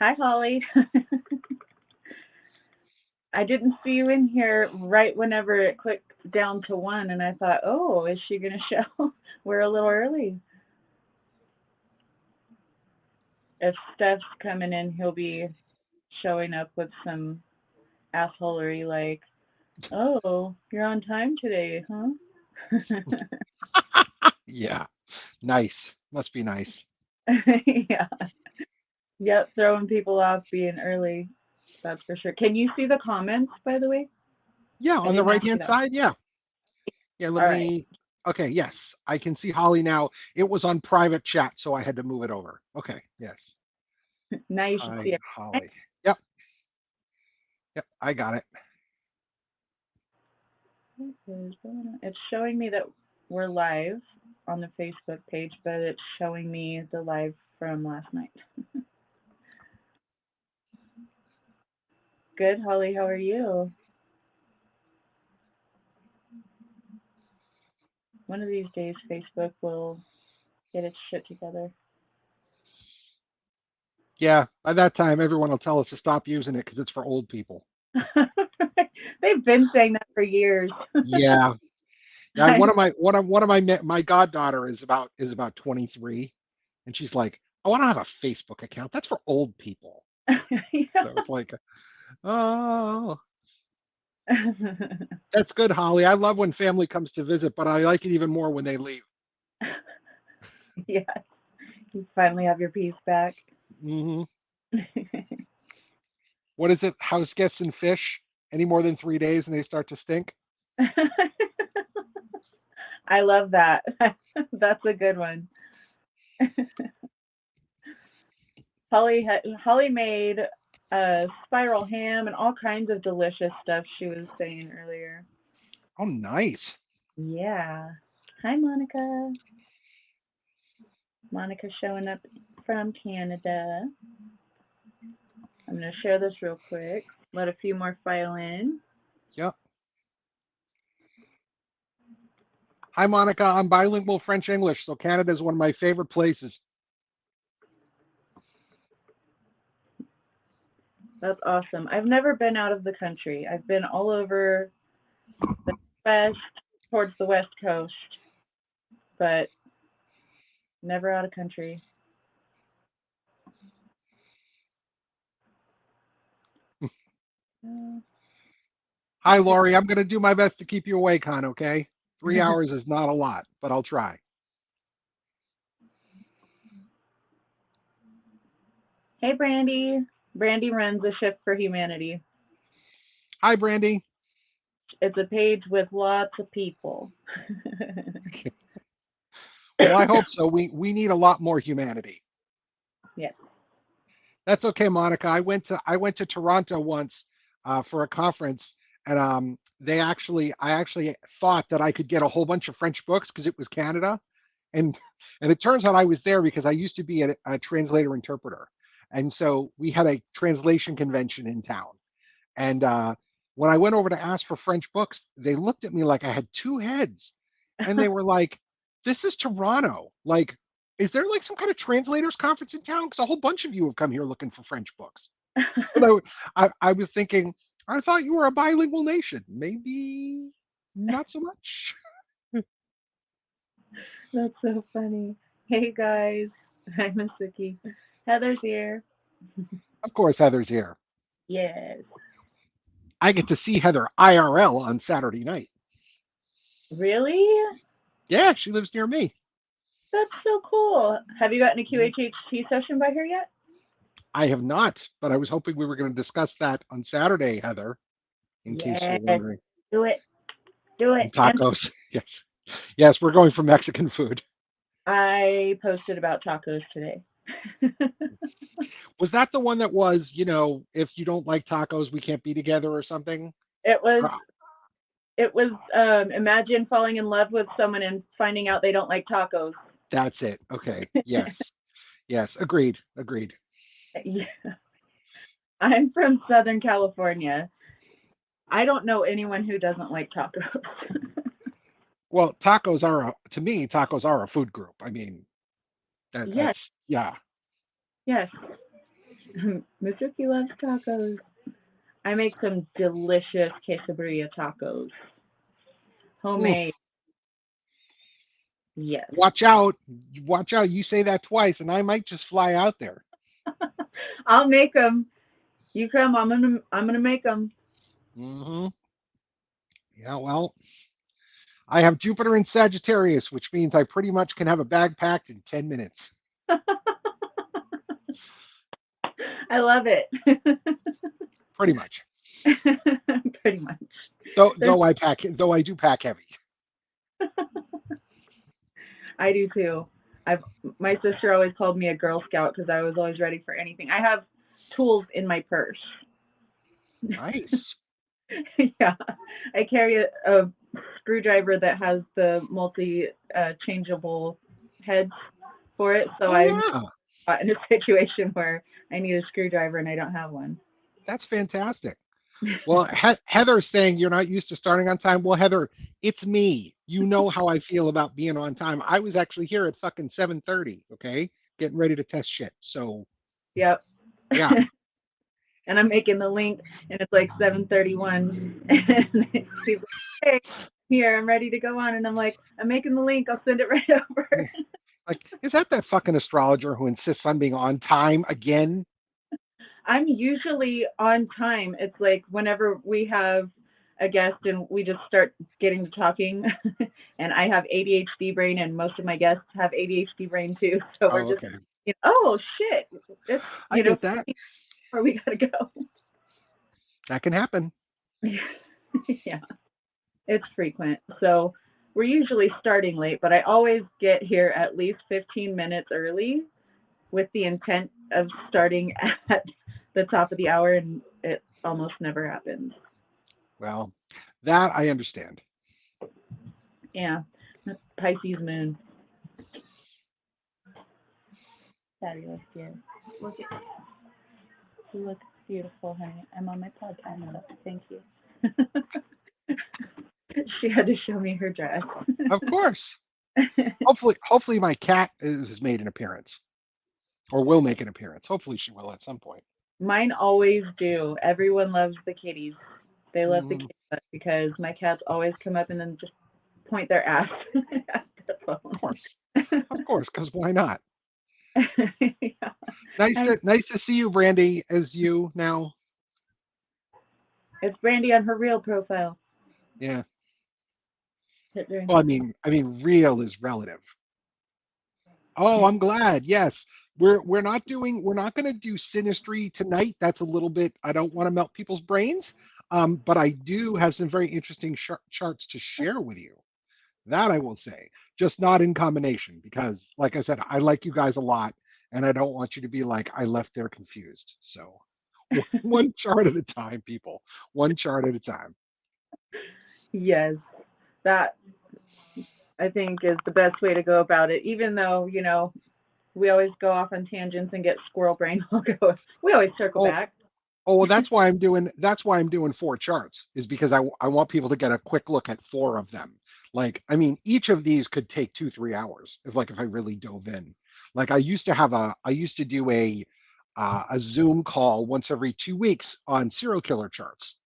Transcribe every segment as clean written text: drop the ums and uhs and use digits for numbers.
Hi, Holly. I didn't see you in here right whenever it clicked down to one, and I thought, oh, is she going to show? We're a little early. If Steph's coming in, he'll be showing up with some assholery like, oh, you're on time today, huh? Yeah, nice. Must be nice. Yeah. Yep, throwing people off being early. That's for sure. Can you see the comments, by the way? Yeah, I on the didn't right ask you hand that. side. Yeah. Yeah, let All right. me. Okay, yes. I can see Holly now. It was on private chat, so I had to move it over. Okay, yes. Now you should see Hi, it. Holly. Yep, yep, I got it. What is going on? It's showing me that we're live on the Facebook page, but it's showing me the live from last night. Good, Holly. How are you? One of these days, Facebook will get its shit together. Yeah, by that time, everyone will tell us to stop using it because it's for old people. They've been saying that for years. Yeah, yeah. I, One of my goddaughter is about 23, and she's like, I want to have a Facebook account. That's for old people. yeah. So it's like, oh, that's good, Holly. I love when family comes to visit, but I like it even more when they leave. Yeah. You finally have your piece back. Hmm. What is it? House guests and fish any more than 3 days and they start to stink? I love that. That's a good one. Holly made spiral ham and all kinds of delicious stuff she was saying earlier. Oh, nice. Yeah. Hi, Monica. Monica showing up from Canada. I'm going to share this real quick. Let a few more file in. Yep. Hi, Monica. I'm bilingual French English, so Canada is one of my favorite places. That's awesome. I've never been out of the country. I've been all over the west, towards the west coast, but never out of country. Uh, Hi, Lori. I'm going to do my best to keep you awake, hon, okay? 3 hours is not a lot, but I'll try. Hey, Brandy. Brandy runs a Shift for Humanity. Hi, Brandy. It's a page with lots of people. Well, I hope so. We need a lot more humanity. Yes. That's okay, Monica. I went to Toronto once for a conference, and I actually thought that I could get a whole bunch of French books because it was Canada, and and it turns out I was there because I used to be a translator interpreter, and so we had a translation convention in town, and when I went over to ask for French books, they looked at me like I had two heads, and they were like, "This is Toronto. Like, is there like some kind of translators conference in town? Because a whole bunch of you have come here looking for French books." And I was thinking, I thought you were a bilingual nation. Maybe not so much. That's so funny. Hey, guys. I'm Masuki. Heather's here. Of course, Heather's here. Yes. I get to see Heather IRL on Saturday night. Really? Yeah, she lives near me. That's so cool. Have you gotten a QHHT session by her yet? I have not, but I was hoping we were going to discuss that on Saturday, Heather, in case you're Yes. wondering. Do it. Do it. And And tacos. Yes. Yes, we're going for Mexican food. I posted about tacos today. Was that the one that was, if you don't like tacos, we can't be together or something? it was Uh, it was imagine falling in love with someone and finding out they don't like tacos. That's it. Okay. Yes. Yes. Agreed. Agreed. Yeah. I'm from Southern California. I don't know anyone who doesn't like tacos. Well, to me, tacos are a food group. I mean, Yes, that's, yeah. yes. Mr. Key loves tacos. I make some delicious quesadilla tacos. Oof. Homemade. Yes. Watch out. Watch out. You say that twice, and I might just fly out there. I'll make them. You come. I'm gonna make them. Hmm. Yeah, well, I have Jupiter in Sagittarius, which means I pretty much can have a bag packed in 10 minutes. I love it. Pretty much. Pretty much. Though There's, though I do pack heavy. I do too. I've my sister always called me a Girl Scout because I was always ready for anything. I have tools in my purse. Nice. Yeah, I carry a screwdriver that has the multi changeable heads for it, so Oh I'm yeah. not in a situation where I need a screwdriver and I don't have one. That's fantastic. Well, Heather's saying you're not used to starting on time. Well, Heather, it's me. You know how I feel about being on time. I was actually here at fucking 7:30, okay? Getting ready to test shit. So, Yep. yeah. And I'm making the link, and it's like 7:31, and he's like, "Hey, here, I'm ready to go on," and I'm like, "I'm making the link. I'll send it right over." Like, is that fucking astrologer who insists on being on time again? I'm usually on time. It's like whenever we have a guest and we just start getting to talking, and I have ADHD brain, and most of my guests have ADHD brain too. So we're Oh, just, okay. oh shit, it's I get that. where we gotta go. That can happen. Yeah, it's frequent. So we're usually starting late, but I always get here at least 15 minutes early with the intent of starting at the top of the hour, and it almost never happens. Well, that I understand. Yeah, Pisces moon. Fabulous, dear. Look at you look beautiful, honey. I'm on my podcast now. Thank you. She had to show me her dress. Of course. Hopefully my cat has made an appearance or will make an appearance. Hopefully she will at some point. Mine always do. Everyone loves the kitties. They love the Mhm. kitties because my cats always come up and then just point their ass at the Of phone. course. Of course, because why not? Yeah. Nice And to see you, Brandy, as you now. it's Brandy on her real profile. Yeah. Hit during Well, her. real is relative. Oh, I'm glad. Yes. We're not going to do synastry tonight. That's a little bit I don't want to melt people's brains. But I do have some very interesting charts to share with you. That I will say, just not in combination because like I said, I like you guys a lot and I don't want you to be like I left there confused. So one chart at a time, people. One chart at a time. Yes, that I think is the best way to go about it. Even though we always go off on tangents and get squirrel brain. We always circle Oh, back. oh, well, that's why I'm doing four charts is because I want people to get a quick look at four of them. Like, each of these could take 2, 3 hours if I really dove in. Like I used to do a Zoom call once every 2 weeks on serial killer charts,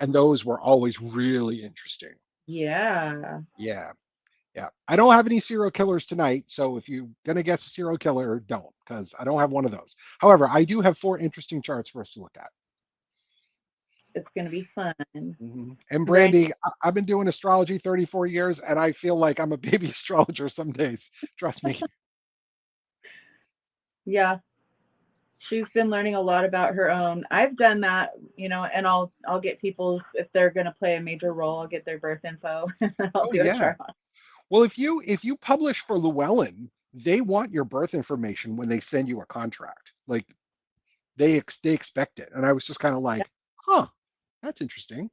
and those were always really interesting. Yeah. Yeah, yeah. I don't have any serial killers tonight, so if you're gonna guess a serial killer, don't, because I don't have one of those. However, I do have four interesting charts for us to look at. It's going to be fun. And Brand Brandy, I've been doing astrology 34 years, and I feel like I'm a baby astrologer some days. Trust me. Yeah, she's been learning a lot about her own. I've done that, and I'll get people if they're going to play a major role, I'll get their birth info and I'll Oh do a yeah. chart on. Well, if you publish for Llewellyn, they want your birth information when they send you a contract. Like they expect it, and I was just kind of Yeah, like, huh, that's interesting.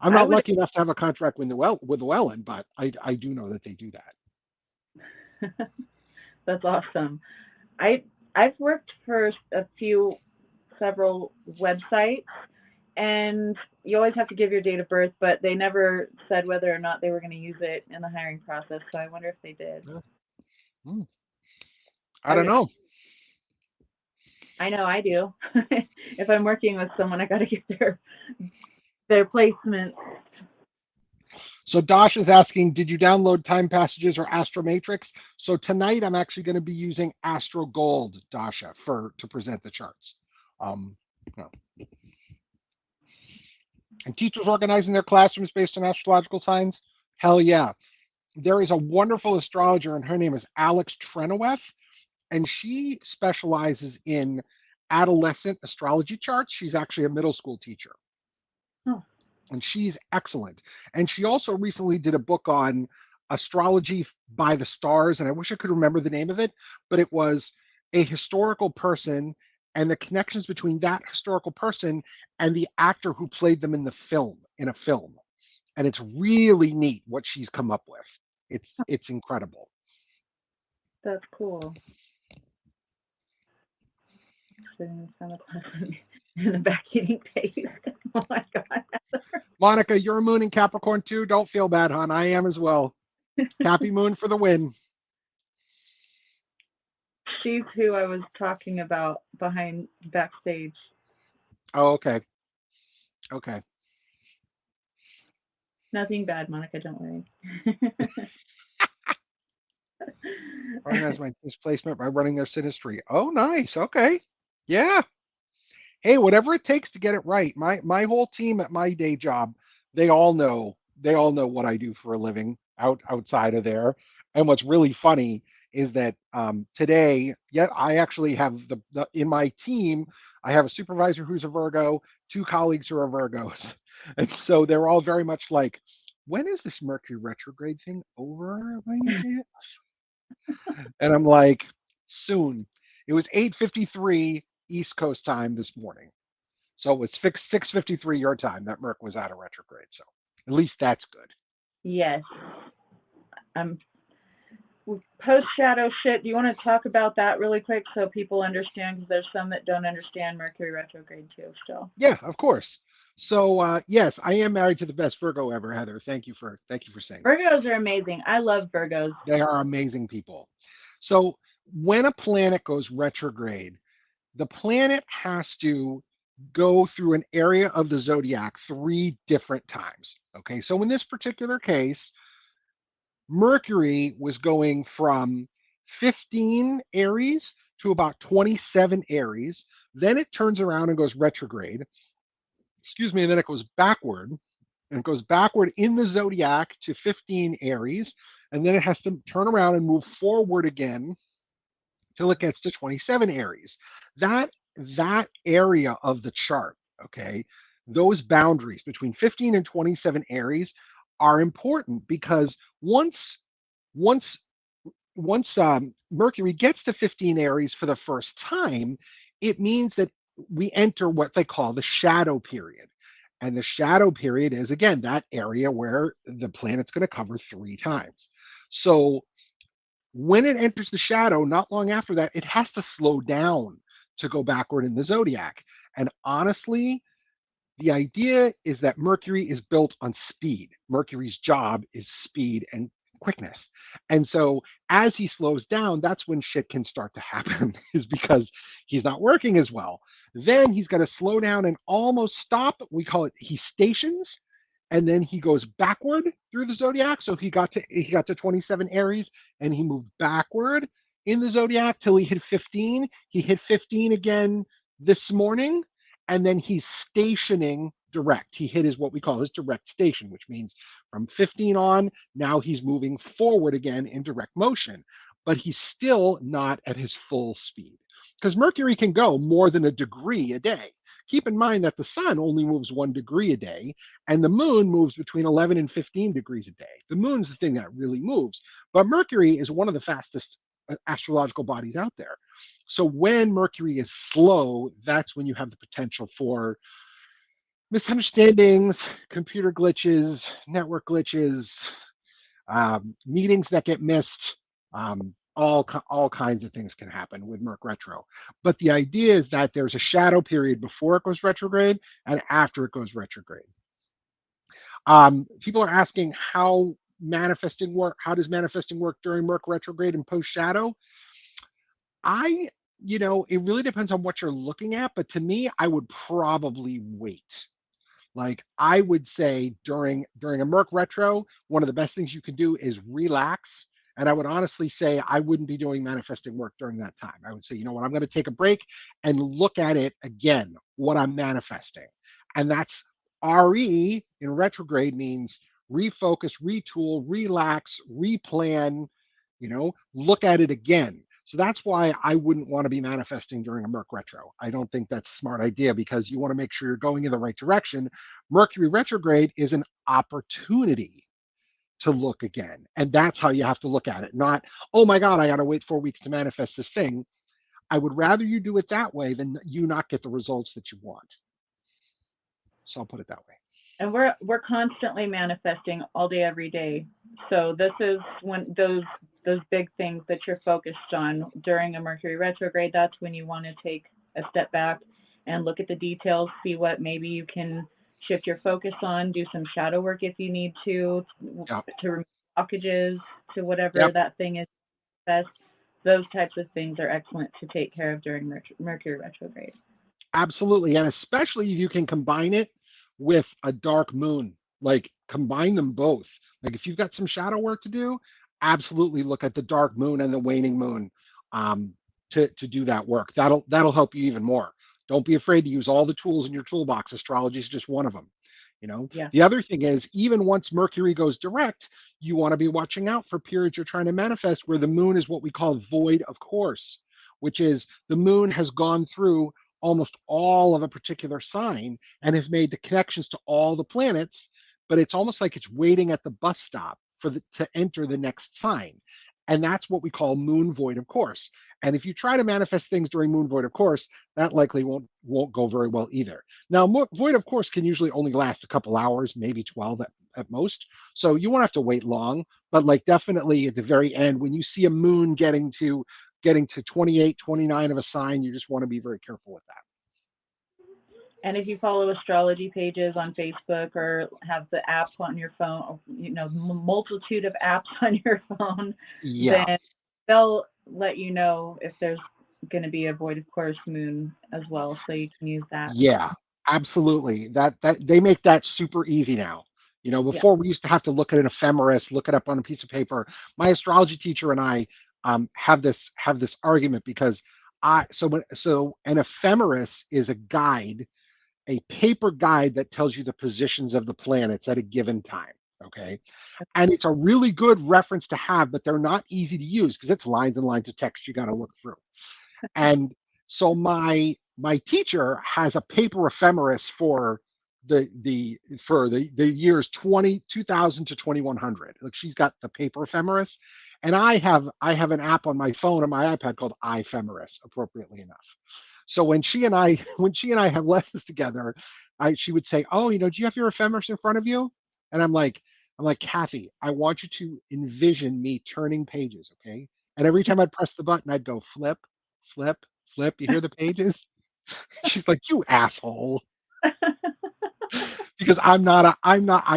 I'm I not would lucky enough to have a contract with Llewellyn, but I do know that they do that. That's awesome. I I've worked for a few several websites, and you always have to give your date of birth, but they never said whether or not they were going to use it in the hiring process. So I wonder if they did. Yeah. Hmm. I I don't would know. I know I do. If I'm working with someone, I got to get their placement. So Dosh is asking, did you download Time Passages or Astromatrix? So tonight I'm actually going to be using Astro Gold, Dasha, for to present the charts. Um, no. And teachers organizing their classrooms based on astrological signs? Hell yeah. There is a wonderful astrologer, and her name is Alex Trenoweth, and she specializes in adolescent astrology charts. She's actually a middle school teacher, Oh, and she's excellent. And she also recently did a book on astrology by the stars, and I wish I could remember the name of it, but it was a historical person and the connections between that historical person and the actor who played them in the film, in a film. And it's really neat what she's come up with. It's incredible. that's cool. Sitting in front of class in the back eating paste. Oh my god. Monica, you're a moon in Capricorn too. Don't feel bad, hon. I am as well. Cappy Moon for the win. She's who I was talking about behind backstage. Oh, okay. Okay. Nothing bad, Monica, don't worry. Organize my displacement by running their synastry. Oh, nice. Okay. Yeah. Hey, whatever it takes to get it right. My whole team at my day job, they all know what I do for a living outside of there. And what's really funny is that today, yeah, I actually have the in my team, I have a supervisor who's a Virgo, two colleagues who are Virgos. And so they're all very much like, when is this Mercury retrograde thing over by any chance? And I'm like, soon. It was 8:53 East Coast time this morning. So it was 6:53 your time that Merc was out of retrograde. So at least that's good. Yes. Um, Post shadow shit. Do you want to talk about that really quick so people understand? Because there's some that don't understand Mercury retrograde too. Still, Yeah, of course. So yes, I am married to the best Virgo ever, Heather. Thank you for saying that. Virgos are amazing. I love Virgos. They are amazing people. So when a planet goes retrograde, the planet has to go through an area of the zodiac three different times. Okay, so in this particular case, Mercury was going from 15 Aries to about 27 Aries. Then it turns around and goes retrograde. Excuse me, and then it goes backward. And it goes backward in the zodiac to 15 Aries. And then it has to turn around and move forward again till it gets to 27 Aries. That area of the chart, okay, those boundaries between 15 and 27 Aries are important because once once Mercury gets to 15 Aries for the first time, it means that we enter what they call the shadow period. And the shadow period is, again, that area where the planet's going to cover three times. So when it enters the shadow, not long after that, it has to slow down to go backward in the zodiac. And honestly, the idea is that Mercury is built on speed. Mercury's job is speed and quickness. And so as he slows down, that's when shit can start to happen, is because he's not working as well. Then he's got to slow down and almost stop. We call it he stations, and then he goes backward through the zodiac. So he got to 27 Aries and he moved backward in the zodiac till he hit 15. He hit 15 again this morning, and then he's stationing direct. He hit his what we call his direct station, which means from 15 on, now he's moving forward again in direct motion, but he's still not at his full speed because Mercury can go more than a degree a day. Keep in mind that the sun only moves 1 degree a day, and the moon moves between 11 and 15 degrees a day. The moon's the thing that really moves, but Mercury is one of the fastest astrological bodies out there. So when Mercury is slow, that's when you have the potential for misunderstandings, computer glitches, network glitches, meetings that get missed. All kinds of things can happen with Merc retro. But the idea is that there's a shadow period before it goes retrograde and after it goes retrograde. People are asking how does manifesting work during Merc retrograde and post shadow? I It really depends on what you're looking at, but to me, I would probably wait. Like I would say during a Merc retro, one of the best things you can do is relax. And I would honestly say I wouldn't be doing manifesting work during that time. I would say, you know what, I'm going to take a break and look at it again, what I'm manifesting. And that's RE in retrograde means refocus, retool, relax, replan, look at it again. So that's why I wouldn't want to be manifesting during a Merc retro. I don't think that's a smart idea because you want to make sure you're going in the right direction. Mercury retrograde is an opportunity to look again. And that's how you have to look at it. Not, oh my God, I got to wait 4 weeks to manifest this thing. I would rather you do it that way than you not get the results that you want. So I'll put it that way. And we're constantly manifesting all day, every day. So this is when those big things that you're focused on during a Mercury retrograde. That's when you want to take a step back and look at the details, see what maybe you can shift your focus on, do some shadow work if you need Yeah. to remove blockages to whatever Yep. that thing is best. Those types of things are excellent to take care of during Mercury retrograde. Absolutely. And especially if you can combine it with a dark moon, like combine them both. Like if you've got some shadow work to do, absolutely look at the dark moon and the waning moon um, to do that work. That'll help you even more. Don't be afraid to use all the tools in your toolbox. Astrology is just one of them. Yeah. The other thing is, even once Mercury goes direct, you want to be watching out for periods you're trying to manifest where the moon is what we call void of course, which is the moon has gone through almost all of a particular sign and has made the connections to all the planets, but it's almost like it's waiting at the bus stop to enter the next sign. And that's what we call moon void of course. And if you try to manifest things during moon void of course, that likely won't go very well either. Now, void of course can usually only last a couple hours, maybe 12 at most. So you won't have to wait long, but like definitely at the very end, when you see a moon getting to 28, 29 of a sign, you just want to be very careful with that. And if you follow astrology pages on Facebook or have the app on your phone, or, multitude of apps on your phone, Yeah. then they'll let you know if there's going to be a void of course moon as well, so you can use that. Yeah, absolutely. That they make that super easy now. Yeah. Before we used to have to look at an ephemeris, look it up on a piece of paper. My astrology teacher and I have this argument because so an ephemeris is a guide, a paper guide that tells you the positions of the planets at a given time. Okay. And it's a really good reference to have, but they're not easy to use because it's lines and lines of text you got to look through. And so my teacher has a paper ephemeris for the years 2000 to 2100. Like she's got the paper ephemeris, and I have an app on my phone or my iPad called iPhemeris, appropriately enough. So when she and I have lessons together, she would say, "Oh, do you have your ephemeris in front of you?" And I'm like, Kathy, I want you to envision me turning pages, okay? And every time I'd press the button, I'd go flip, flip, flip. You hear the pages? She's like, you asshole. Because I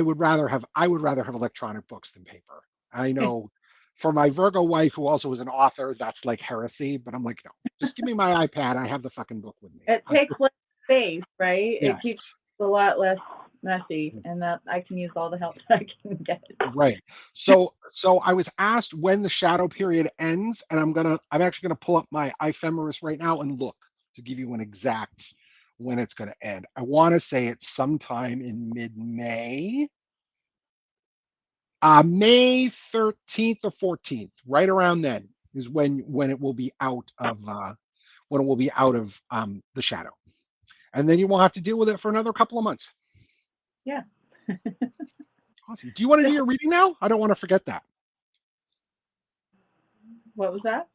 would rather have electronic books than paper. I know for my Virgo wife, who also is an author, that's like heresy, but I'm like, no, just give me my iPad. I have the fucking book with me. It takes less space, right? It Yes. keeps it a lot less messy, and that I can use all the help that I can get. Right. So I was asked when the shadow period ends, and I'm actually gonna pull up my ephemeris right now and look to give you an exact when it's gonna end. I want to say it's sometime in mid-May, May 13th or 14th, right around then is when it will be out of the shadow, and then you won't have to deal with it for another couple of months. Yeah. Awesome. Do you want to do Just your reading now? I don't want to forget that. what was that?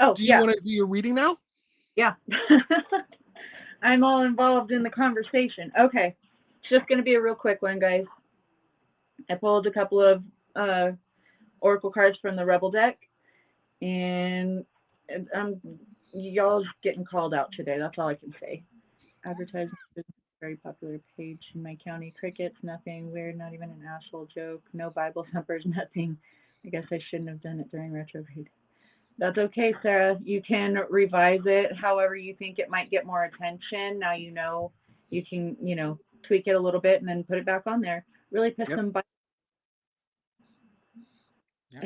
Oh, Do you yeah. want to do your reading now? Yeah. I'm all involved in the conversation. Okay. It's just going to be a real quick one, guys. I pulled a couple of uh, oracle cards from the Rebel deck, and I'm y'all getting called out today. That's all I can say. Advertising is a very popular page in my county. Crickets, nothing weird, not even an asshole joke. No Bible thumpers, nothing. I guess I shouldn't have done it during retrograde. That's okay, Sarah. You can revise it however you think it might get more attention. Now you know you can, tweak it a little bit and then put it back on there. Really piss Yep. them by. Yep.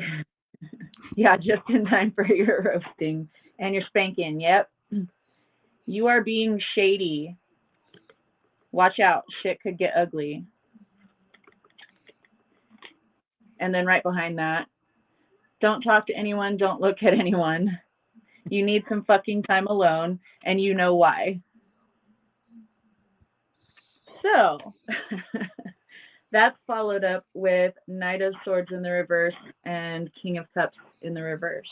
Yeah, just in time for your roasting and your spanking. Yep. You are being shady. Watch out. Shit could get ugly. And then right behind that, don't talk to anyone. Don't look at anyone. You need some fucking time alone, and you know why. So, that's followed up with Knight of Swords in the reverse and King of Cups in the reverse.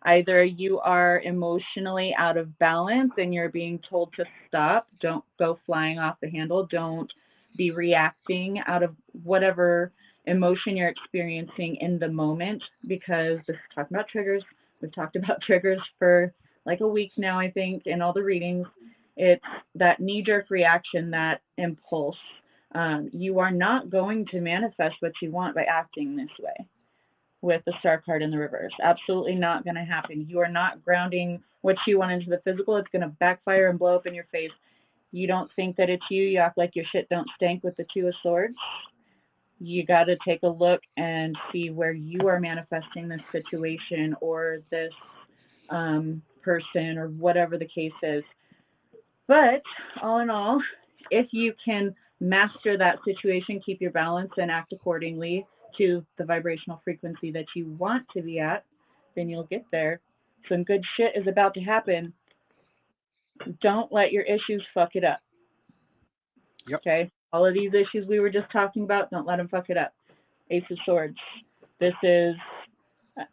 Either you are emotionally out of balance and you're being told to stop, don't go flying off the handle, don't be reacting out of whatever emotion you're experiencing in the moment, because this is talking about triggers. We've talked about triggers for like a week now, I think, in all the readings. It's that knee jerk reaction, that impulse. You are not going to manifest what you want by acting this way with the star card in the reverse. Absolutely not going to happen. You are not grounding what you want into the physical. It's going to backfire and blow up in your face. You don't think that it's you. You act like your shit don't stink with the Two of Swords. You got to take a look and see where you are manifesting this situation or this person or whatever the case is. But all in all, if you can master that situation, keep your balance, and act accordingly to the vibrational frequency that you want to be at, then you'll get there. Some good shit is about to happen. Don't let your issues fuck it up. Yep. Okay? All of these issues we were just talking about, don't let them fuck it up. Ace of Swords. This is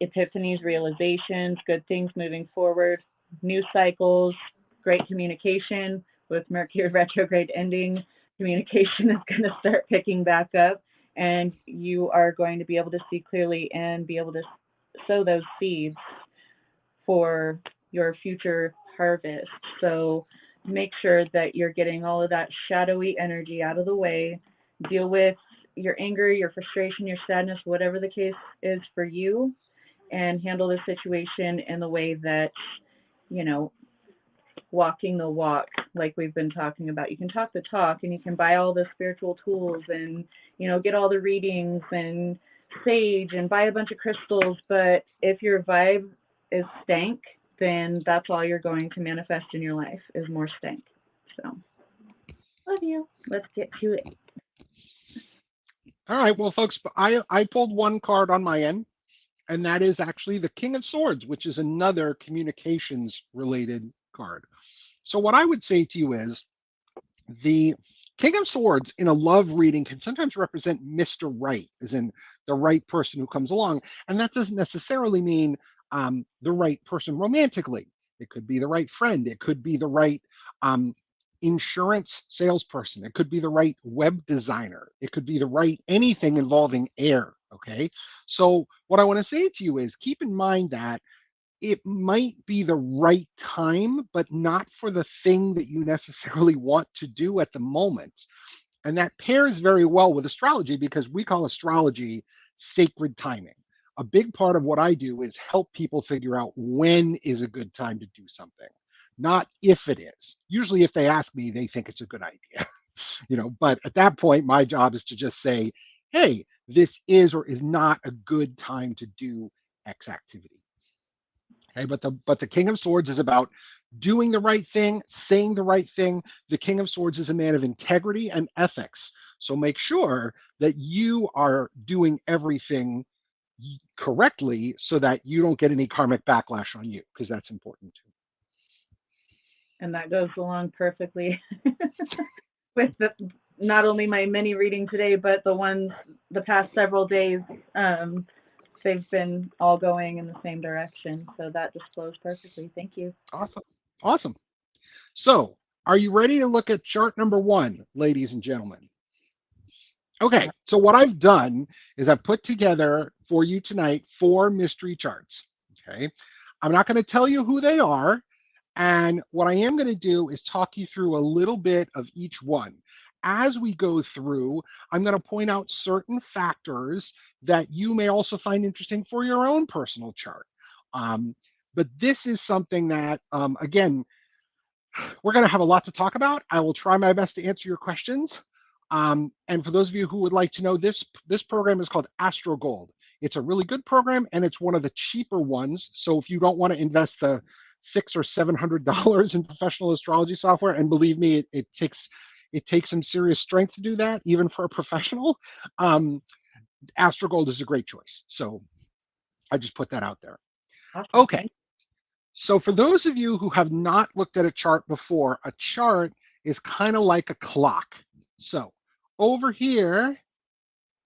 epiphanies, realizations, good things moving forward, new cycles, great communication with Mercury retrograde ending. Communication is going to start picking back up, and you are going to be able to see clearly and be able to sow those seeds for your future harvest. So make sure that you're getting all of that shadowy energy out of the way. Deal with your anger, your frustration, your sadness, whatever the case is for you, and handle the situation in the way that, you know, walking the walk, like we've been talking about. You can talk the talk and you can buy all the spiritual tools and, get all the readings and sage and buy a bunch of crystals. But if your vibe is stank, then that's all you're going to manifest in your life is more stank. So, love you. Let's get to it. All right. Well, folks, I pulled one card on my end, and that is actually the King of Swords, which is another communications related card. So what I would say to you is the King of Swords in a love reading can sometimes represent Mr. Right, as in the right person who comes along. And that doesn't necessarily mean the right person romantically. It could be the right friend. It could be the right um, insurance salesperson. It could be the right web designer. It could be the right anything involving air. Okay. So, what I want to say to you is keep in mind that it might be the right time, but not for the thing that you necessarily want to do at the moment. And that pairs very well with astrology because we call astrology sacred timing. A big part of what I do is help people figure out when is a good time to do something, not if it is. Usually, if they ask me, they think it's a good idea, But at that point, my job is to just say, hey, this is or is not a good time to do X activity. Okay, but the King of Swords is about doing the right thing, saying the right thing. The King of Swords is a man of integrity and ethics. So make sure that you are doing everything correctly so that you don't get any karmic backlash on you, because that's important too. And that goes along perfectly with not only my mini reading today, but the ones the past several days. Um, they've been all going in the same direction. So that just flows perfectly. Thank you. Awesome. Awesome. So are you ready to look at chart number one, ladies and gentlemen? Okay, so what I've done is I've put together for you tonight 4 mystery charts. Okay, I'm not going to tell you who they are. And what I am going to do is talk you through a little bit of each one. As we go through, I'm going to point out certain factors that you may also find interesting for your own personal chart. But this is something that, again, we're going to have a lot to talk about. I will try my best to answer your questions. And for those of you who would like to know, this program is called Astro Gold. It's a really good program, and it's one of the cheaper ones. So if you don't want to invest the $600 or $700 in professional astrology software, and believe me, it takes some serious strength to do that, even for a professional. Astro Gold is a great choice. So I just put that out there. Awesome. Okay. So for those of you who have not looked at a chart before, a chart is kind of like a clock. So over here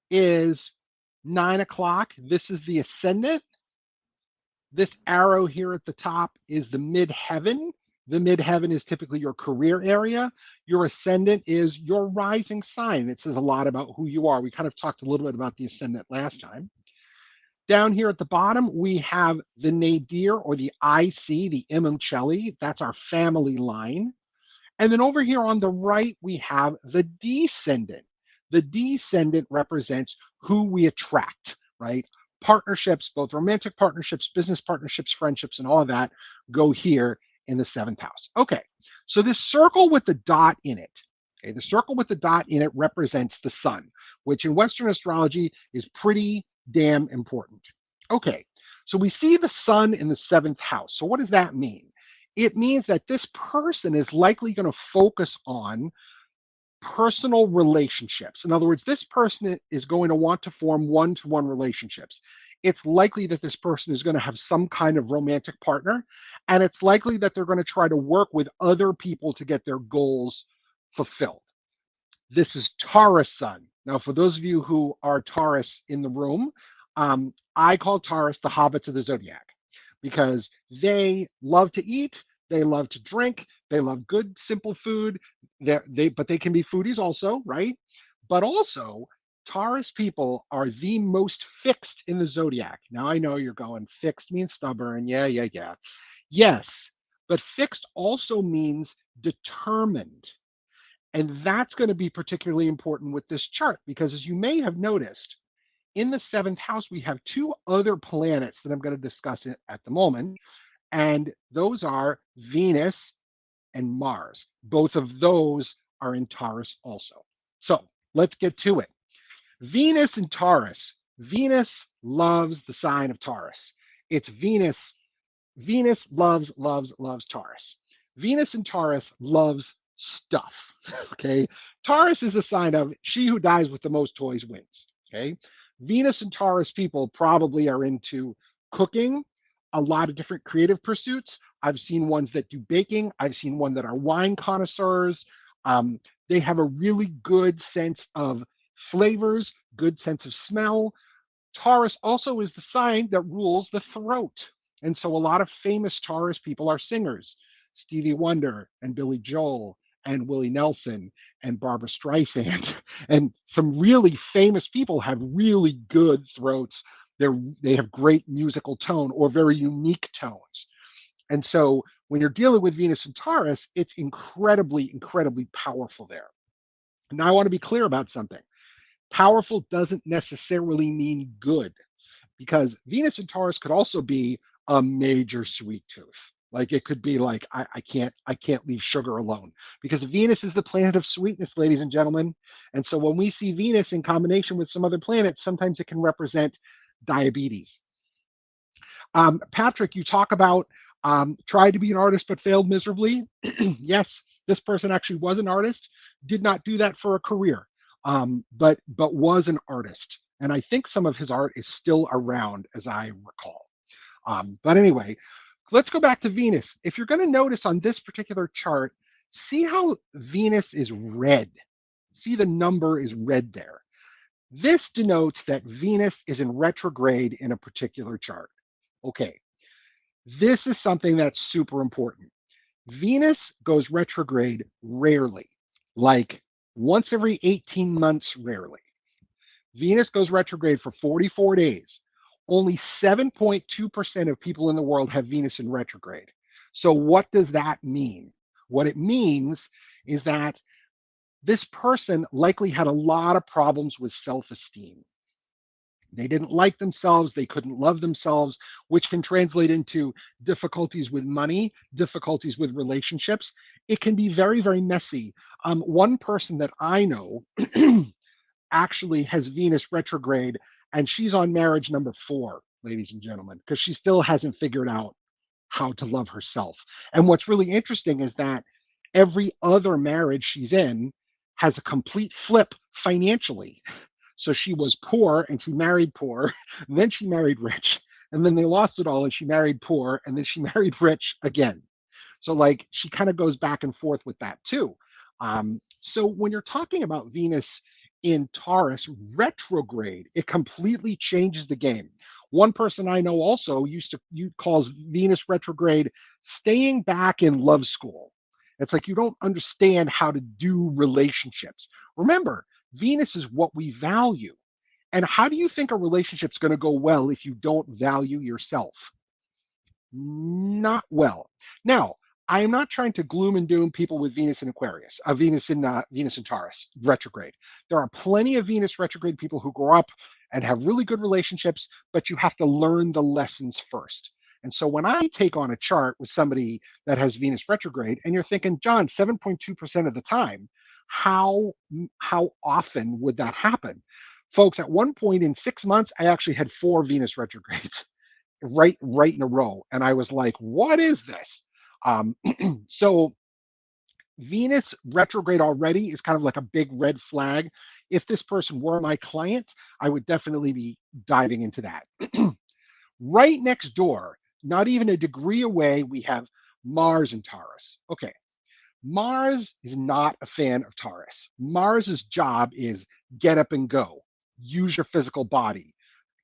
is 9 o'clock. This is the ascendant. This arrow here at the top is the midheaven. The midheaven is typically your career area. Your ascendant is your rising sign. It says a lot about who you are. We kind of talked a little bit about the ascendant last time. Down here at the bottom, we have the nadir or the IC, the Imoncelli. That's our family line. And then over here on the right, we have the descendant. The descendant represents who we attract, right? Partnerships, both romantic partnerships, business partnerships, friendships, and all of that go here in the seventh house. Okay, so this circle with the dot in it, okay, the circle with the dot in it represents the sun, which in Western astrology is pretty damn important. Okay, so we see the sun in the seventh house. So what does that mean? It means that this person is likely going to focus on personal relationships. In other words, this person is going to want to form one-to-one relationships. It's likely that this person is going to have some kind of romantic partner, and it's likely that they're going to try to work with other people to get their goals fulfilled. This is Taurus sun. Now, for those of you who are Taurus in the room, I call Taurus the hobbits of the zodiac because they love to eat, they love to drink, they love good, simple food. But they can be foodies also, right? But also, Taurus people are the most fixed in the zodiac. Now, I know you're going, fixed means stubborn. Yeah, yeah, yeah. Yes, but fixed also means determined. And that's going to be particularly important with this chart because, as you may have noticed, in the seventh house, we have two other planets that I'm going to discuss at the moment. And those are Venus and Mars. Both of those are in Taurus also. So let's get to it. Venus and Taurus. Venus loves the sign of Taurus. It's Venus. Venus loves Taurus. Venus and Taurus loves stuff. Okay. Taurus is a sign of she who dies with the most toys wins. Okay. Venus and Taurus people probably are into cooking, a lot of different creative pursuits. I've seen ones that do baking. I've seen one that are wine connoisseurs. They have a really good sense of flavors, good sense of smell. Taurus also is the sign that rules the throat. And so a lot of famous Taurus people are singers. Stevie Wonder and Billy Joel and Willie Nelson and Barbara Streisand. And some really famous people have really good throats. They have great musical tone or very unique tones. And so when you're dealing with Venus and Taurus, it's incredibly, incredibly powerful there. Now, I want to be clear about something. Powerful doesn't necessarily mean good because Venus and Taurus could also be a major sweet tooth. Like it could be like I can't leave sugar alone because Venus is the planet of sweetness, ladies and gentlemen. And so when we see Venus in combination with some other planets, sometimes it can represent diabetes. Patrick, you talk about tried to be an artist but failed miserably. Yes, this person actually was an artist, did not do that for a career, but was an artist. And I think some of his art is still around, as I recall. But anyway, let's go back to Venus. If you're going to notice on this particular chart, see how Venus is red. See the number is red there. This denotes that Venus is in retrograde in a particular chart. Okay, this is something that's super important. Venus goes retrograde rarely, like once every 18 months, rarely. Venus goes retrograde for 44 days. Only 7.2% of people in the world have Venus in retrograde. So, what does that mean? What it means is that this person likely had a lot of problems with self esteem. They didn't like themselves. They couldn't love themselves, which can translate into difficulties with money, difficulties with relationships. It can be very, very messy. One person that I know actually has Venus retrograde, and she's on marriage number 4, ladies and gentlemen, because she still hasn't figured out how to love herself. And what's really interesting is that every other marriage she's in has a complete flip financially. So she was poor and she married poor, and then she married rich, and then they lost it all and she married poor, and then she married rich again. So like she kind of goes back and forth with that too. So when you're talking about Venus in Taurus retrograde, it completely changes the game. One person I know also calls Venus retrograde staying back in love school. It's like you don't understand how to do relationships. Remember, Venus is what we value. And how do you think a relationship's going to go well if you don't value yourself? Not well. Now, I am not trying to gloom and doom people with Venus in Aquarius, Venus in Taurus retrograde. There are plenty of Venus retrograde people who grow up and have really good relationships, but you have to learn the lessons first. And so when I take on a chart with somebody that has Venus retrograde, and you're thinking, John, 7.2% of the time, how how often would that happen? Folks, at one point in 6 months, I actually had 4 Venus retrogrades right in a row, and I was like, what is this? um, so Venus retrograde already is kind of like a big red flag. If this person were my client, I would definitely be diving into that. Right next door, not even a degree away, we have Mars in Taurus. Okay, Mars is not a fan of Taurus. Mars's job is get up and go, use your physical body,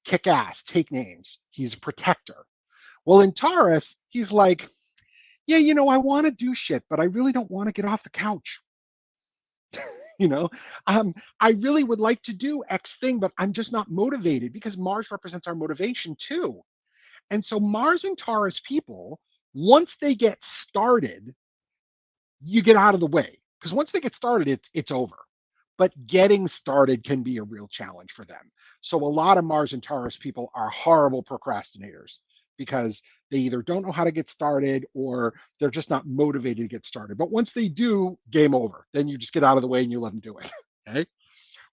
kick ass, take names. He's a protector. Well, in Taurus, he's like, yeah, I want to do shit, but I really don't want to get off the couch. You know, I really would like to do X thing, but I'm just not motivated because Mars represents our motivation too. And so Mars and Taurus people, once they get started, you get out of the way because once they get started, it's over. But getting started can be a real challenge for them. So a lot of Mars and Taurus people are horrible procrastinators because they either don't know how to get started or they're just not motivated to get started. But once they do, game over. Then you just get out of the way and you let them do it. Okay.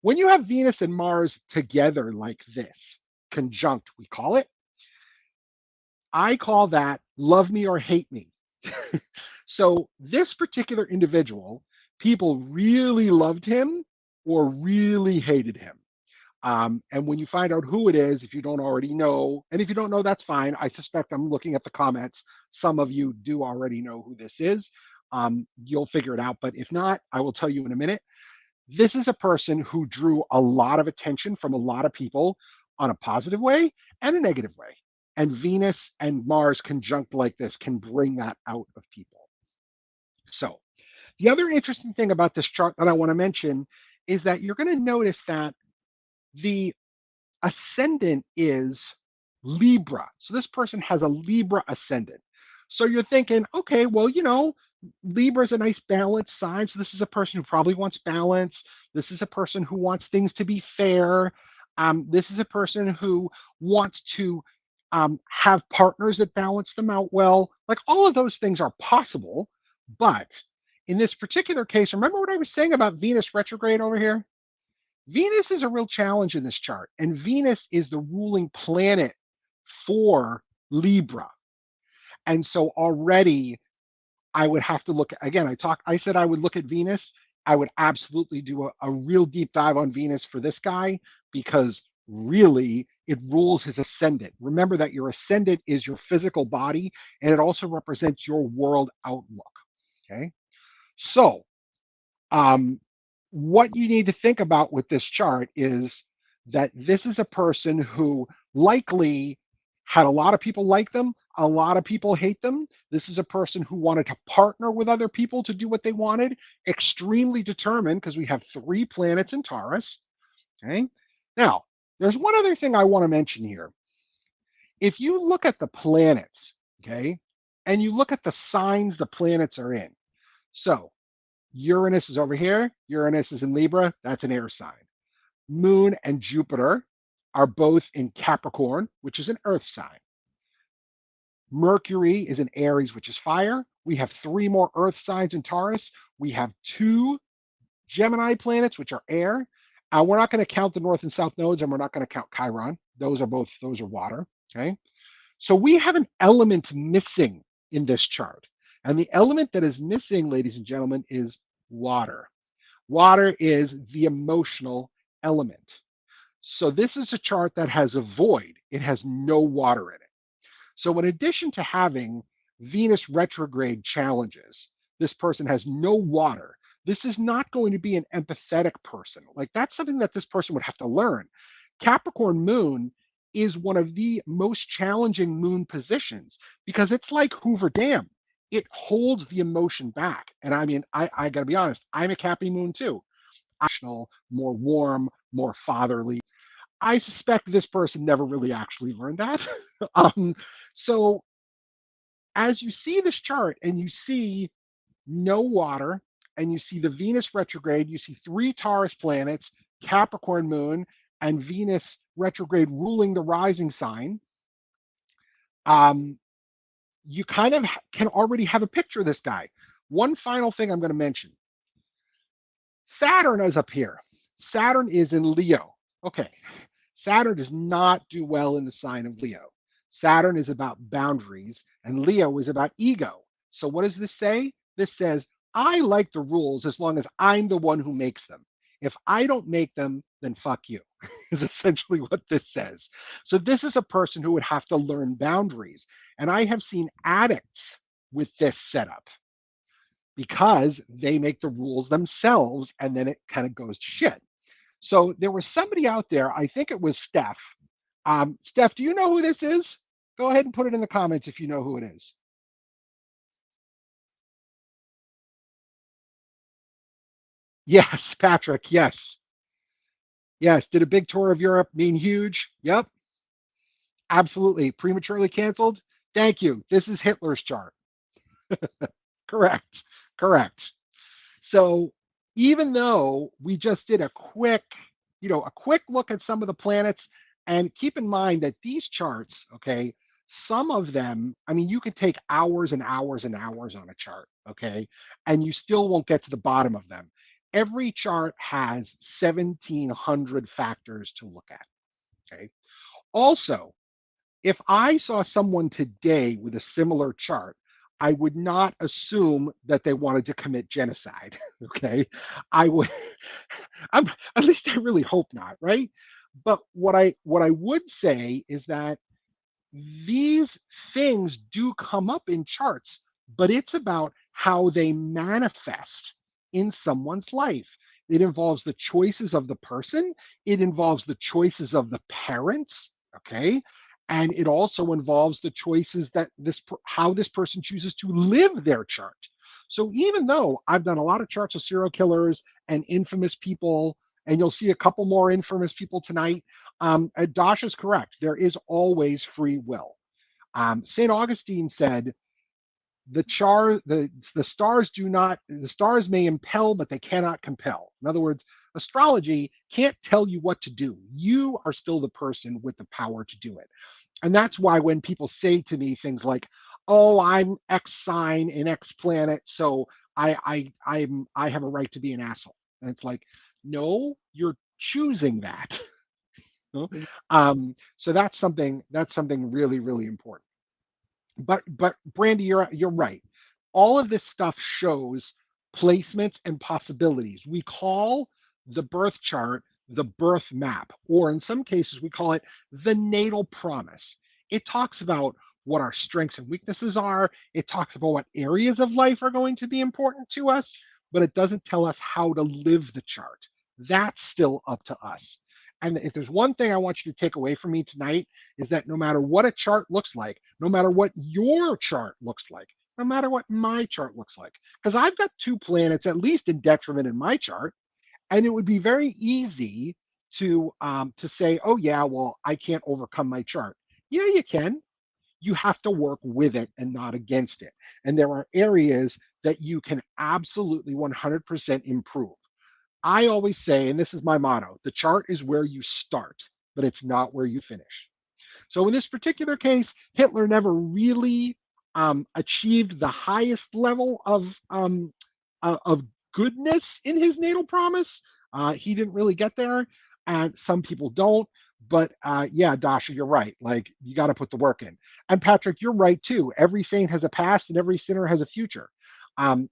When you have Venus and Mars together like this, conjunct, we call it, I call that love me or hate me. So this particular individual, people really loved him or really hated him. And when you find out who it is, if you don't already know, and if you don't know, that's fine. I suspect I'm looking at the comments. Some of you do already know who this is. You'll figure it out. But if not, I will tell you in a minute. This is a person who drew a lot of attention from a lot of people on a positive way and a negative way. And Venus and Mars conjunct like this can bring that out of people. So, the other interesting thing about this chart that I want to mention is that you're going to notice that the ascendant is Libra. So this person has a Libra ascendant. So you're thinking, okay, well, Libra is a nice balanced sign. So this is a person who probably wants balance. This is a person who wants things to be fair. This is a person who wants to have partners that balance them out well. Like all of those things are possible. But in this particular case, remember what I was saying about Venus retrograde over here? Venus is a real challenge in this chart, and Venus is the ruling planet for Libra. And so already I would have to look again. I said I would look at Venus. I would absolutely do a real deep dive on Venus for this guy because really it rules his ascendant. Remember that your ascendant is your physical body and it also represents your world outlook. Okay. So what you need to think about with this chart is that this is a person who likely had a lot of people like them, a lot of people hate them. This is a person who wanted to partner with other people to do what they wanted, extremely determined because we have 3 planets in Taurus. Okay. Now, there's one other thing I want to mention here. If you look at the planets, okay, and you look at the signs the planets are in. So Uranus is over here. Uranus is in Libra. That's an air sign. Moon and Jupiter are both in Capricorn, which is an earth sign. Mercury is in Aries, which is fire. We have three more earth signs in Taurus. We have two Gemini planets, which are air. We're not going to count the north and south nodes, and we're not going to count Chiron. Those are water. Okay. So we have an element missing in this chart. And the element that is missing, ladies and gentlemen, is water. Water is the emotional element. So this is a chart that has a void. It has no water in it. So in addition to having Venus retrograde challenges, this person has no water. This is not going to be an empathetic person. Like that's something that this person would have to learn. Capricorn moon is one of the most challenging moon positions because it's like Hoover Dam. It holds the emotion back. And I mean, I got to be honest, I'm a Cappy moon too. Emotional, more warm, more fatherly. I suspect this person never really actually learned that. um, so as you see this chart and you see no water and you see the Venus retrograde, you see three Taurus planets, Capricorn moon, and Venus retrograde ruling the rising sign, you kind of can already have a picture of this guy. One final thing I'm going to mention. Saturn is up here. Saturn is in Leo. Okay. Saturn does not do well in the sign of Leo. Saturn is about boundaries, and Leo is about ego. So, what does this say? This says, I like the rules as long as I'm the one who makes them. If I don't make them, then fuck you, is essentially what this says. So, this is a person who would have to learn boundaries. And I have seen addicts with this setup because they make the rules themselves and then it kind of goes to shit. So there was somebody out there, I think it was Steph. Steph, do you know who this is? Go ahead and put it in the comments if you know who it is. Yes, Patrick, yes. Yes, did a big tour of Europe, mean huge? Yep, absolutely. Prematurely canceled? Thank you. This is Hitler's chart. Correct, correct. So even though we just did a quick look at some of the planets, and keep in mind that these charts, okay, some of them, I mean, you could take hours and hours and hours on a chart, okay, and you still won't get to the bottom of them. Every chart has 1,700 factors to look at, okay. Also, if I saw someone today with a similar chart, I would not assume that they wanted to commit genocide. Okay. I would, I'm, at least I really hope not, right? But what I would say is that these things do come up in charts, but it's about how they manifest in someone's life. It involves the choices of the person, it involves the choices of the parents, okay? And it also involves the choices that how this person chooses to live their chart. So even though I've done a lot of charts of serial killers and infamous people, and you'll see a couple more infamous people tonight, Dash is correct. There is always free will. St. Augustine said, the stars do not the stars may impel, but they cannot compel. In other words, astrology can't tell you what to do. You are still the person with the power to do it. And that's why when people say to me things like, "Oh, I'm X sign in X planet, so I have a right to be an asshole," and it's like, no, you're choosing that. So that's something really really important. But Brandy, you're right. All of this stuff shows placements and possibilities. We call the birth chart the birth map, or in some cases we call it the natal promise. It talks about what our strengths and weaknesses are. It talks about what areas of life are going to be important to us, but it doesn't tell us how to live the chart. That's still up to us. And if there's one thing I want you to take away from me tonight, is that no matter what a chart looks like, no matter what your chart looks like, no matter what my chart looks like, because I've got two planets at least in detriment in my chart, and it would be very easy to say, oh yeah, well I can't overcome my chart. Yeah, you can. You have to work with it and not against it. And there are areas that you can absolutely 100% improve. I always say, and this is my motto, the chart is where you start. but it's not where you finish. So in this particular case, Hitler never really achieved the highest level of goodness in his natal promise. He didn't really get there, and some people don't. But yeah, Dasha, you're right. Like, you got to put the work in. And Patrick, you're right too. Every saint has a past, and every sinner has a future.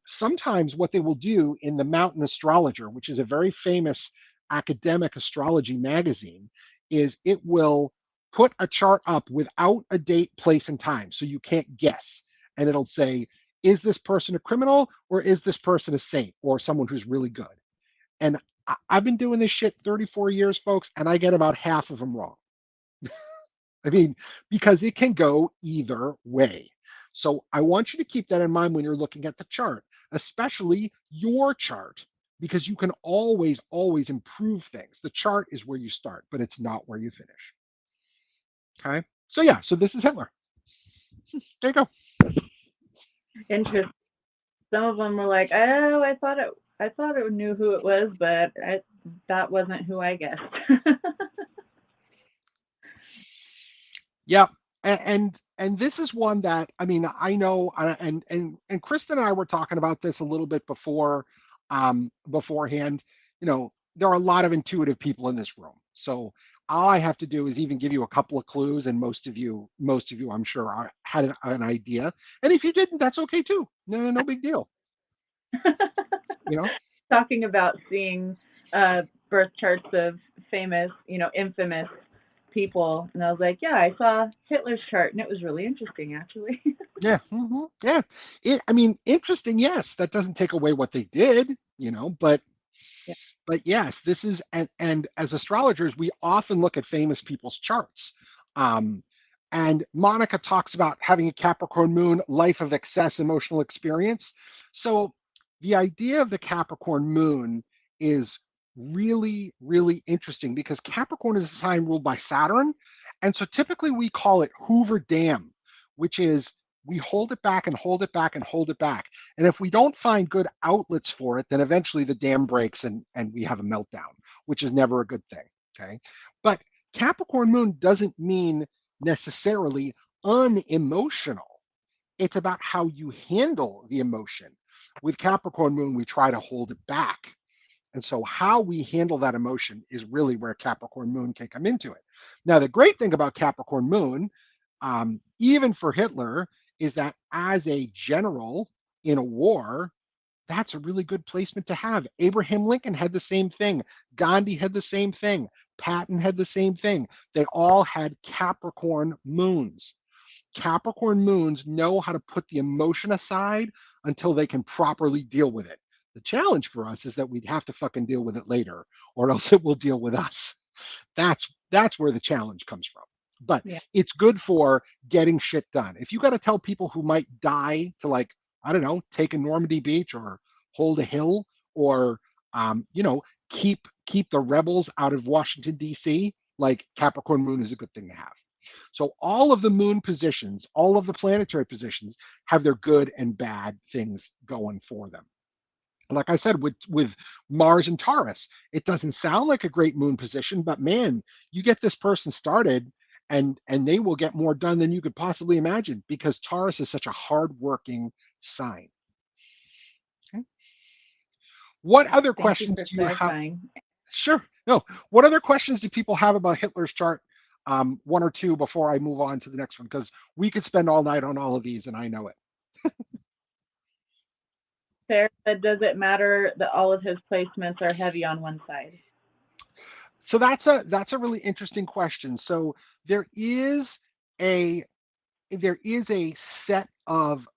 Sometimes what they will do in the Mountain Astrologer, which is a very famous academic astrology magazine, is it will put a chart up without a date, place, and time, so you can't guess. And it'll say, is this person a criminal, or is this person a saint, or someone who's really good? And I've been doing this shit 34 years, folks, and I get about half of them wrong. I mean, because it can go either way. So I want you to keep that in mind when you're looking at the chart, especially your chart, because you can always, always improve things. The chart is where you start, but it's not where you finish. Okay. So yeah, so this is Hitler. There you go. Interesting. Some of them were like, "Oh, I thought it knew who it was, but that wasn't who I guessed." Yeah, and this is one that, I mean, I know, and Kristen and I were talking about this a little bit before, beforehand. There are a lot of intuitive people in this room, so all I have to do is even give you a couple of clues, and most of you, I'm sure, had an idea. And if you didn't, that's okay too. No, no big deal. You know. Talking about seeing birth charts of famous, infamous people, and I was like, "Yeah, I saw Hitler's chart, and it was really interesting, actually." Yeah, yeah. I mean, interesting. Yes, that doesn't take away what they did. But Yeah. yes, this is, and as astrologers, we often look at famous people's charts. Um, and Monica talks about having a Capricorn moon, life of excess emotional experience. So the idea of the Capricorn moon is really, really interesting, because Capricorn is a sign ruled by Saturn. And so typically we call it Hoover Dam, which is, we hold it back and hold it back and hold it back. And if we don't find good outlets for it, then eventually the dam breaks, and we have a meltdown, which is never a good thing. Okay. But Capricorn moon doesn't mean necessarily unemotional. It's about how you handle the emotion. With Capricorn moon, we try to hold it back. And so how we handle that emotion is really where Capricorn moon can come into it. Now, the great thing about Capricorn moon, even for Hitler, is that as a general in a war, that's a really good placement to have. Abraham Lincoln had the same thing. Gandhi had the same thing. Patton had the same thing. They all had Capricorn moons. Capricorn moons know how to put the emotion aside until they can properly deal with it. The challenge for us is that we'd have to fucking deal with it later, or else it will deal with us. That's where the challenge comes from. But Yeah. it's good for getting shit done. If you got to tell people who might die to, like, I don't know, take a Normandy beach, or hold a hill, or keep the rebels out of Washington D.C., like, Capricorn moon is a good thing to have. So all of the moon positions, all of the planetary positions, have their good and bad things going for them. Like I said, with Mars and Taurus, it doesn't sound like a great moon position, but man, you get this person started, and they will get more done than you could possibly imagine, because Taurus is such a hardworking sign. Okay. What other Thank you questions for do you have? clarifying. Sure. No. What other questions do people have about Hitler's chart? One or two before I move on to the next one, because we could spend all night on all of these, and I know it. Sarah said, "Does it matter that all of his placements are heavy on one side?" So that's a really interesting question. So there is a there is a set of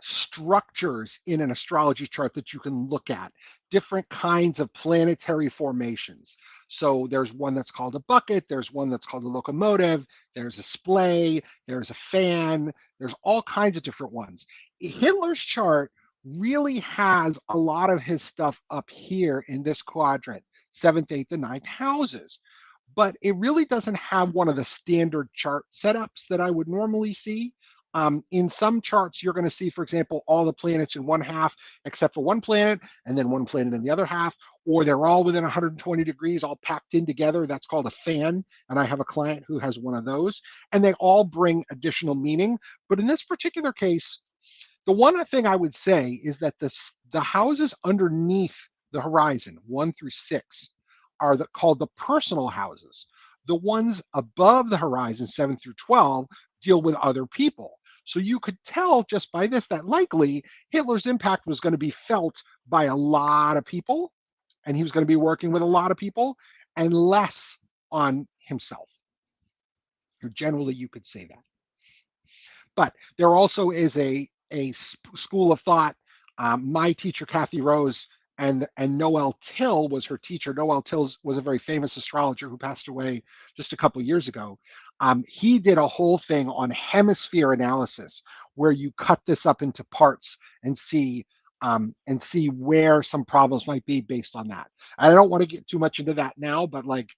structures in an astrology chart that you can look at, different kinds of planetary formations. So there's one that's called a bucket, there's one that's called a locomotive, there's a splay, there's a fan, there's all kinds of different ones. Hitler's chart really has a lot of his stuff up here in this quadrant, seventh, eighth, and ninth houses. But it really doesn't have one of the standard chart setups that I would normally see. In some charts, you're going to see, for example, all the planets in one half except for one planet, and then one planet in the other half, or they're all within 120 degrees, all packed in together. That's called a fan. And I have a client who has one of those, and they all bring additional meaning. But in this particular case, the one thing I would say is that the houses underneath the horizon, 1 through 6, are called the personal houses. The ones above the horizon, 7 through 12, deal with other people. So you could tell just by this that likely Hitler's impact was going to be felt by a lot of people, and he was going to be working with a lot of people, and less on himself. Generally, you could say that. But there also is a school of thought. My teacher, Kathy Rose, and Noel Till was her teacher. Noel Till was a very famous astrologer who passed away just a couple years ago. He did a whole thing on hemisphere analysis where you cut this up into parts and see where some problems might be based on that. I don't want to get too much into that now, but like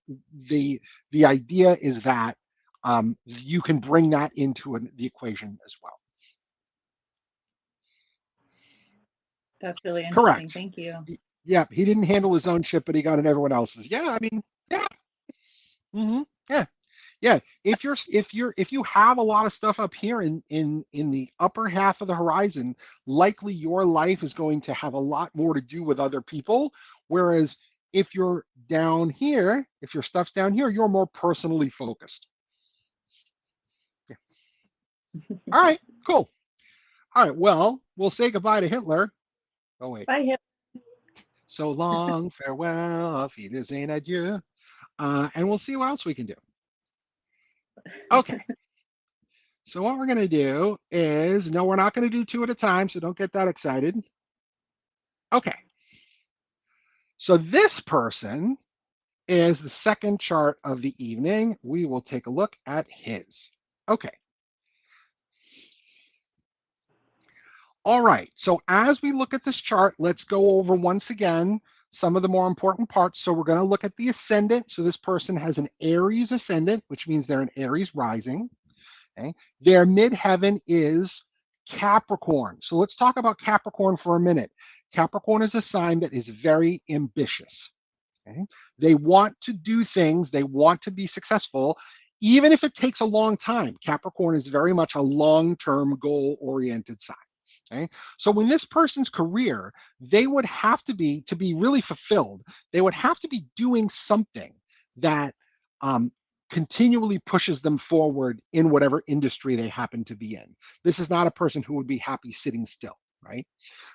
the idea is that you can bring that into the equation as well. That's really interesting. Correct. Thank you. Yeah, he didn't handle his own shit, but he got in everyone else's. Yeah, I mean, yeah, yeah, yeah. If you have a lot of stuff up here in the upper half of the horizon, likely your life is going to have a lot more to do with other people. Whereas if you're down here, if your stuff's down here, you're more personally focused. Yeah. All right, cool. All right, well, we'll say goodbye to Hitler. Oh wait. Bye, Hip. So long, farewell, auf Wiedersehen, adieu. And we'll see what else we can do. Okay. So what we're going to do is, no, we're not going to do two at a time, so don't get that excited. Okay. So this person is the second chart of the evening. We will take a look at his. Okay. All right. So as we look at this chart, let's go over once again some of the more important parts. So we're going to look at the ascendant. So this person has an Aries ascendant, which means they're an Aries rising. Okay. Their midheaven is Capricorn. So let's talk about Capricorn for a minute. Capricorn is a sign that is very ambitious. Okay. They want to do things, they want to be successful, even if it takes a long time. Capricorn is very much a long-term goal-oriented sign. Okay. So in this person's career, they would have to be really fulfilled, they would have to be doing something that continually pushes them forward in whatever industry they happen to be in. This is not a person who would be happy sitting still, right?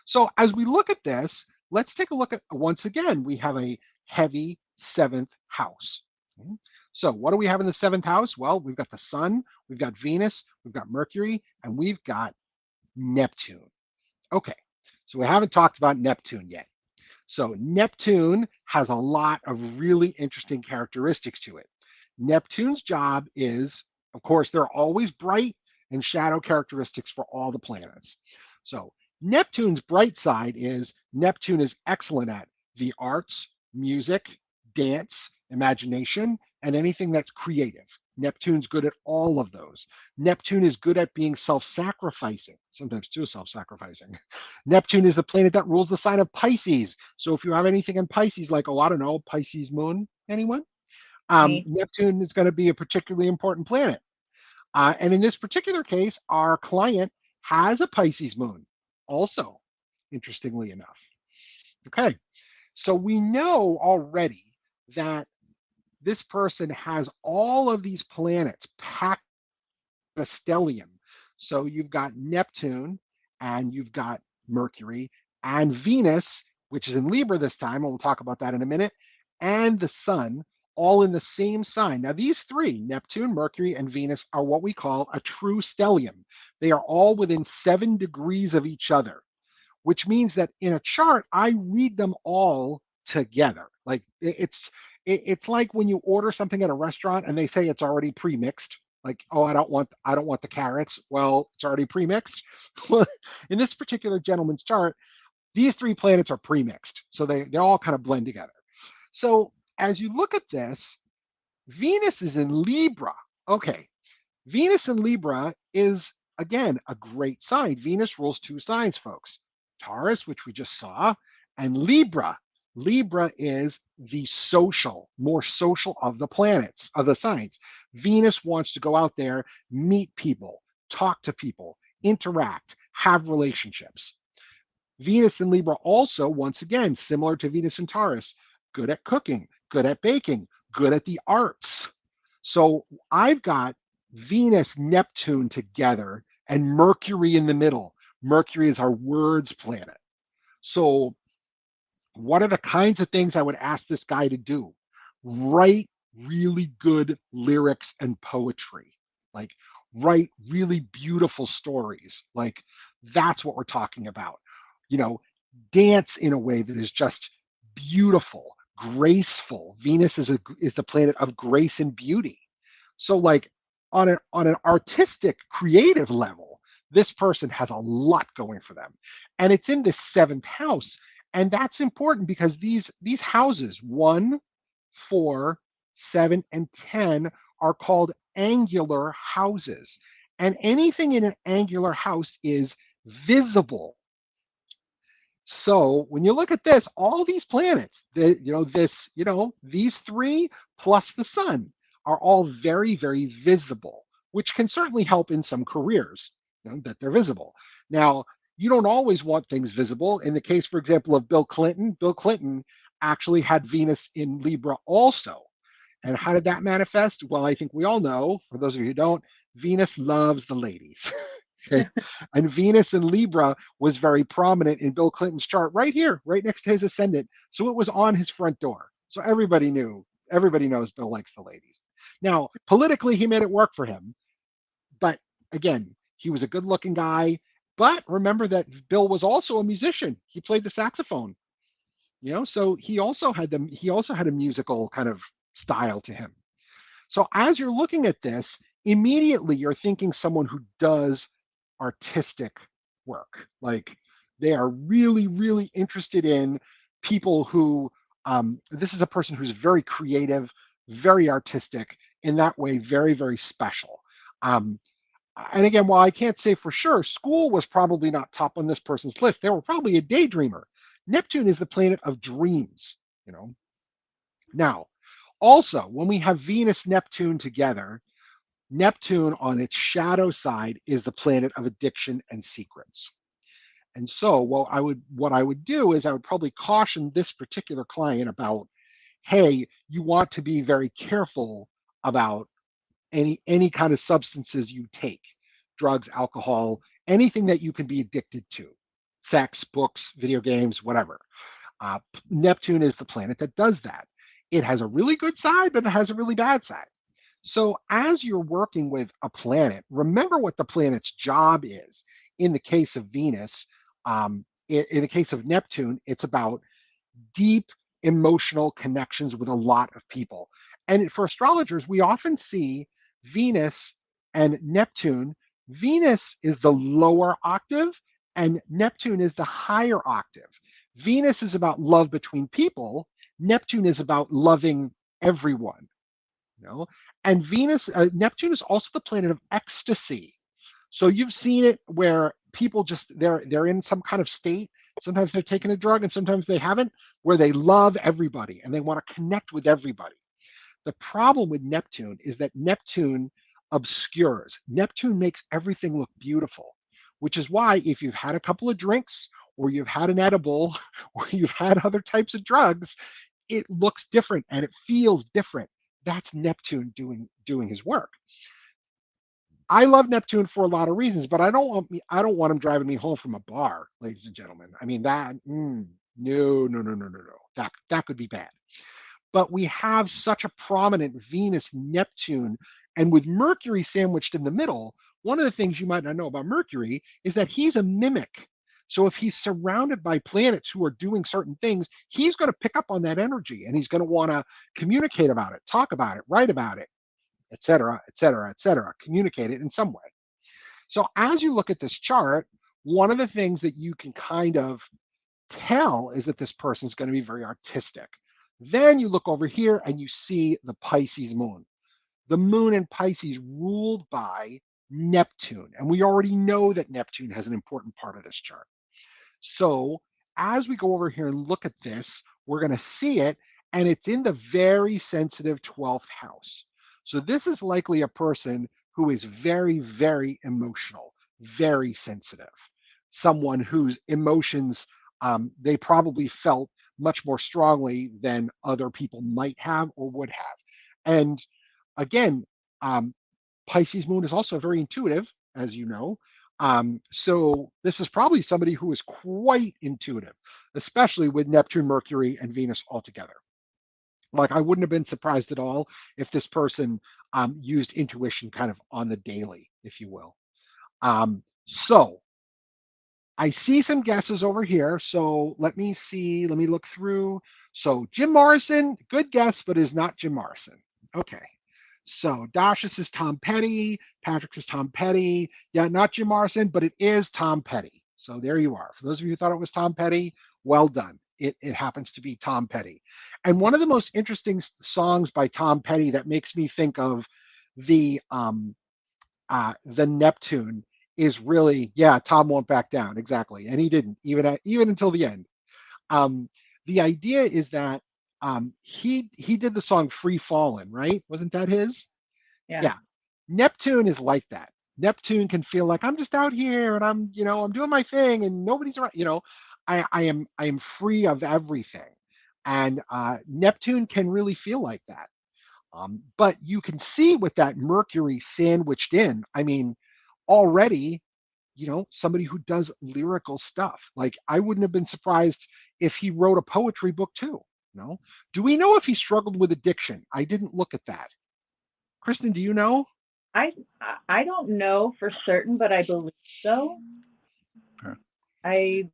So as we look at this, let's take a look at, once again, we have a heavy seventh house. Okay. So what do we have in the seventh house? Well, we've got the sun, we've got Venus, we've got Mercury, and we've got Neptune. Okay, so we haven't talked about Neptune yet. So Neptune has a lot of really interesting characteristics to it. Neptune's job is, of course, there are always bright and shadow characteristics for all the planets. So Neptune's bright side is Neptune is excellent at the arts, music, dance, imagination, and anything that's creative. Neptune's good at all of those. Neptune is good at being self-sacrificing, sometimes too self-sacrificing. Neptune is the planet that rules the sign of Pisces. So if you have anything in Pisces, like, oh, I don't know, Pisces moon, anyone? Neptune is going to be a particularly important planet. And in this particular case, our client has a Pisces moon also, interestingly enough. Okay, so we know already that this person has all of these planets packed in a stellium. So you've got Neptune and you've got Mercury and Venus, which is in Libra this time, and we'll talk about that in a minute, and the sun, all in the same sign. Now, these three, Neptune, Mercury, and Venus, are what we call a true stellium. They are all within 7 degrees of each other, which means that in a chart, I read them all together. Like it's like when you order something at a restaurant and they say it's already pre-mixed. Like, oh, I don't want the carrots. Well, it's already pre-mixed. In this particular gentleman's chart, these three planets are pre-mixed, so they all kind of blend together. So as you look at this, Venus is in Libra. Okay, Venus in Libra is again, a great sign. Venus rules two signs, folks. Taurus, which we just saw, and Libra. Libra is the social, more social of the planets, of the signs. Venus wants to go out there, meet people, talk to people, interact, have relationships. Venus and Libra also, once again, similar to Venus and Taurus, good at cooking, good at baking, good at the arts. So I've got Venus, Neptune together, and Mercury in the middle. Mercury is our words planet. So, what are the kinds of things I would ask this guy to do? Write really good lyrics and poetry. Like, write really beautiful stories. Like, that's what we're talking about. You know, dance in a way that is just beautiful, graceful. Venus is the planet of grace and beauty. So like on an artistic creative level, this person has a lot going for them. And it's in this seventh house. And that's important because these houses, 1, 4, 7, and 10 are called angular houses. And anything in an angular house is visible. So when you look at this, all these planets, these three plus the sun are all very, very visible, which can certainly help in some careers, that they're visible. Now, you don't always want things visible. In the case, for example, of Bill Clinton actually had Venus in Libra also. And how did that manifest? Well, I think we all know, for those of you who don't, Venus loves the ladies. Okay. And Venus in Libra was very prominent in Bill Clinton's chart right here, right next to his ascendant. So it was on his front door. So everybody knows Bill likes the ladies. Now, politically, he made it work for him. But again, he was a good looking guy. But remember that Bill was also a musician. He played the saxophone, so he also had a musical kind of style to him. So as you're looking at this, immediately you're thinking someone who does artistic work. Like they are really, really interested in people who, this is a person who's very creative, very artistic, in that way, very, very special. Um, and again, while I can't say for sure, school was probably not top on this person's list. They were probably a daydreamer. Neptune is the planet of dreams, you know. Now, also, when we have Venus, Neptune together, Neptune on its shadow side is the planet of addiction and secrets. And so, what I would do is I would probably caution this particular client about, hey, you want to be very careful about any kind of substances you take, drugs, alcohol, anything that you can be addicted to, sex, books, video games, whatever. Neptune is the planet that does that. It has a really good side, but it has a really bad side. So as you're working with a planet, remember what the planet's job is. In the case of Venus, in the case of Neptune, it's about deep emotional connections with a lot of people. And for astrologers, we often see Venus and Neptune. Venus is the lower octave and Neptune is the higher octave. Venus is about love between people. Neptune is about loving everyone. You know? And Neptune is also the planet of ecstasy. So you've seen it where people just they're in some kind of state. Sometimes they're taking a drug and sometimes they haven't, where they love everybody and they want to connect with everybody. The problem with Neptune is that Neptune obscures. Neptune makes everything look beautiful, which is why if you've had a couple of drinks or you've had an edible or you've had other types of drugs, it looks different and it feels different. That's Neptune doing his work. I love Neptune for a lot of reasons, but I don't want him driving me home from a bar, ladies and gentlemen. I mean that no, no, no, no, no, no. That could be bad. But we have such a prominent Venus Neptune, and with Mercury sandwiched in the middle, one of the things you might not know about Mercury is that he's a mimic. So if he's surrounded by planets who are doing certain things, he's going to pick up on that energy and he's going to want to communicate about it, talk about it, write about it, etc., etc., etc., communicate it in some way. So as you look at this chart, one of the things that you can kind of tell is that this person is going to be very artistic. Then you look over here and you see the Pisces moon. The moon in Pisces ruled by Neptune. And we already know that Neptune has an important part of this chart. So as we go over here and look at this, we're going to see it, and it's in the very sensitive 12th house. So this is likely a person who is very, very emotional, very sensitive, someone whose emotions they probably felt much more strongly than other people might have or would have. And again, um, Pisces moon is also very intuitive, as you know. So this is probably somebody who is quite intuitive, especially with Neptune, Mercury, and Venus all together. Like I wouldn't have been surprised at all if this person used intuition kind of on the daily, if you will. So I see some guesses over here. So let me see. Let me look through. So Jim Morrison, good guess, but is not Jim Morrison. Okay. So Dasha says Tom Petty. Patrick says Tom Petty. Yeah, not Jim Morrison, but it is Tom Petty. So there you are. For those of you who thought it was Tom Petty, well done. It happens to be Tom Petty. And one of the most interesting songs by Tom Petty that makes me think of the Neptune is really, yeah, Tom won't back down, exactly, and he didn't even until the end. Um, the idea is that he did the song "Free Fallin'," right? Wasn't that his? Yeah. Yeah. Neptune is like that. Neptune can feel like I'm just out here and I'm doing my thing and nobody's around. I am free of everything, and Neptune can really feel like that. But you can see with that Mercury sandwiched in, I mean, already, somebody who does lyrical stuff. Like I wouldn't have been surprised if he wrote a poetry book too. Do we know if he struggled with addiction? I didn't look at that. Kristen, do you know? I I don't know for certain, but I believe so. Okay. I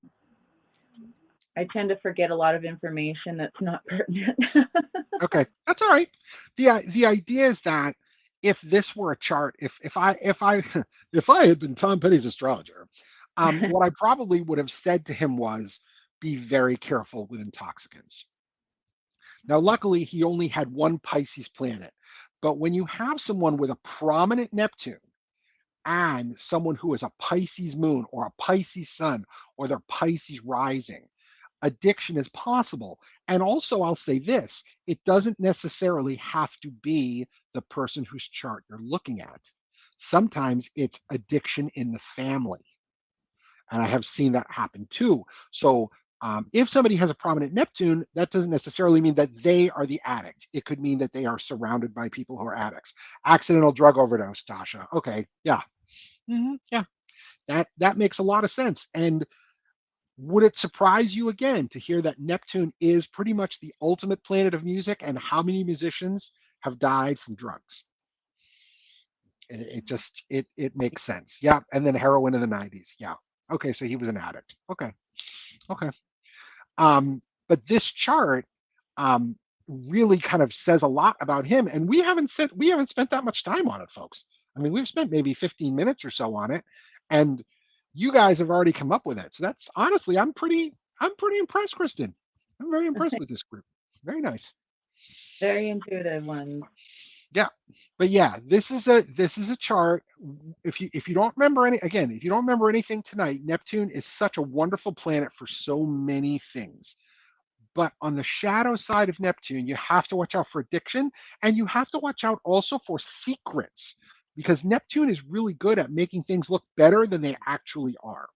I tend to forget a lot of information that's not pertinent. Okay, that's all right. The idea is that if this were a chart, if I if I had been Tom Petty's astrologer, what I probably would have said to him was, be very careful with intoxicants. Now, luckily, he only had one Pisces planet, but when you have someone with a prominent Neptune and someone who is a Pisces moon or a Pisces sun or their Pisces rising, addiction is possible. And also, I'll say this, it doesn't necessarily have to be the person whose chart you're looking at. Sometimes it's addiction in the family. And I have seen that happen too. So if somebody has a prominent Neptune, that doesn't necessarily mean that they are the addict. It could mean that they are surrounded by people who are addicts. Accidental drug overdose, Tasha. Okay, yeah. Yeah, that makes a lot of sense. And would it surprise you again to hear that Neptune is pretty much the ultimate planet of music and how many musicians have died from drugs? It just it makes sense. Yeah, and then heroin in the 90s. Yeah. Okay, so he was an addict. Okay. Okay. But this chart um, really kind of says a lot about him, and we haven't spent that much time on it, folks. I mean, we've spent maybe 15 minutes or so on it, and you guys have already come up with it. So that's honestly, I'm pretty impressed, Kristen. I'm very impressed with this group. Very nice. Very intuitive ones. Yeah, but yeah, this is a chart. If you don't remember if you don't remember anything tonight, Neptune is such a wonderful planet for so many things. But on the shadow side of Neptune, you have to watch out for addiction and you have to watch out also for secrets because Neptune is really good at making things look better than they actually are.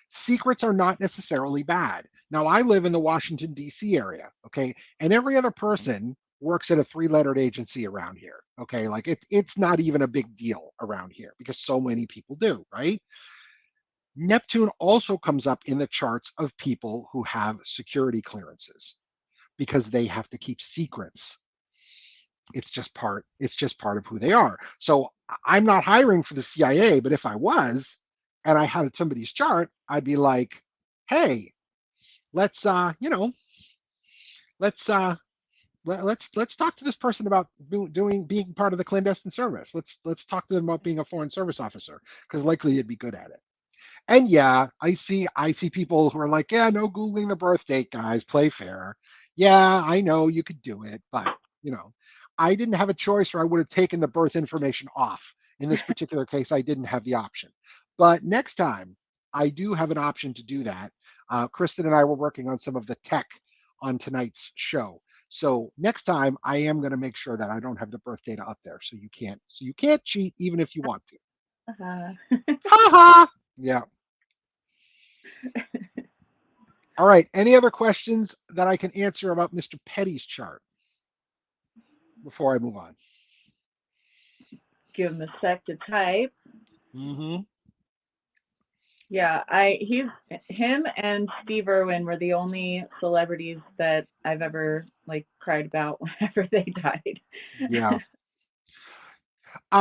Secrets are not necessarily bad. Now, I live in the Washington, D.C. area, okay, and every other person works at a three-lettered agency around here, okay? Like it's not even a big deal around here because so many people do, right? Neptune also comes up in the charts of people who have security clearances because they have to keep secrets. It's just part of who they are. So I'm not hiring for the CIA, but if I was and I had somebody's chart, I'd be like, "Hey, let's let's let's talk to this person about being part of the clandestine service. Let's talk to them about being a foreign service officer because likely you'd be good at it." And yeah, I see people who are like, yeah, no Googling the birth date, guys, play fair. Yeah, I know you could do it, but you know, I didn't have a choice, or I would have taken the birth information off. In this particular case, I didn't have the option. But next time, I do have an option to do that. Kristen and I were working on some of the tech on tonight's show. So next time, I am going to make sure that I don't have the birth data up there, so you can't cheat even if you want to. Uh, Ha ha. Yeah. All right. Any other questions that I can answer about Mr. Petty's chart before I move on? give him a sec to type. Mm-hmm. Yeah, he's him and Steve Irwin were the only celebrities that I've ever like cried about whenever they died. Yeah.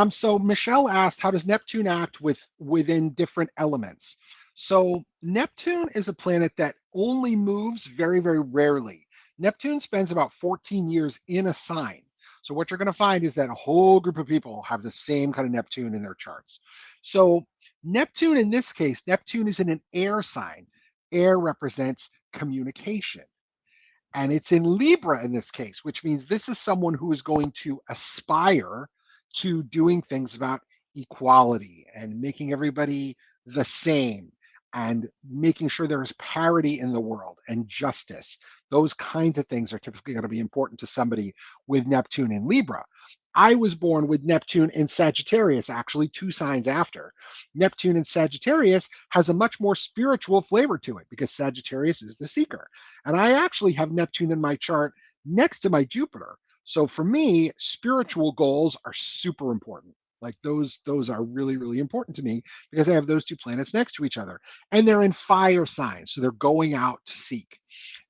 So Michelle asked, how does Neptune act within different elements? So Neptune is a planet that only moves very, very rarely. Neptune spends about 14 years in a sign. So what you're going to find is that a whole group of people have the same kind of Neptune in their charts. So Neptune, in this case, Neptune is in an air sign. Air represents communication. And it's in Libra in this case, which means this is someone who is going to aspire to doing things about equality and making everybody the same and making sure there is parity in the world and justice. Those kinds of things are typically going to be important to somebody with Neptune in Libra. I was born with Neptune in Sagittarius, actually, 2 signs after. Neptune in Sagittarius has a much more spiritual flavor to it because Sagittarius is the seeker. And I actually have Neptune in my chart next to my Jupiter. So for me, spiritual goals are super important. Like those are really, really important to me because I have those 2 planets next to each other. And they're in fire signs. So they're going out to seek.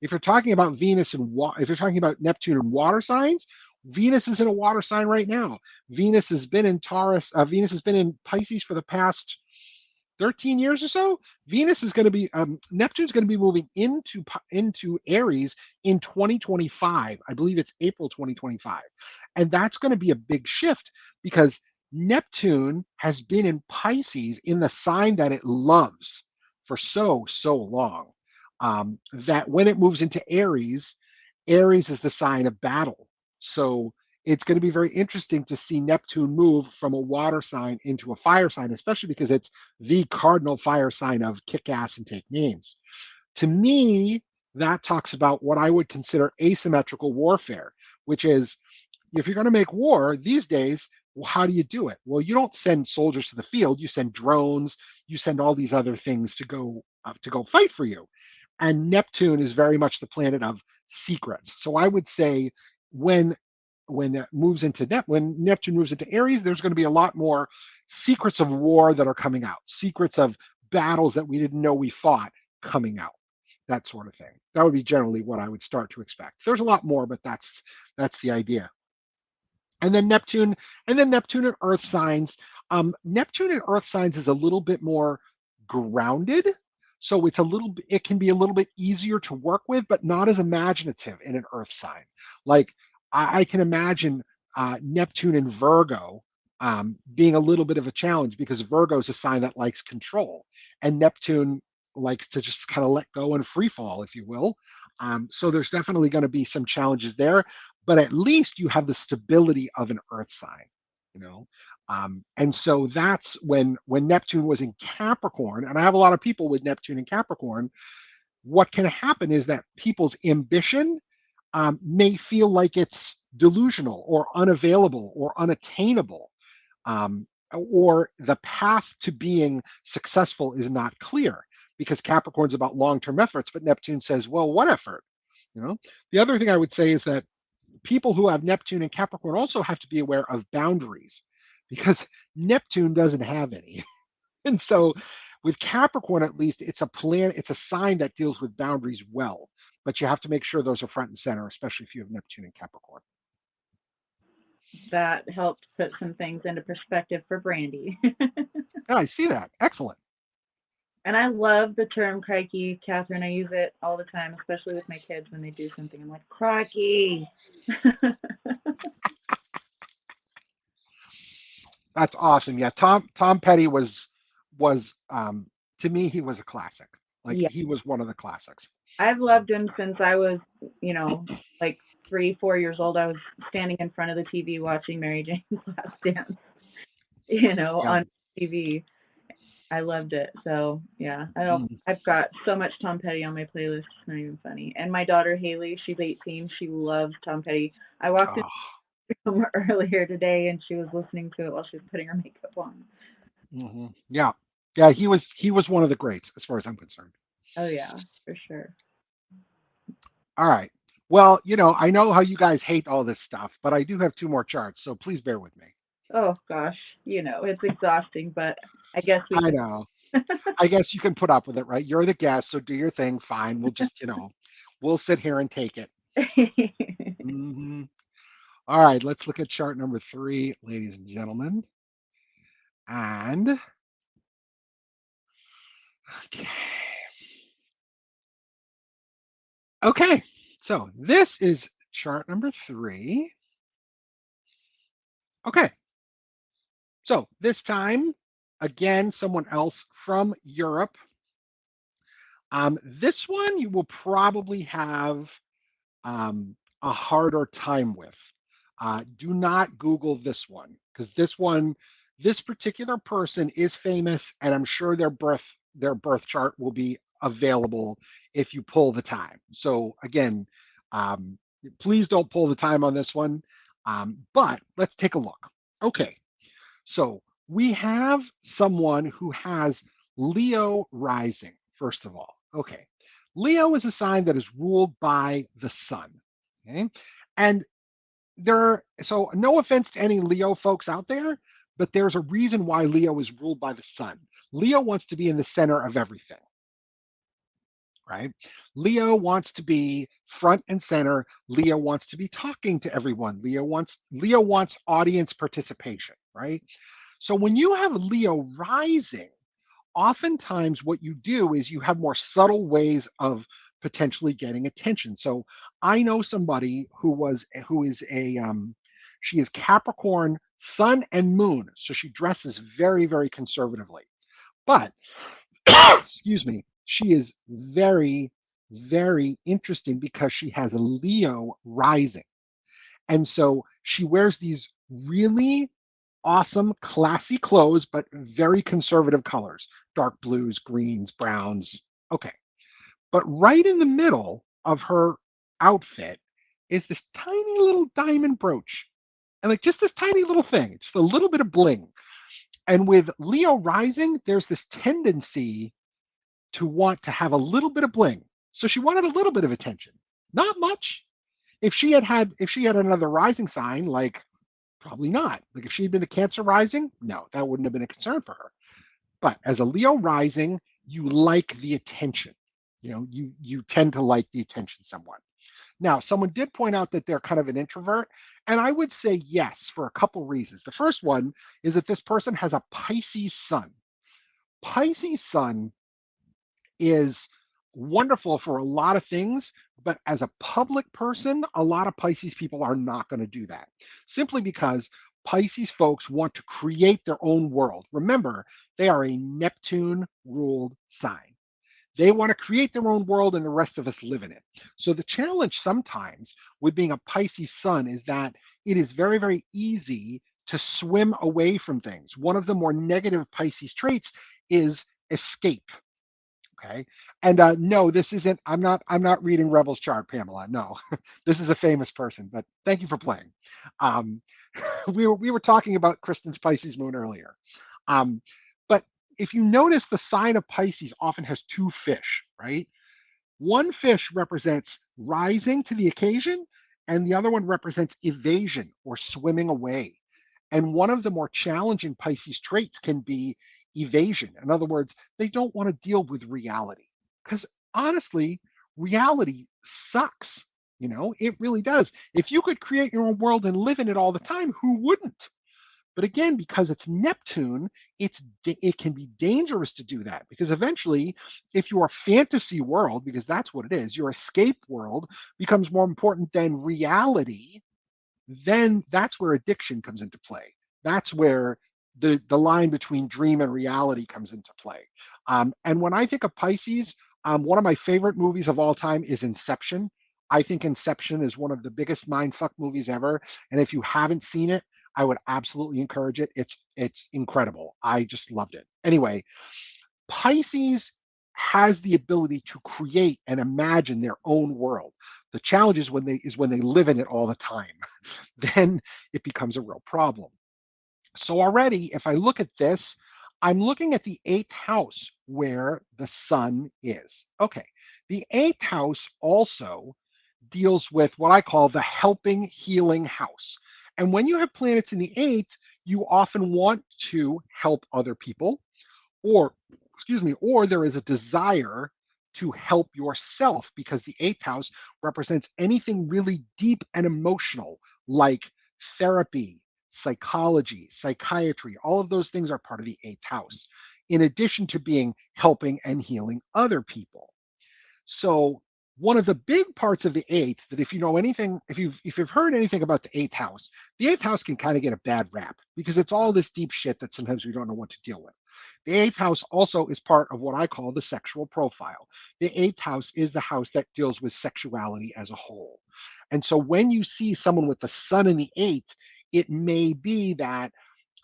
If you're talking about Venus and if you're talking about Neptune and water signs, Venus is in a water sign right now. Venus has been in Taurus. Venus has been in Pisces for the past 13 years or so. Venus is going to be Neptune's going to be moving into Aries in 2025. I believe it's April 2025, and that's going to be a big shift because Neptune has been in Pisces in the sign that it loves for so long. That when it moves into Aries, Aries is the sign of battle. So it's going to be very interesting to see Neptune move from a water sign into a fire sign, especially because it's the cardinal fire sign of kick ass and take names. To me, that talks about what I would consider asymmetrical warfare, which is if you're going to make war these days, well, how do you do it? Well, you don't send soldiers to the field. You send drones. You send all these other things to go fight for you. And Neptune is very much the planet of secrets. So I would say when when Neptune moves into Aries, there's going to be a lot more secrets of war that are coming out, secrets of battles that we didn't know we fought coming out, that sort of thing. That would be generally what I would start to expect. There's a lot more, but that's the idea. And then Neptune and Earth signs. Neptune and Earth signs is a little bit more grounded, so it can be a little bit easier to work with, but not as imaginative in an Earth sign. Like I can imagine Neptune and Virgo being a little bit of a challenge because Virgo is a sign that likes control, and Neptune likes to just kind of let go and free fall, if you will. So there's definitely going to be some challenges there, but at least you have the stability of an Earth sign, you know. And so that's when Neptune was in Capricorn, and I have a lot of people with Neptune in Capricorn. What can happen is that people's ambition may feel like it's delusional or unavailable or unattainable, or the path to being successful is not clear because Capricorn's about long-term efforts, but Neptune says, well, what effort? You know, the other thing I would say is that people who have Neptune and Capricorn also have to be aware of boundaries because Neptune doesn't have any. And so with Capricorn, at least, it's a sign that deals with boundaries well, but you have to make sure those are front and center, especially if you have Neptune and Capricorn. That helped put some things into perspective for Brandy. Yeah, I see that. Excellent. And I love the term crikey, Catherine. I use it all the time, especially with my kids when they do something. I'm like, crikey. That's awesome. Yeah, Tom Petty was to me he was a classic. Like Yeah, he was one of the classics. I've Um, loved him since I was, you know, like 3, 4 years old. I was standing in front of the TV watching Mary Jane's Last Dance, yeah. on TV. I loved it. So yeah, Mm. I've got so much Tom Petty on my playlist. It's not even funny. And my daughter Haley, she's 18. She loves Tom Petty. I walked in Oh, the room earlier today, and she was listening to it while she was putting her makeup on. yeah. Yeah, he was one of the greats as far as I'm concerned. Oh yeah, for sure. All right. Well, I know how you guys hate all this stuff, but I do have two more charts, so please bear with me. Oh gosh, it's exhausting, but I guess we I can. know. I guess you can put up with it, right? You're the guest, so do your thing. Fine. We'll just, we'll sit here and take it. hmm All right. Let's look at chart number 3, ladies and gentlemen. And okay. Okay. So this is chart number 3. Okay. So this time, again, someone else from Europe. This one you will probably have a harder time with. Do not Google this one because this particular person is famous, and I'm sure their birth chart will be available if you pull the time. So again, um, please don't pull the time on this one. But let's take a look. Okay, so we have someone who has Leo rising, first of all. Okay. Leo is a sign that is ruled by the sun. Okay. And so no offense to any Leo folks out there, but there's a reason why Leo is ruled by the sun. Leo wants to be in the center of everything, right? Leo wants to be front and center. Leo wants to be talking to everyone. Leo wants audience participation, right? So when you have Leo rising, oftentimes what you do is you have more subtle ways of potentially getting attention. So I know somebody she is Capricorn sun and moon, so she dresses very, very conservatively. But excuse me, she is very, very interesting because she has a Leo rising. And so she wears these really awesome, classy clothes, but very conservative colors, dark blues, greens, browns. Okay. But right in the middle of her outfit is this tiny little diamond brooch. And like just this tiny little thing, just a little bit of bling. And with Leo rising, there's this tendency to want to have a little bit of bling. So she wanted a little bit of attention, not much. If she had another rising sign, like probably not. Like if she had been a Cancer rising, no, that wouldn't have been a concern for her. But as a Leo rising, you like the attention. You tend to like the attention somewhat. Now, someone did point out that they're kind of an introvert, and I would say yes for a couple reasons. The first one is that this person has a Pisces sun. Pisces sun is wonderful for a lot of things, but as a public person, a lot of Pisces people are not going to do that simply because Pisces folks want to create their own world. Remember, they are a Neptune ruled sign. They want to create their own world and the rest of us live in it. So the challenge sometimes with being a Pisces sun is that it is very, very easy to swim away from things. One of the more negative Pisces traits is escape. Okay. And no, this isn't, I'm not reading Rebel's chart, Pamela. No, this is a famous person, but thank you for playing. Um, we were talking about Kristen's Pisces moon earlier. But if you notice, the sign of Pisces often has two fish, right? One fish represents rising to the occasion, and the other one represents evasion or swimming away. And one of the more challenging Pisces traits can be evasion. In other words, they don't want to deal with reality because honestly, reality sucks. It really does. If you could create your own world and live in it all the time, who wouldn't? But again, because it's Neptune, it can be dangerous to do that because eventually, if your fantasy world, because that's what it is, your escape world becomes more important than reality, then that's where addiction comes into play. That's where the line between dream and reality comes into play. And when I think of Pisces, One of my favorite movies of all time is Inception. I think Inception is one of the biggest mindfuck movies ever. And if you haven't seen it, I would absolutely encourage it. It's incredible. I just loved it. Anyway, Pisces has the ability to create and imagine their own world. The challenge is when they live in it all the time. Then it becomes a real problem. So already, if I look at this, I'm looking at the eighth house where the sun is. Okay. The eighth house also deals with what I call the helping healing house. And when you have planets in the eighth, you often want to help other people, or excuse me, or there is a desire to help yourself because the eighth house represents anything really deep and emotional, like therapy, psychology, psychiatry. All of those things are part of the eighth house, in addition to being helping and healing other people. So one of the big parts of the eighth that if you know anything, if you've heard anything about the eighth house can kind of get a bad rap because it's all this deep shit that sometimes we don't know what to deal with. The eighth house also is part of what I call the sexual profile. The eighth house is the house that deals with sexuality as a whole. And so when you see someone with the sun in the eighth, it may be that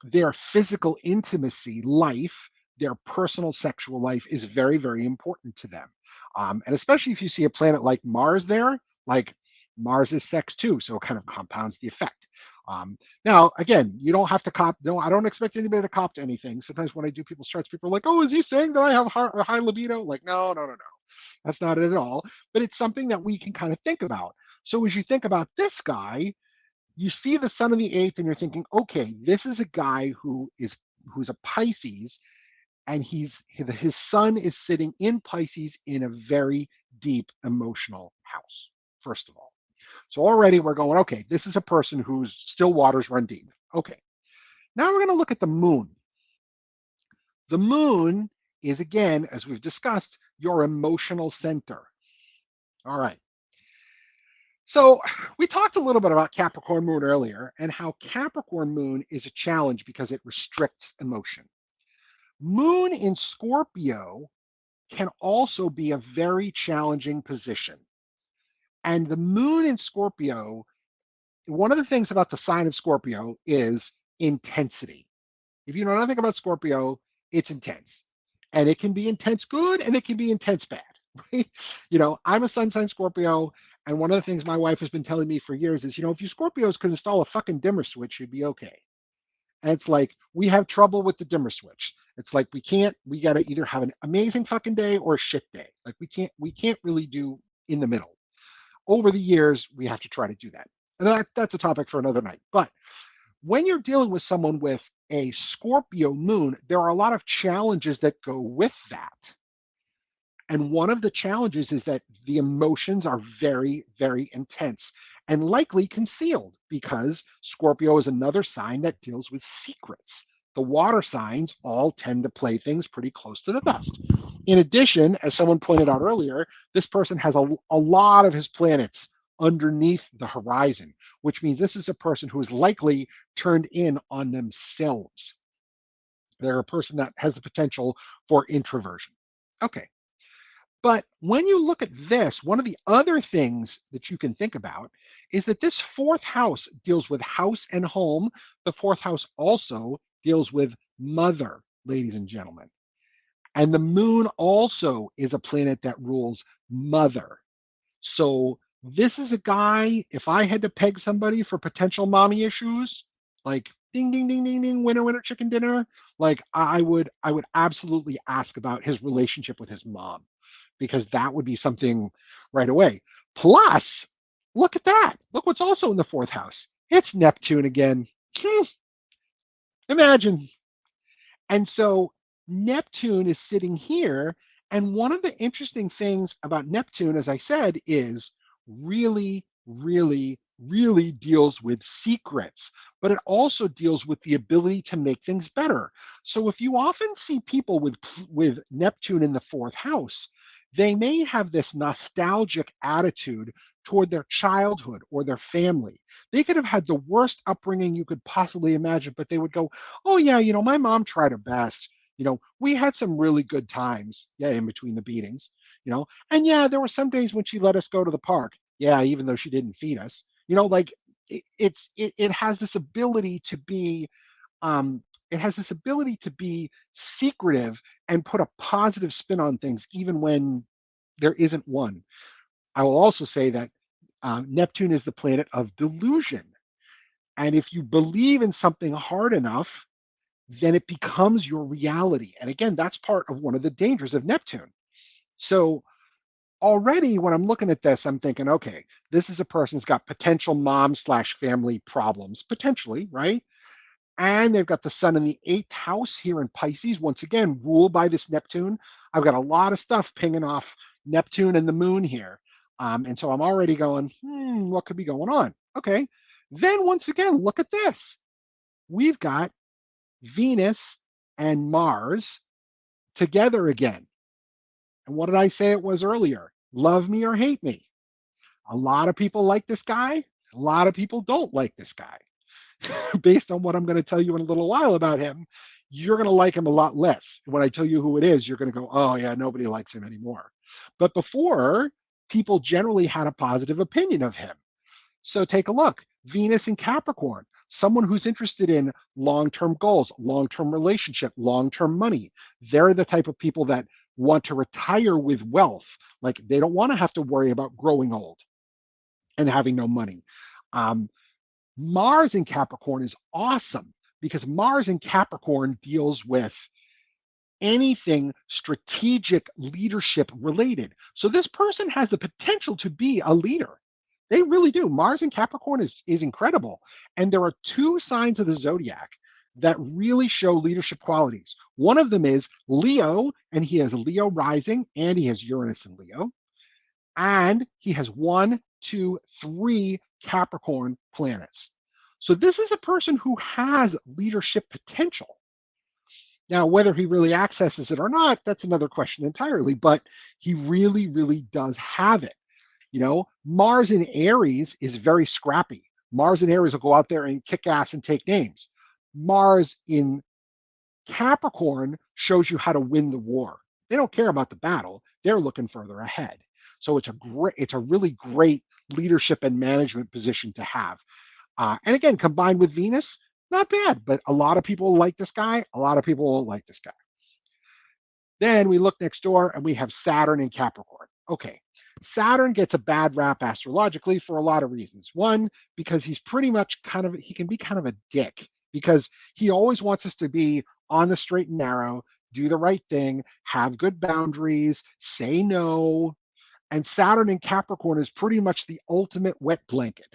their physical intimacy life, their personal sexual life is very, very important to them. And especially if you see a planet like Mars there, like Mars is sex too, so it kind of compounds the effect. Now, again, you don't have to cop. No, I don't expect anybody to cop to anything. Sometimes when I do people's charts, people are like, "Oh, is he saying that I have a high libido?" Like, no, no, no, no. That's not it at all. But it's something that we can kind of think about. So as you think about this guy, you see the sun in the eighth and you're thinking, okay, this is a guy who's a Pisces, and his sun is sitting in Pisces in a very deep emotional house, first of all. So already we're going, okay, this is a person whose still waters run deep. Okay. Now we're going to look at the moon. The moon is, again, as we've discussed, your emotional center. All right. So we talked a little bit about Capricorn moon earlier and how Capricorn moon is a challenge because it restricts emotion. Moon in Scorpio can also be a very challenging position. And the moon in Scorpio, one of the things about the sign of Scorpio is intensity. If you know nothing about Scorpio, it's intense. And it can be intense good and it can be intense bad. Right? I'm a sun sign Scorpio. And one of the things my wife has been telling me for years is, if you Scorpios could install a fucking dimmer switch, you'd be okay. And it's like, we have trouble with the dimmer switch. It's like, we got to either have an amazing fucking day or a shit day. Like we can't really do in the middle. Over the years, we have to try to do that. And that's a topic for another night. But when you're dealing with someone with a Scorpio moon, there are a lot of challenges that go with that. And one of the challenges is that the emotions are very, very intense and likely concealed because Scorpio is another sign that deals with secrets. The water signs all tend to play things pretty close to the vest. In addition, as someone pointed out earlier, this person has a lot of his planets underneath the horizon, which means this is a person who is likely turned in on themselves. They're a person that has the potential for introversion. Okay. But when you look at this, one of the other things that you can think about is that this fourth house deals with house and home. The fourth house also deals with mother, ladies and gentlemen. And the moon also is a planet that rules mother. So this is a guy, if I had to peg somebody for potential mommy issues, like ding ding ding ding ding, winner winner chicken dinner, like I would absolutely ask about his relationship with his mom because that would be something right away. Plus, look at that. Look what's also in the fourth house. It's Neptune again. Imagine. And so Neptune is sitting here. And one of the interesting things about Neptune, as I said, is really, really, really deals with secrets, but it also deals with the ability to make things better. So if you often see people with Neptune in the fourth house, they may have this nostalgic attitude toward their childhood or their family. They could have had the worst upbringing you could possibly imagine, but they would go, oh yeah, my mom tried her best. We had some really good times, yeah, in between the beatings, and yeah, there were some days when she let us go to the park, yeah, even though she didn't feed us, like it has this ability to be um, it has this ability to be secretive and put a positive spin on things, even when there isn't one. I will also say that Neptune is the planet of delusion. And if you believe in something hard enough, then it becomes your reality. And again, that's part of one of the dangers of Neptune. So already when I'm looking at this, I'm thinking, okay, this is a person who's got potential mom slash family problems, potentially, right? And they've got the sun in the eighth house here in Pisces, once again, ruled by this Neptune. I've got a lot of stuff pinging off Neptune and the moon here. And so I'm already going, what could be going on? Okay. Then once again, look at this. We've got Venus and Mars together again. And what did I say it was earlier? Love me or hate me. A lot of people like this guy. A lot of people don't like this guy. Based on what I'm going to tell you in a little while about him, you're going to like him a lot less. When I tell you who it is, you're going to go, oh, yeah, nobody likes him anymore. But before, people generally had a positive opinion of him. So take a look. Venus in Capricorn, someone who's interested in long term goals, long term relationship, long term money. They're the type of people that want to retire with wealth. Like they don't want to have to worry about growing old and having no money. Um, Mars in Capricorn is awesome because Mars in Capricorn deals with anything strategic leadership related. So this person has the potential to be a leader. They really do. Mars in Capricorn is incredible. And there are two signs of the zodiac that really show leadership qualities. One of them is Leo, and he has Leo rising, and he has Uranus in Leo. And he has one, two, three Capricorn planets. So this is a person who has leadership potential. Now, whether he really accesses it or not, that's another question entirely, but he really, really does have it. Mars in Aries is very scrappy. Mars in Aries will go out there and kick ass and take names. Mars in Capricorn shows you how to win the war. They don't care about the battle. They're looking further ahead. So it's a really great leadership and management position to have. And again, combined with Venus, not bad, but a lot of people like this guy. A lot of people won't like this guy. Then we look next door and we have Saturn in Capricorn. Okay, Saturn gets a bad rap astrologically for a lot of reasons. One, because he's pretty much he can be kind of a dick because he always wants us to be on the straight and narrow, do the right thing, have good boundaries, say no. And Saturn in Capricorn is pretty much the ultimate wet blanket.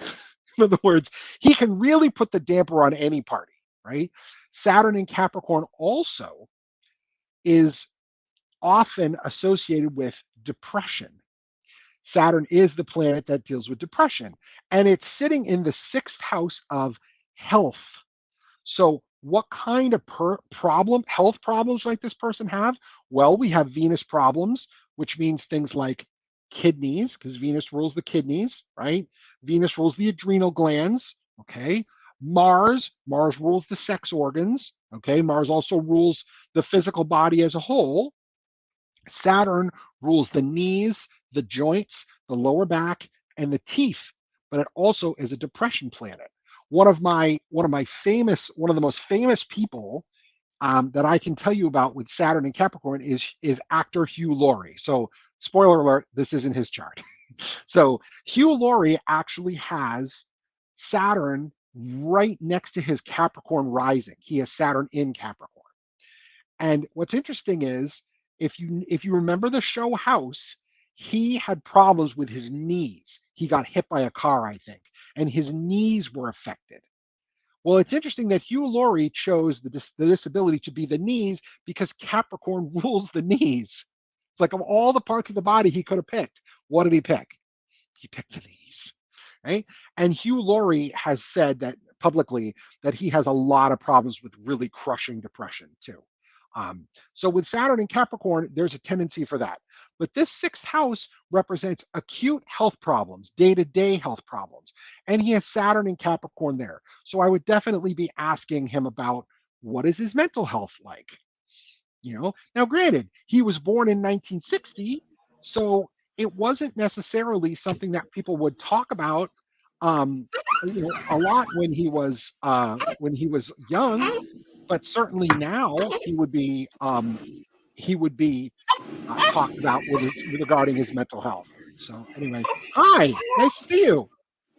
In other words, he can really put the damper on any party, right? Saturn in Capricorn also is often associated with depression. Saturn is the planet that deals with depression, and it's sitting in the sixth house of health. So, what kind of health problems might this person have? Well, we have Venus problems, which means things like kidneys, because Venus rules the kidneys, right? Venus rules the adrenal glands, okay? Mars rules the sex organs, okay? Mars also rules the physical body as a whole. Saturn rules the knees, the joints, the lower back, and the teeth, but it also is a depression planet. One of the most famous people that I can tell you about with Saturn and Capricorn is actor Hugh Laurie. So, spoiler alert, this isn't his chart. So, Hugh Laurie actually has Saturn right next to his Capricorn rising. He has Saturn in Capricorn. And what's interesting is if you remember the show House, he had problems with his knees. He got hit by a car, I think, and his knees were affected. Well, it's interesting that Hugh Laurie chose the disability to be the knees because Capricorn rules the knees. It's like of all the parts of the body he could have picked, what did he pick? He picked the knees, right? And Hugh Laurie has said that publicly that he has a lot of problems with really crushing depression too. So with Saturn and Capricorn, there's a tendency for that. But this sixth house represents acute health problems, day-to-day health problems. And he has Saturn and Capricorn there. So I would definitely be asking him about what is his mental health like? Now granted, he was born in 1960, so it wasn't necessarily something that people would talk about, um, a lot when he was young, but certainly now he would be talked about with regarding his mental health. So anyway, hi, nice to see you.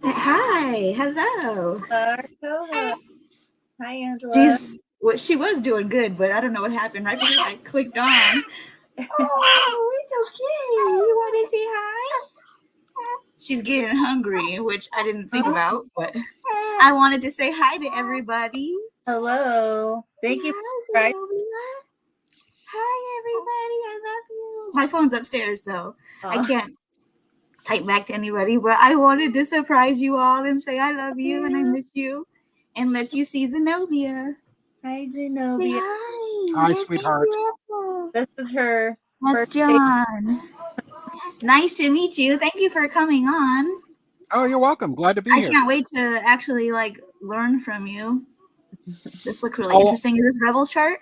Hi, hello. Our co-host. Hi, Angela. She's well, she was doing good, but I don't know what happened right before I clicked on. Oh, it's okay. You want to say hi? She's getting hungry, which I didn't think Oh, about, but I wanted to say hi to everybody. hello. Thank you Hi, for writing. Zenobia. Hi, everybody. I love you. My phone's upstairs, so I Oh, can't type back to anybody, but I wanted to surprise you all and say I love you and I miss you and let you see Zenobia. hi, Say Zenobia. hi. Hi, There's sweetheart. Baby Apple. This is her That's first day. John. Nice to meet you. Thank you for coming on. Oh, you're welcome. Glad to be I here. can't wait to actually learn from you. This looks really Oh interesting. Is this Rebel's chart?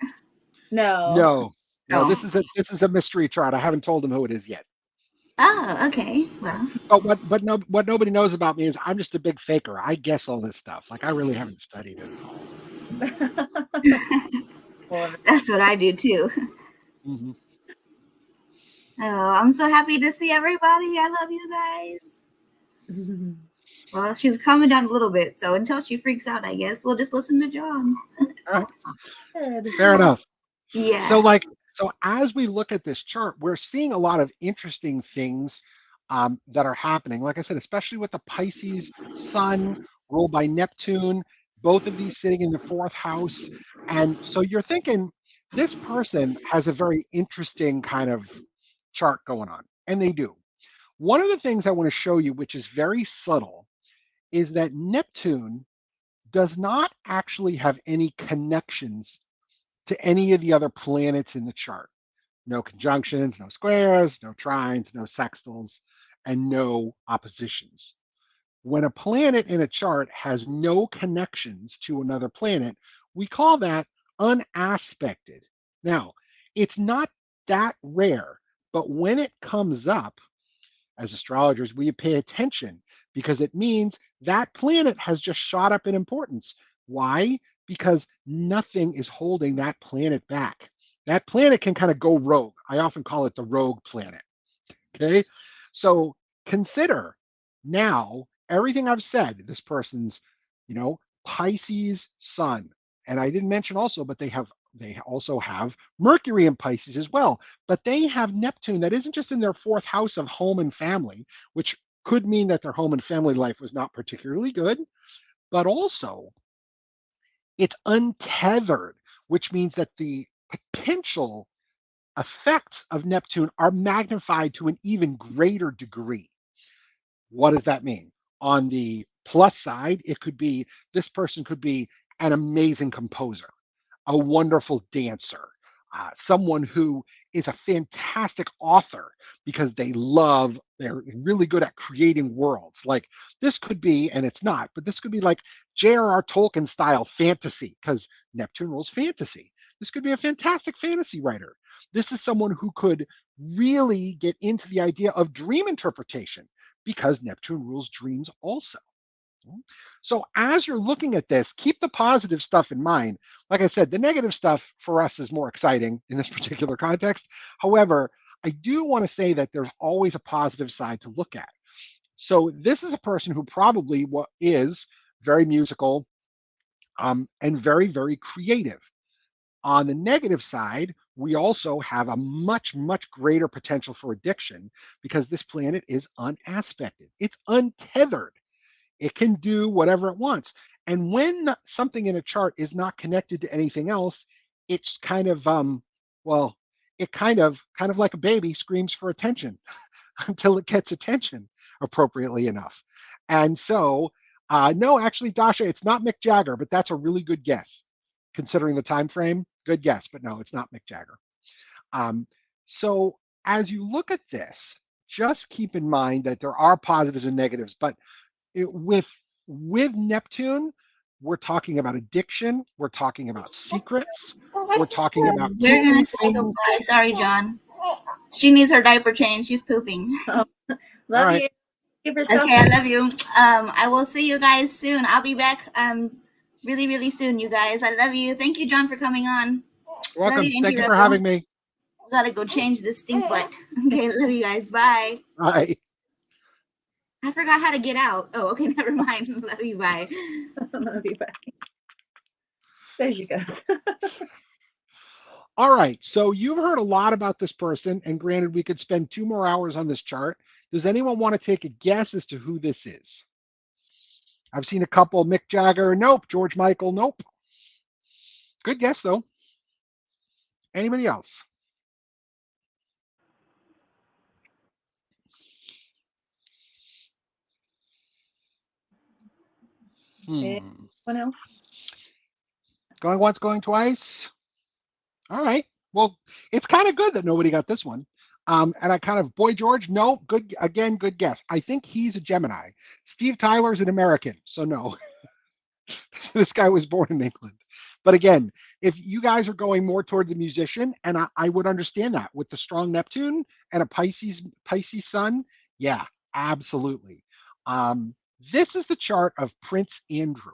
No. no, no, Oh. this is a mystery chart. I haven't told him who it is yet. Oh, okay. Well. What nobody knows about me is I'm just a big faker. I guess all this stuff. Like I really haven't studied it at all. Well, That's what I do too. Hmm. Oh, I'm so happy to see everybody. I love you guys. Well, she's calming down a little bit, so until she freaks out, I guess we'll just listen to John. All right, good. fair enough. So Yeah. like so as we look at this chart, we're seeing a lot of interesting things that are happening. Like I said, especially with the Pisces Sun ruled by Neptune, both of these sitting in the fourth house, and so you're thinking this person has a very interesting kind of chart going on, and they do. One of the things I want to show you, which is very subtle, is that Neptune does not actually have any connections to any of the other planets in the chart. No conjunctions, no squares, no trines, no sextiles, and no oppositions. When a planet in a chart has no connections to another planet, we call that unaspected. Now, it's not that rare, but when it comes up, as astrologers, we pay attention because it means that planet has just shot up in importance. Why? Because nothing is holding that planet back. That planet can kind of go rogue. I often call it the rogue planet. Okay. So consider now everything I've said, this person's, Pisces sun. And I didn't mention also, but they also have Mercury in Pisces as well. But they have Neptune that isn't just in their fourth house of home and family, which could mean that their home and family life was not particularly good, but also it's untethered, which means that the potential effects of Neptune are magnified to an even greater degree. What does that mean? On the plus side, it could be this person could be an amazing composer, a wonderful dancer, someone who is a fantastic author because they're really good at creating worlds. Like this could be, and it's not, but this could be like J.R.R. Tolkien style fantasy because Neptune rules fantasy. This could be a fantastic fantasy writer. This is someone who could really get into the idea of dream interpretation because Neptune rules dreams also. So as you're looking at this, keep the positive stuff in mind. Like I said, the negative stuff for us is more exciting in this particular context. However, I do want to say that there's always a positive side to look at. So this is a person who probably is very musical and very, very creative. On the negative side, we also have a much, much greater potential for addiction because this planet is unaspected. It's untethered. It can do whatever it wants. And when something in a chart is not connected to anything else, it's kind of well, it kind of like a baby screams for attention until it gets attention appropriately enough. And so, no, actually, Dasha, it's not Mick Jagger, but that's a really good guess considering the time frame. Good guess, but no, it's not Mick Jagger. Um, so as you look at this, just keep in mind that there are positives and negatives, but with Neptune, we're talking about addiction, we're talking about secrets, we're talking about We're gonna keeping say things. goodbye. Sorry, John. She needs her diaper change. She's pooping. Oh, All love right, you. Keep her Okay, I love you. I will see you guys soon. I'll be back really, really soon, you guys. I love you. Thank you, John, for coming on. you're Love welcome. you, Inky Thank you for Rebel. having me. Gotta go change this stink butt. Okay, love you guys. Bye. Bye. I forgot how to get out. Oh, okay, never mind. Love you. Bye. love you back. There you go. All right, so you've heard a lot about this person, and granted, we could spend 2 more hours on this chart. Does anyone want to take a guess as to who this is? I've seen a couple. Mick Jagger, nope. George Michael, nope. Good guess, though. Anybody else? Anyone else? Going once, going twice. All right. Well, it's kind of good that nobody got this one. And I kind of, Boy George, no, good, again, good guess. I think he's a Gemini. Steve Tyler's an American, so no. This guy was born in England. But again, if you guys are going more toward the musician, and I would understand that with the strong Neptune and a Pisces sun, yeah, absolutely. This is the chart of Prince Andrew.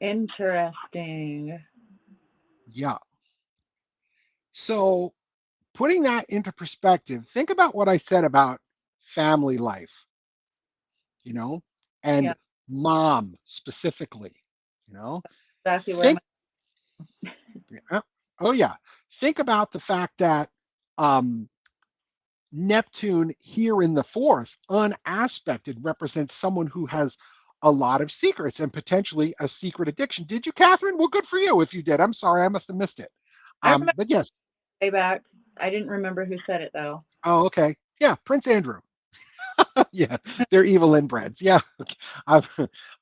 Interesting. Yeah. So putting that into perspective, think about what I said about family life, you know, Yeah, and mom specifically, you know. exactly where Think, oh yeah, think about the fact that um, Neptune here in the fourth, unaspected, represents someone who has a lot of secrets and potentially a secret addiction. Did you, Catherine? Well, good for you if you did. I'm sorry, I must have missed it. I remember But yes. way back. I didn't remember who said it though. Oh, okay. Yeah, Prince Andrew. Yeah, they're evil inbreds. Yeah, I've,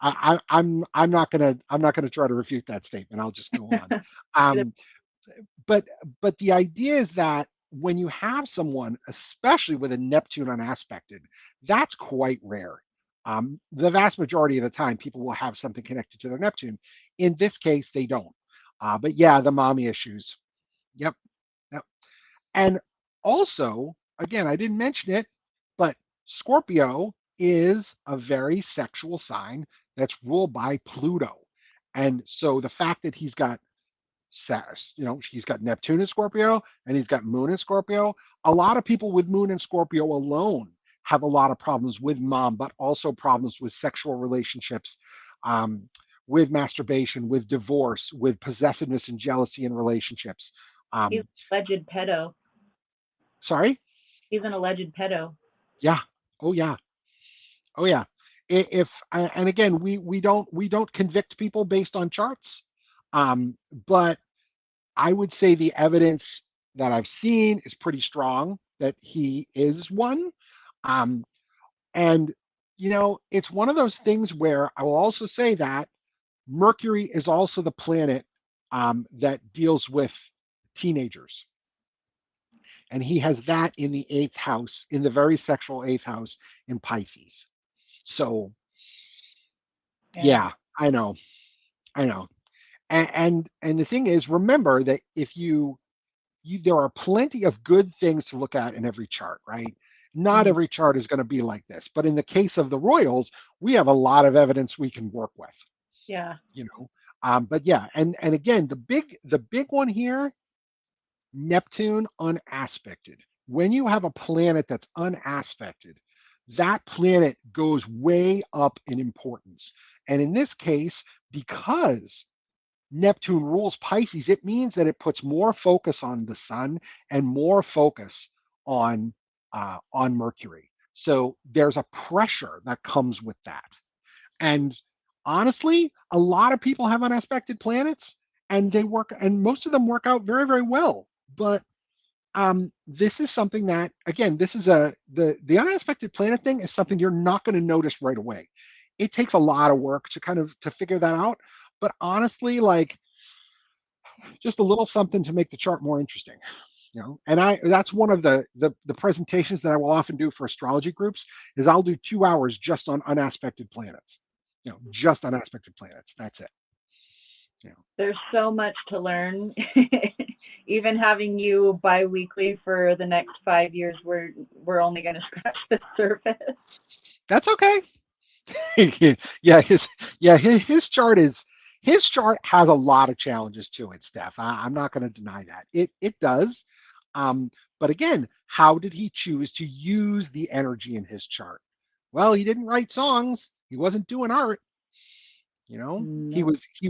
I'm not gonna try to refute that statement. I'll just go on. Um, but the idea is that when you have someone, especially with a Neptune unaspected, that's quite rare. The vast majority of the time, people will have something connected to their Neptune. In this case, they don't. But yeah, the mommy issues. Yep. Yep. And also, again, I didn't mention it, but Scorpio is a very sexual sign that's ruled by Pluto. And so the fact that he's got he's got Neptune in Scorpio and he's got Moon in Scorpio. A lot of people with Moon in Scorpio alone have a lot of problems with mom, but also problems with sexual relationships, um, with masturbation, with divorce, with possessiveness and jealousy in relationships. He's Um, an alleged pedo. sorry? He's an alleged pedo. Yeah. Oh yeah. Oh yeah. If and again, we don't convict people based on charts, but I would say the evidence that I've seen is pretty strong that he is one. Um, and, it's one of those things where I will also say that Mercury is also the planet that deals with teenagers. And he has that in the eighth house, in the very sexual eighth house in Pisces. So, Yeah. yeah, I know. I know. And the thing is, remember that if there are plenty of good things to look at in every chart, right? Not Mhm. every chart is going to be like this, but in the case of the royals, we have a lot of evidence we can work with, Yeah. you know. But yeah, and again, the big one here, Neptune unaspected. When you have a planet that's unaspected, that planet goes way up in importance. And in this case, because Neptune rules Pisces, it means that it puts more focus on the sun and more focus on Mercury. So there's a pressure that comes with that. And honestly, a lot of people have unaspected planets, and most of them work out very, very well. But this is something that, again, this is the unaspected planet thing is something you're not going to notice right away. It takes a lot of work to figure that out. But honestly, like just a little something to make the chart more interesting. And that's one of the presentations that I will often do for astrology groups is I'll do 2 hours just on unaspected planets, just unaspected planets. That's it. There's so much to learn. Even having you bi-weekly for the next 5 years, we're only going to scratch the surface. That's okay. yeah, his chart has a lot of challenges to it, Steph. I'm not going to deny that. It does. But again, how did he choose to use the energy in his chart? Well, he didn't write songs. He wasn't doing art. He No.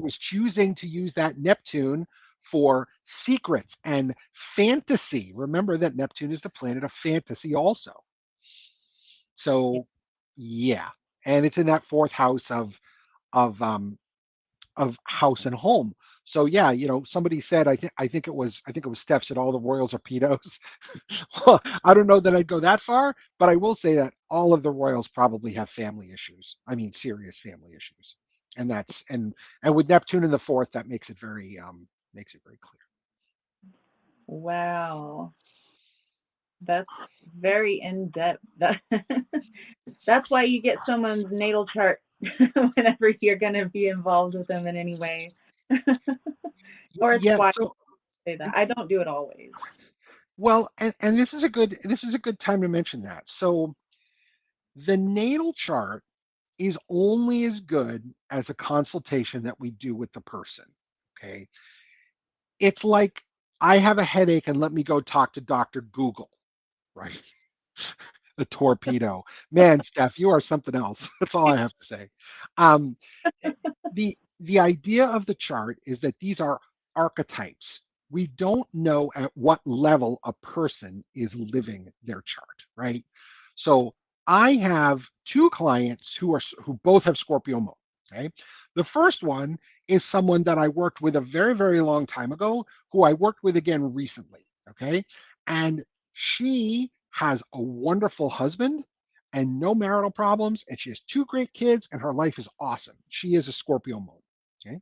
was choosing to use that Neptune for secrets and fantasy. Remember that Neptune is the planet of fantasy also. So yeah, and it's in that fourth house of house and home. So yeah, somebody said I think it was Steph said all the royals are pedos. Well, I don't know that I'd go that far, but I will say that all of the royals probably have family issues. I mean, serious family issues, and with Neptune in the fourth, that makes it very clear. Wow. That's very in depth. That's why you get someone's natal chart whenever you're going to be involved with them in any way. Or it's Yeah. why I So say that. I don't do it always. well, and this is a good time to mention that. So the natal chart is only as good as a consultation that we do with the person. Okay. It's like I have a headache and let me go talk to Dr. Google, right? The torpedo. Man, Steph, you are something else. That's all I have to say. Um, the idea of the chart is that these are archetypes. We don't know at what level a person is living their chart, right? So I have two clients who both have Scorpio moon. Okay. The first one is someone that I worked with a very, very long time ago, who I worked with again recently. Okay. And she has a wonderful husband and no marital problems, and she has two great kids, and her life is awesome. She is a Scorpio moon. Okay.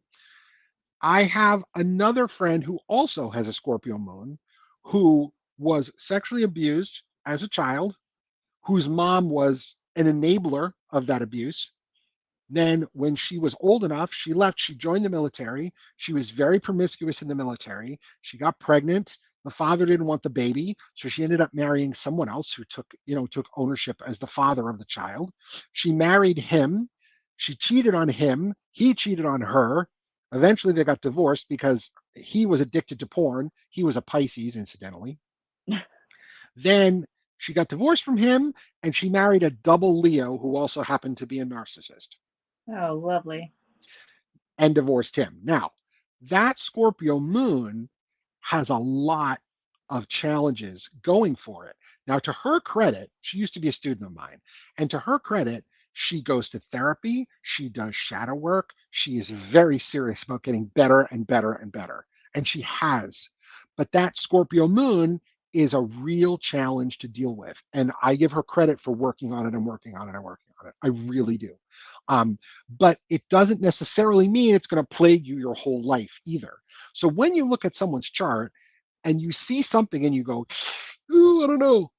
I have another friend who also has a Scorpio moon who was sexually abused as a child, whose mom was an enabler of that abuse. Then, when she was old enough, she left. She joined the military. She was very promiscuous in the military. She got pregnant. The father didn't want the baby, so she ended up marrying someone else who took ownership as the father of the child. She married him. She cheated on him. He cheated on her. Eventually, they got divorced because he was addicted to porn. He was a Pisces, incidentally. Then she got divorced from him, and she married a double Leo who also happened to be a narcissist, Oh, lovely. and divorced him. Now, that Scorpio moon has a lot of challenges going for it. Now, to her credit, she used to be a student of mine, and to her credit, she goes to therapy, she does shadow work, she is very serious about getting better and better and better, and she has. But that Scorpio moon is a real challenge to deal with, and I give her credit for working on it and working on it and working on it. I really do. Um, but it doesn't necessarily mean it's going to plague you your whole life either. So when you look at someone's chart and you see something and you go, ooh, I don't know,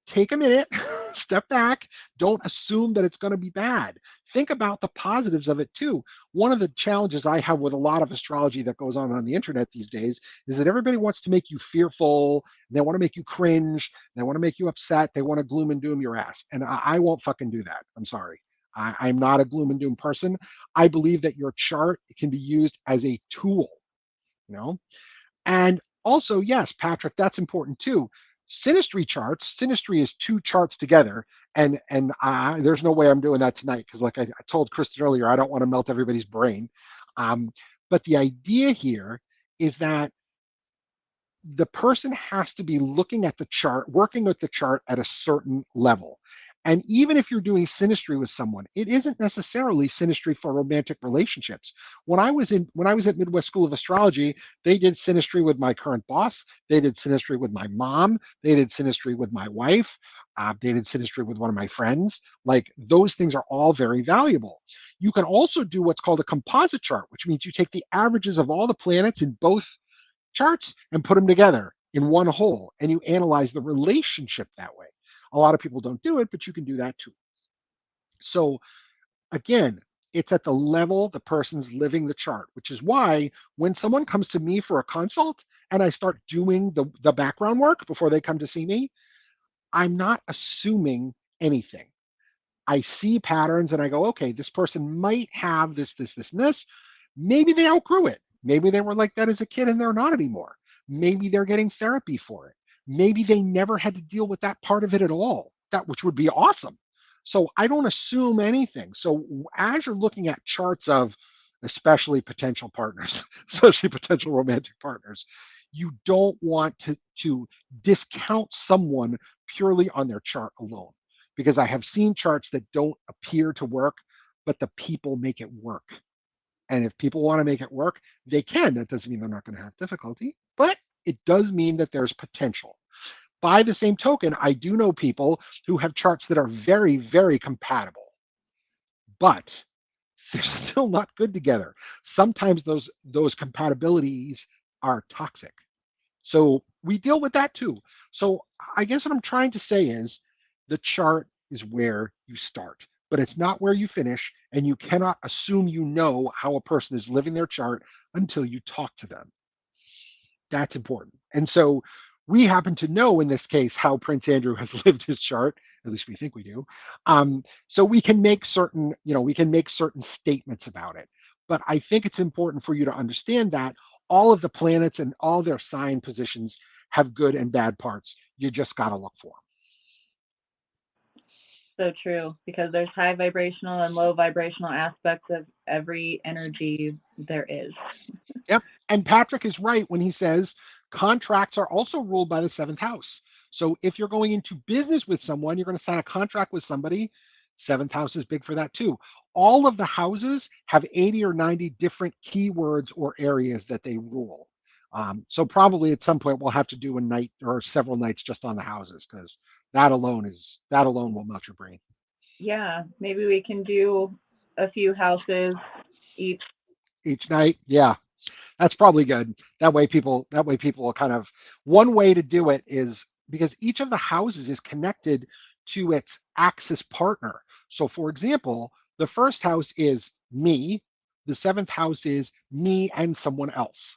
take a minute, step back. Don't assume that it's going to be bad. Think about the positives of it too. One of the challenges I have with a lot of astrology that goes on the internet these days is that everybody wants to make you fearful. They want to make you cringe. They want to make you upset. They want to gloom and doom your ass. And I won't fucking do that. I'm sorry. I'm not a gloom and doom person. I believe that your chart can be used as a tool, you know? And also, yes, Patrick, that's important too. Synastry charts. Synastry is two charts together, and there's no way I'm doing that tonight because, like I told Kristen earlier, I don't want to melt everybody's brain. Um, but the idea here is that the person has to be looking at the chart, working with the chart at a certain level. And even if you're doing synastry with someone, it isn't necessarily synastry for romantic relationships. When I was at Midwest School of Astrology, they did synastry with my current boss. They did synastry with my mom. They did synastry with my wife. They did synastry with one of my friends. Like those things are all very valuable. You can also do what's called a composite chart, which means you take the averages of all the planets in both charts and put them together. in one whole, and you analyze the relationship that way. A lot of people don't do it, but you can do that too. So again, it's at the level the person's living the chart, which is why when someone comes to me for a consult and I start doing the background work before they come to see me, I'm not assuming anything. I see patterns and I go, okay, this person might have this, this, this, and this. Maybe they outgrew it. Maybe they were like that as a kid and they're not anymore. Maybe they're getting therapy for it. Maybe they never had to deal with that part of it at all, that which would be awesome. So I don't assume anything. So as you're looking at charts of especially potential partners, especially potential romantic partners, you don't want to discount someone purely on their chart alone, because I have seen charts that don't appear to work, but the people make it work. And if people want to make it work, they can. That doesn't mean they're not going to have difficulty, but it does mean that there's potential. By the same token, I do know people who have charts that are very, very compatible, but they're still not good together. Sometimes those compatibilities are toxic. So we deal with that too. So I guess what I'm trying to say is the chart is where you start, but it's not where you finish, and you cannot assume you know how a person is living their chart until you talk to them. That's important. And so we happen to know in this case how Prince Andrew has lived his chart. At least we think we do. So we can make certain, we can make certain statements about it. But I think it's important for you to understand that all of the planets and all their sign positions have good and bad parts. You just got to look for So true, because there's high vibrational and low vibrational aspects of every energy there is. them. Yep. And Patrick is right when he says contracts are also ruled by the seventh house. So if you're going into business with someone, you're going to sign a contract with somebody. Seventh house is big for that too. All of the houses have 80 or 90 different keywords or areas that they rule. So probably at some point we'll have to do a night or several nights just on the houses, because that alone will melt your brain. Yeah, maybe we can do a few houses Each night. Yeah, that's probably good. That way people will kind of, one way to do it is because each of the houses is connected to its axis partner. So for example, the first house is me, the seventh house is me and someone else.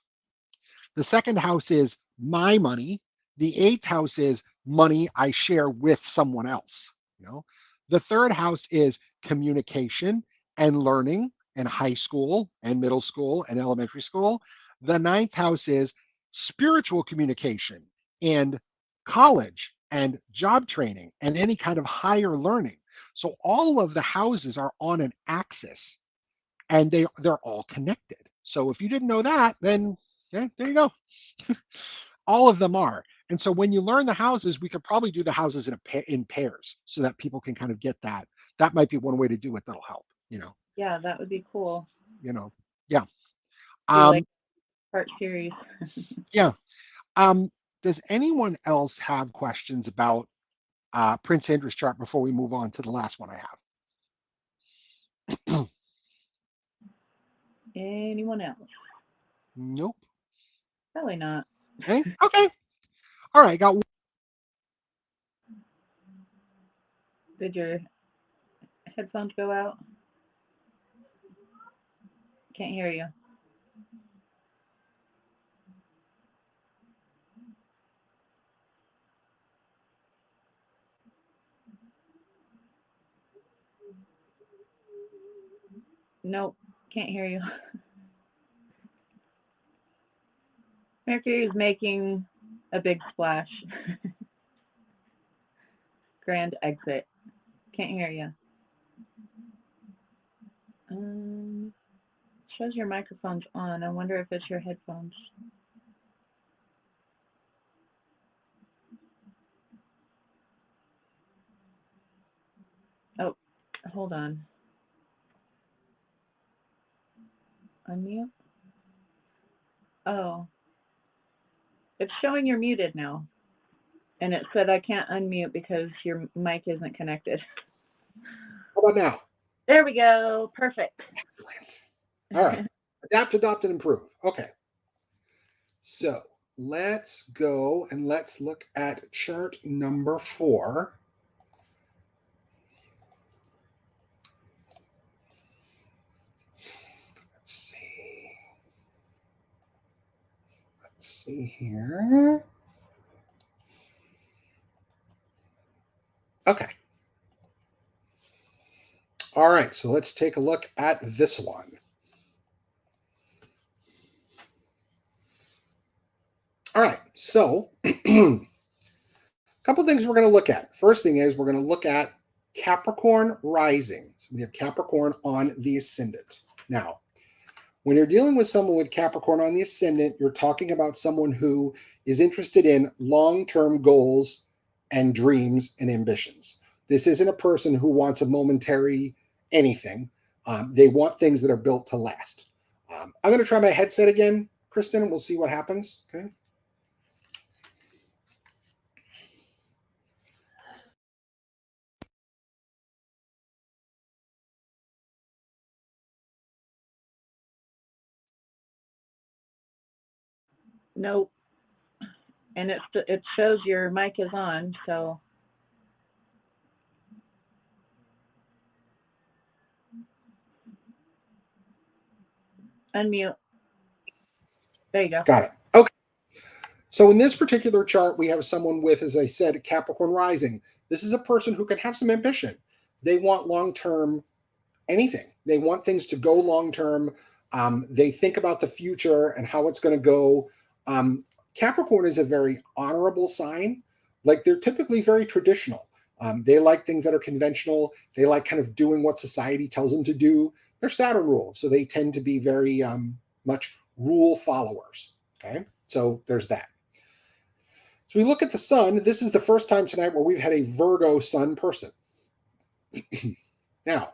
The second house is my money. The eighth house is money I share with someone else. You know, the third house is communication and learning and high school and middle school and elementary school. The ninth house is spiritual communication and college and job training and any kind of higher learning. So all of the houses are on an axis and they're all connected. So if you didn't know that, then yeah, there you go. All of them are. And so when you learn the houses, we could probably do the houses in pairs so that people can kind of get that. That might be one way to do it that'll help, Yeah, that would be cool. Yeah. Do like Um, part series. yeah. Um, does anyone else have questions about Prince Andrew's chart before we move on to the last one I have? Anyone else? Nope. Probably not. Okay. Okay. All right. Got Did your headphones go out? Can't hear you. Nope, can't hear you. Mercury is making a big splash. Grand exit. Can't hear you. Shows your microphone's on. I wonder if it's your headphones. Oh, hold on. Unmute? Oh, it's showing you're muted now. And it said I can't unmute because your mic isn't connected. How about now? There we go. Perfect. Excellent. All right. Adapt, adopt, and improve. Okay. So let's go and let's look at chart number 4. Let's see. Let's see here. Okay. All right, so let's take a look at this one. All right, so a couple things we're going to look at. First thing is we're going to look at Capricorn rising. So we have Capricorn on the ascendant. Now, when you're dealing with someone with Capricorn on the ascendant, you're talking about someone who is interested in long-term goals and dreams and ambitions. This isn't a person who wants a momentary anything. They want things that are built to last. I'm going to try my headset again, Kristen, and we'll see what happens. Okay. Nope. And it shows your mic is on, so unmute. There you go. Got it. Okay. So in this particular chart, we have someone with, as I said, Capricorn rising. This is a person who can have some ambition. They want long-term anything. They want things to go long-term. They think about the future and how it's going to go. Capricorn is a very honorable sign. Like they're typically very traditional. They like things that are conventional. They like kind of doing what society tells them to do. They're Saturn ruled, so they tend to be very much rule followers. Okay, so there's that. So we look at the sun. This is the first time tonight where we've had a Virgo sun person. Now,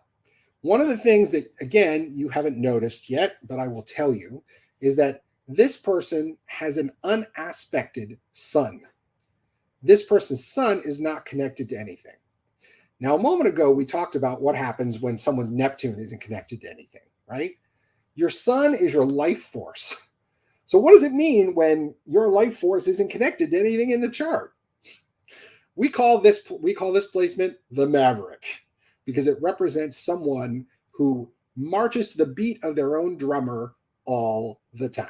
one of the things that, again, you haven't noticed yet, but I will tell you, is that this person has an unaspected sun. This person's sun is not connected to anything. Now, a moment ago, we talked about what happens when someone's Neptune isn't connected to anything, right? Your sun is your life force. So what does it mean when your life force isn't connected to anything in the chart? We call this placement the Maverick, because it represents someone who marches to the beat of their own drummer all the time.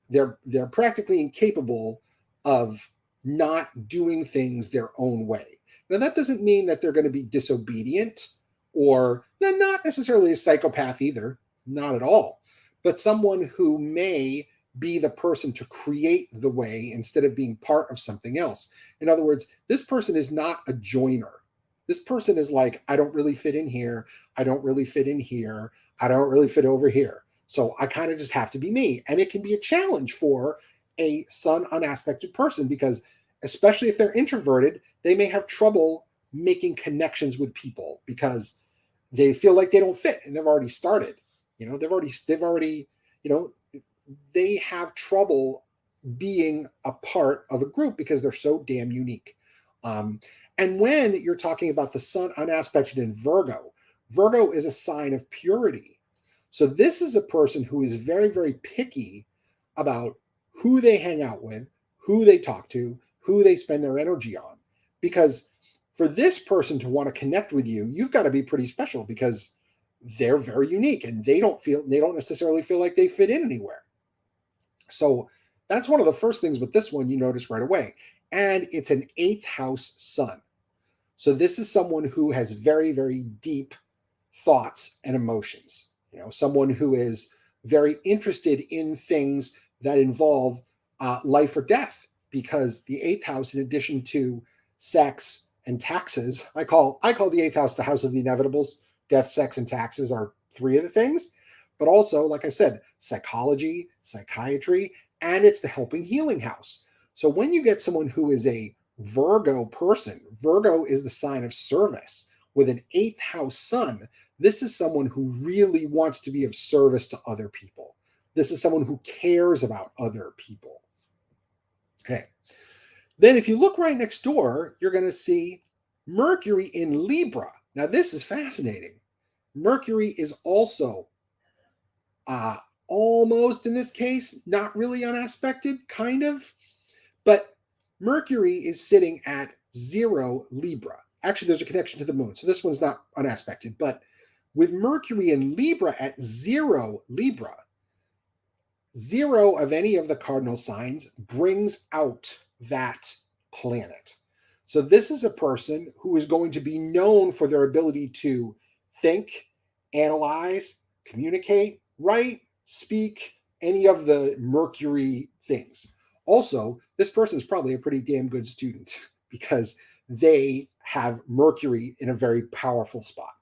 They're practically incapable of not doing things their own way. Now, that doesn't mean that they're going to be disobedient or not necessarily a psychopath either, not at all, but someone who may be the person to create the way instead of being part of something else. In other words, this person is not a joiner. This person is like, I don't really fit in here. I don't really fit in here. I don't really fit over here. So I kind of just have to be me. And it can be a challenge for a sun unaspected person because especially if they're introverted, they may have trouble making connections with people because they feel like they don't fit and they've already started. They've already, they have trouble being a part of a group because they're so damn unique. And when you're talking about the sun unaspected in Virgo, Virgo is a sign of purity. So this is a person who is very, very picky about who they hang out with, who they talk to, who they spend their energy on. Because for this person to want to connect with you, you've got to be pretty special because they're very unique and they don't necessarily feel like they fit in anywhere. So that's one of the first things with this one you notice right away. And it's an 8th house sun. So this is someone who has very, very deep thoughts and emotions. Someone who is very interested in things that involve life or death, because the 8th house, in addition to sex and taxes, I call the 8th house the house of the inevitables. Death, sex, and taxes are 3 of the things. But also, like I said, psychology, psychiatry, and it's the helping healing house. So when you get someone who is a Virgo person, Virgo is the sign of service with an 8th house sun. This is someone who really wants to be of service to other people. This is someone who cares about other people. Okay. Then if you look right next door, you're going to see Mercury in Libra. Now this is fascinating. Mercury is also almost, in this case, not really unaspected, kind of. But Mercury is sitting at 0 Libra. Actually, there's a connection to the moon, so this one's not unaspected. But with Mercury in Libra at 0 Libra, 0 of any of the cardinal signs brings out that planet. So this is a person who is going to be known for their ability to think, analyze, communicate, write, speak, any of the Mercury things. Also, this person is probably a pretty damn good student because they have Mercury in a very powerful spot.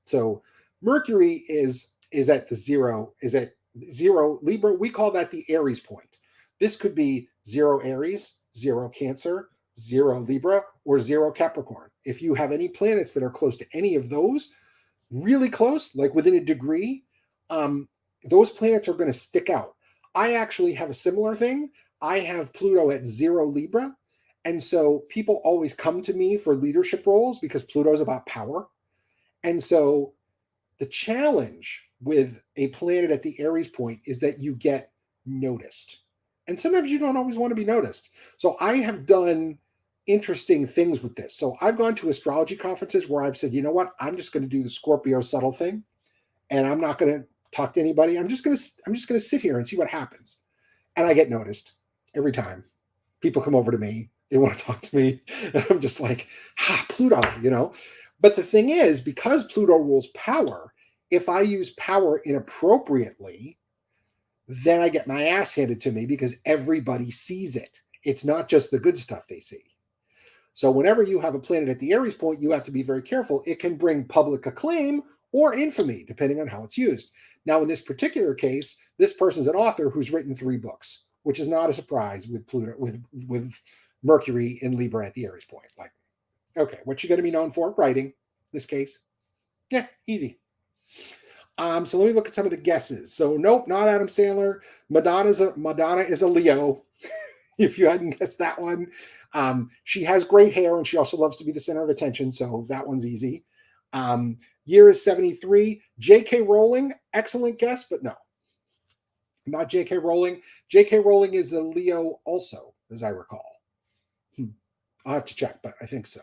So Mercury is at the 0, is at 0 Libra. We call that the Aries point. This could be 0 Aries, 0 Cancer, 0 Libra, or 0 Capricorn. If you have any planets that are close to any of those, really close, like within a degree, those planets are going to stick out. I actually have a similar thing. I have Pluto at 0 Libra. And so people always come to me for leadership roles because Pluto is about power. And so the challenge with a planet at the Aries point is that you get noticed. And sometimes you don't always want to be noticed. So I have done interesting things with this. So I've gone to astrology conferences where I've said, you know what, I'm just going to do the Scorpio subtle thing, and I'm not going to talk to anybody. I'm just going to sit here and see what happens. And I get noticed every time. People come over to me, they want to talk to me, and I'm just like, Pluto, you know. But the thing is, because Pluto rules power, if I use power inappropriately, then I get my ass handed to me because everybody sees it. It's not just the good stuff they see. So whenever you have a planet at the Aries point, you have to be very careful. It can bring public acclaim or infamy, depending on how it's used. Now, in this particular case, this person's an author who's written 3 books, which is not a surprise with Pluto, with Mercury in Libra at the Aries point. Like, okay, what you going to be known for? Writing, this case. Yeah, easy. So let me look at some of the guesses. So nope, not Adam Sandler. Madonna is a Leo. If you hadn't guessed that one. She has great hair and she also loves to be the center of attention. So that one's easy. Year is 73. J.K. Rowling, excellent guess, but no. Not J.K. Rowling. J.K. Rowling is a Leo also, as I recall. I'll have to check, but I think so.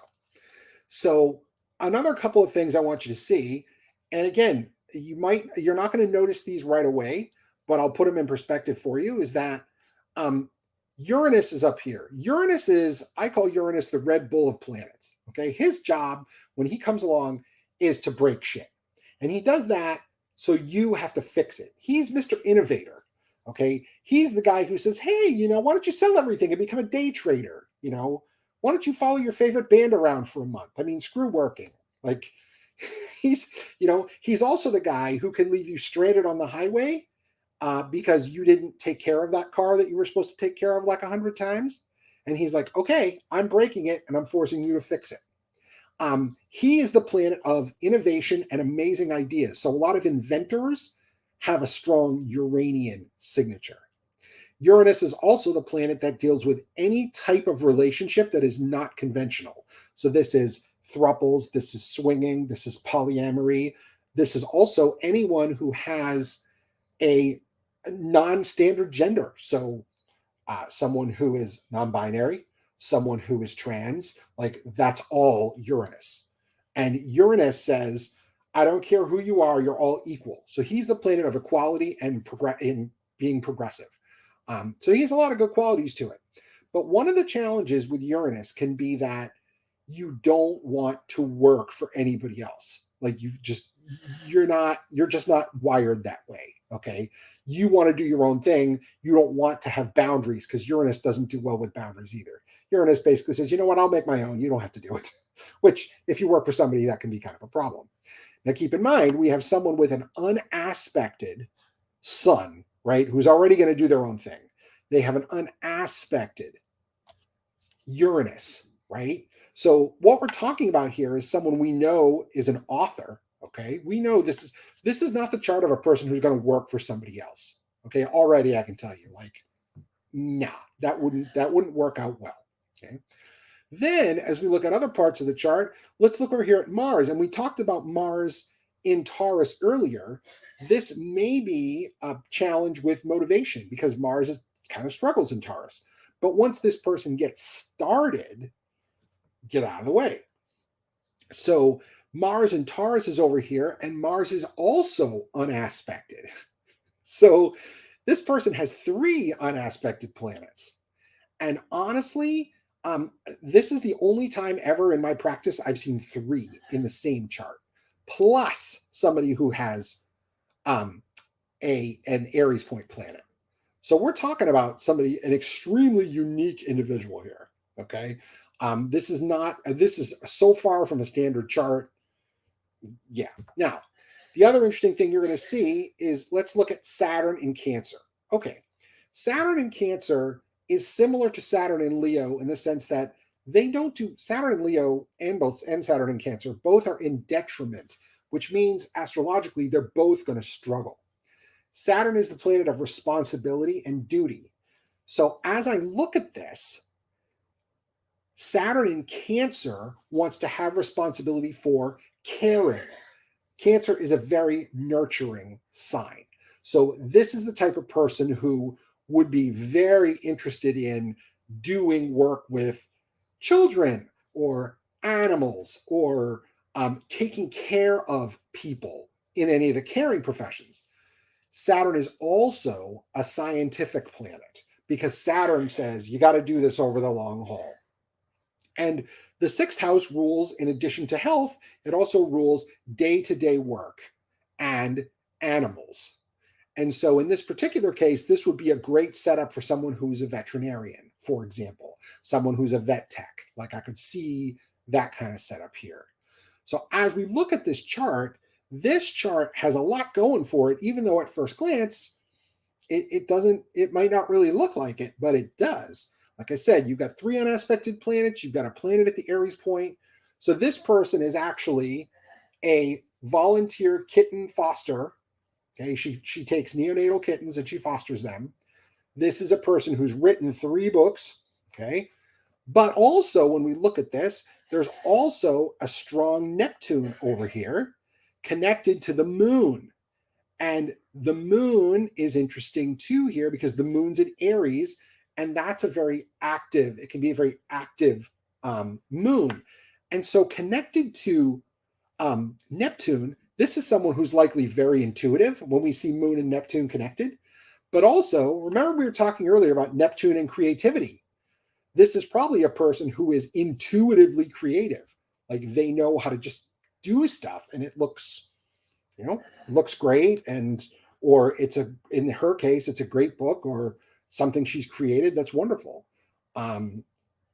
So another couple of things I want you to see, and again, you're not going to notice these right away, but I'll put them in perspective for you, is that Uranus is up here. I call Uranus the Red Bull of planets. Okay. His job when he comes along is to break shit. And he does that so you have to fix it. He's Mr. Innovator. Okay. He's the guy who says, hey, why don't you sell everything and become a day trader? Why don't you follow your favorite band around for a month? I mean, screw working. Like he's also the guy who can leave you stranded on the highway because you didn't take care of that car that you were supposed to take care of like 100 times. And he's like, okay, I'm breaking it and I'm forcing you to fix it. He is the planet of innovation and amazing ideas. So a lot of inventors have a strong Uranian signature. Uranus is also the planet that deals with any type of relationship that is not conventional. So this is thruples, this is swinging, this is polyamory. This is also anyone who has a non-standard gender. So someone who is non-binary, someone who is trans, like that's all Uranus. And Uranus says, I don't care who you are, you're all equal. So he's the planet of equality and in being progressive. So he has a lot of good qualities to it. But one of the challenges with Uranus can be that you don't want to work for anybody else. Like you're just not wired that way. Okay. You want to do your own thing. You don't want to have boundaries because Uranus doesn't do well with boundaries either. Uranus basically says, you know what, I'll make my own. You don't have to do it. Which if you work for somebody, that can be kind of a problem. Now keep in mind, we have someone with an unaspected sun, right? Who's already going to do their own thing. They have an unaspected Uranus, right? So what we're talking about here is someone we know is an author. Okay. We know this is not the chart of a person who's going to work for somebody else. Okay. Already I can tell you, like, nah, that wouldn't work out well. Okay. Then as we look at other parts of the chart, let's look over here at Mars. And we talked about Mars in Taurus earlier. This may be a challenge with motivation because Mars kind of struggles in Taurus. But once this person gets started, get out of the way. So Mars and Taurus is over here, and Mars is also unaspected. So this person has 3 unaspected planets. And honestly, this is the only time ever in my practice I've seen 3 in the same chart, plus somebody who has an Aries point planet. So we're talking about somebody, an extremely unique individual here. Okay. This is so far from a standard chart. Yeah. Now, the other interesting thing you're going to see is, let's look at Saturn in Cancer. Okay. Saturn in Cancer is similar to Saturn in Leo in the sense that they don't do Saturn in Leo and Saturn in Cancer both are in detriment, which means astrologically they're both going to struggle. Saturn is the planet of responsibility and duty. So as I look at this, Saturn in Cancer wants to have responsibility for caring. Cancer is a very nurturing sign. So this is the type of person who would be very interested in doing work with children or animals or taking care of people in any of the caring professions. Saturn is also a scientific planet because Saturn says you got to do this over the long haul. And the 6th house rules, in addition to health, it also rules day-to-day work and animals. And so in this particular case, this would be a great setup for someone who's a veterinarian, for example, someone who's a vet tech. Like I could see that kind of setup here. So as we look at this chart has a lot going for it, even though at first glance, it might not really look like it, but it does. Like I said, you've got 3 unaspected planets. You've got a planet at the Aries point. So this person is actually a volunteer kitten foster. Okay, she takes neonatal kittens and she fosters them. This is a person who's written 3 books. Okay, but also when we look at this, there's also a strong Neptune over here connected to the moon. And the moon is interesting too here because the moon's in Aries, and that's it can be a very active moon. And so connected to Neptune, this is someone who's likely very intuitive when we see moon and Neptune connected. But also, remember we were talking earlier about Neptune and creativity. This is probably a person who is intuitively creative. Like they know how to just do stuff and it looks, looks great. Or in her case, it's a great book or something she's created. That's wonderful.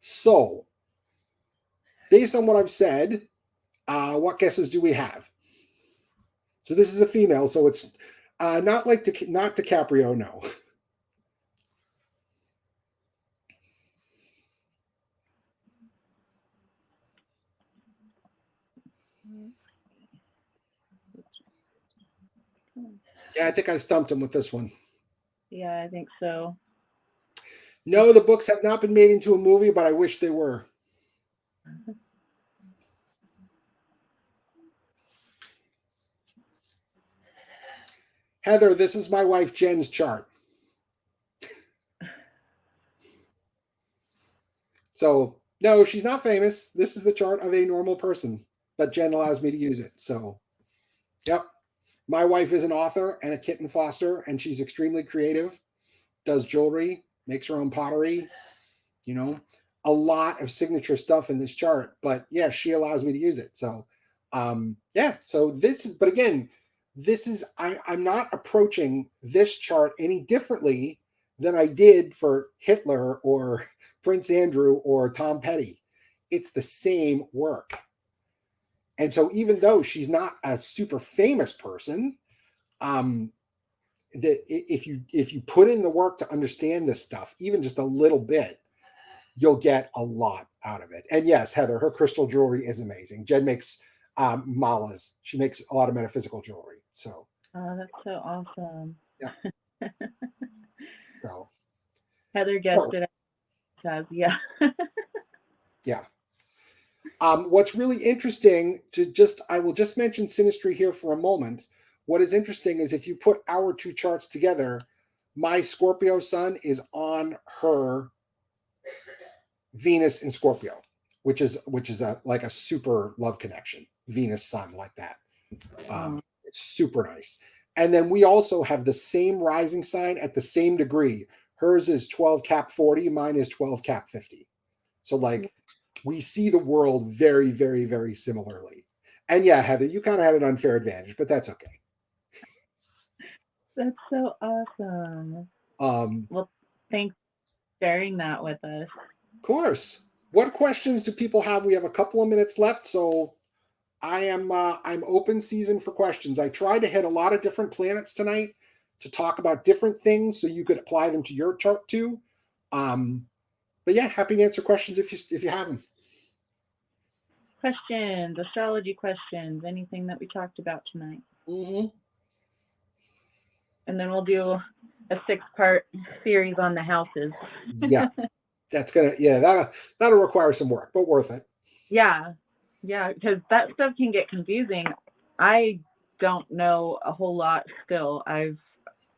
So based on what I've said, what guesses do we have? So this is a female. So it's not DiCaprio. No. Yeah, I think I stumped him with this one. Yeah, I think so. No, the books have not been made into a movie, but I wish they were. Heather, this is my wife Jen's chart. So, no, she's not famous. This is the chart of a normal person, but Jen allows me to use it. So, yep. My wife is an author and a kitten foster, and she's extremely creative, does jewelry, makes her own pottery, a lot of signature stuff in this chart. But yeah, she allows me to use it. So, yeah. So but again, I'm not approaching this chart any differently than I did for Hitler or Prince Andrew or Tom Petty. It's the same work. And so even though she's not a super famous person, that if you put in the work to understand this stuff, even just a little bit, you'll get a lot out of it. And yes, Heather, her crystal jewelry is amazing. Jen makes malas. She makes a lot of metaphysical jewelry. So. Oh, that's so awesome. Yeah. So. Heather guessed it. Yeah. Yeah. What's really interesting I will just mention synastry here for a moment. What is interesting is if you put our 2 charts together, my Scorpio sun is on her Venus in Scorpio, which is like a super love connection. Venus Sun, like that. It's super nice. And then we also have the same rising sign at the same degree. Hers is 12 cap 40, mine is 12 cap 50. So like we see the world very, very, very similarly. And yeah, Heather, you kind of had an unfair advantage, but that's okay. That's so awesome. Well, thanks for sharing that with us. Of course. What questions do people have? We have a couple of minutes left, so I'm open season for questions. I tried to hit a lot of different planets tonight to talk about different things, so you could apply them to your chart too. But yeah, happy to answer questions if you have them. Questions, astrology questions, anything that we talked about tonight. Mm-hmm. And then we'll do a 6-part series on the houses. Yeah, that'll require some work, but worth it. Yeah, because that stuff can get confusing. I don't know a whole lot still. I've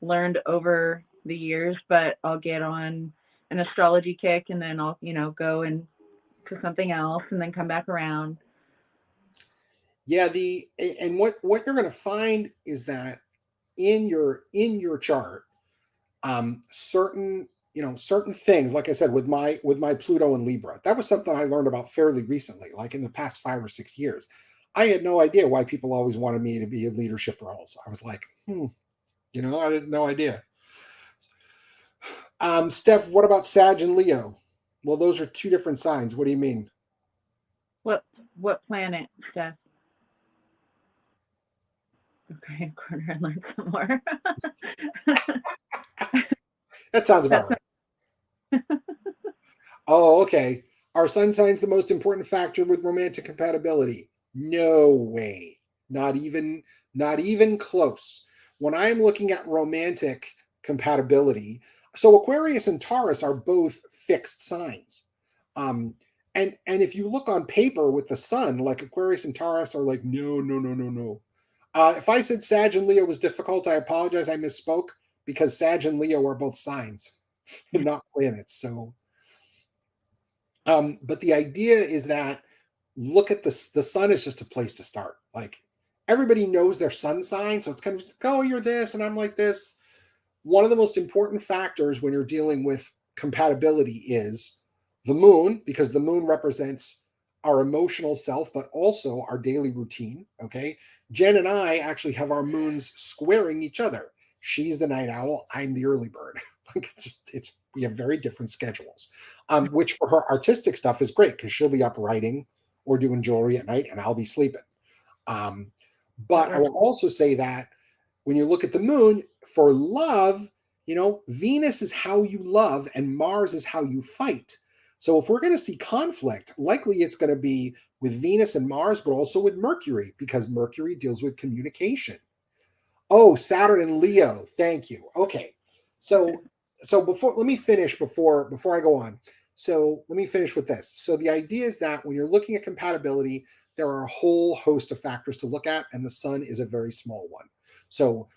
learned over the years, but I'll get on an astrology kick and then I'll, go into something else and then come back around. Yeah, and what you're going to find is that in your chart, certain things, like I said, with my Pluto and Libra, that was something I learned about fairly recently, like in the past 5 or 6 years. I had no idea why people always wanted me to be in leadership roles. I was like, I had no idea. Steph, what about Sag and Leo? Well, those are 2 different signs. What do you mean? What planet, Steph? Okay, corner and learn some more. That sounds about right. Oh, okay. Are sun signs the most important factor with romantic compatibility? No way. Not even close. When I'm looking at romantic compatibility, so Aquarius and Taurus are both fixed signs. And if you look on paper with the sun, like Aquarius and Taurus are like, no. If I said Sag and Leo was difficult, I apologize. I misspoke because Sag and Leo are both signs and not planets. So, but the idea is that look at the sun is just a place to start. Like everybody knows their sun sign, so it's kind of oh, you're this and I'm like this. One of the most important factors when you're dealing with compatibility is the moon, because the moon represents our emotional self, but also our daily routine. Okay. Jen and I actually have our moons squaring each other. She's the night owl. I'm the early bird. We have very different schedules, which for her artistic stuff is great because she'll be up writing or doing jewelry at night and I'll be sleeping. But I will also say that when you look at the moon for love, Venus is how you love and Mars is how you fight. So if we're going to see conflict, likely it's going to be with Venus and Mars, but also with Mercury, because Mercury deals with communication. Oh, Saturn and Leo. Thank you. Okay. So let me finish before I go on. So let me finish with this. So the idea is that when you're looking at compatibility, there are a whole host of factors to look at, and the sun is a very small one. So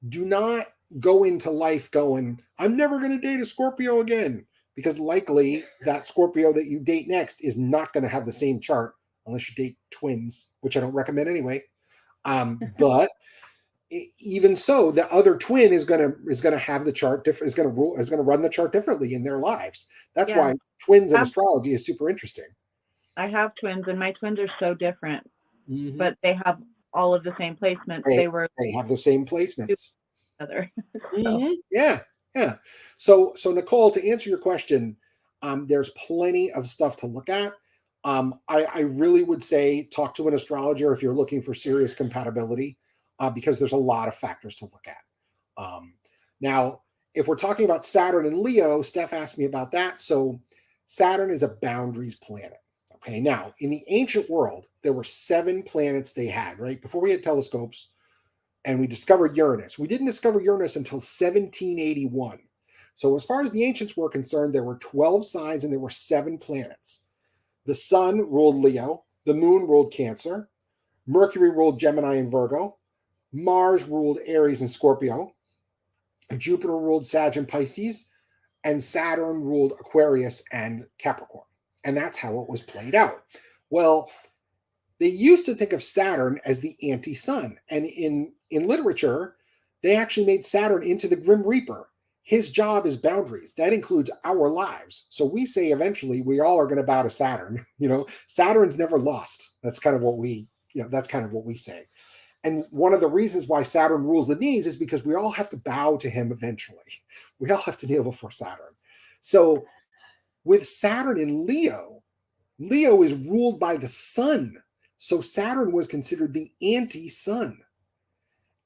do not go into life going, I'm never going to date a Scorpio again, because likely that Scorpio that you date next is not going to have the same chart unless you date twins, which I don't recommend anyway. But even so, the other twin is going to have the chart is going to run the chart differently in their lives. That's why twins in astrology is super interesting. I have twins, and my twins are so different, but they have all of the same placements. They have the same placements. Other. Yeah. So Nicole, to answer your question, there's plenty of stuff to look at. I really would say talk to an astrologer if you're looking for serious compatibility, because there's a lot of factors to look at. Now, if we're talking about Saturn and Leo, Steph asked me about that. So Saturn is a boundaries planet. Okay, now in the ancient world, there were 7 planets they had, right? Before we had telescopes and we discovered Uranus. We didn't discover Uranus until 1781. So as far as the ancients were concerned, there were 12 signs and there were 7 planets. The sun ruled Leo, the moon ruled Cancer, Mercury ruled Gemini and Virgo, Mars ruled Aries and Scorpio, Jupiter ruled Sag and Pisces, and Saturn ruled Aquarius and Capricorn. And that's how it was played out. Well, they used to think of Saturn as the anti-sun. And in literature, they actually made Saturn into the Grim Reaper. His job is boundaries. That includes our lives. So we say eventually we all are going to bow to Saturn. Saturn's never lost. That's kind of what we say. And one of the reasons why Saturn rules the knees is because we all have to bow to him eventually. We all have to kneel before Saturn. So with Saturn in Leo, Leo is ruled by the sun. So Saturn was considered the anti-sun.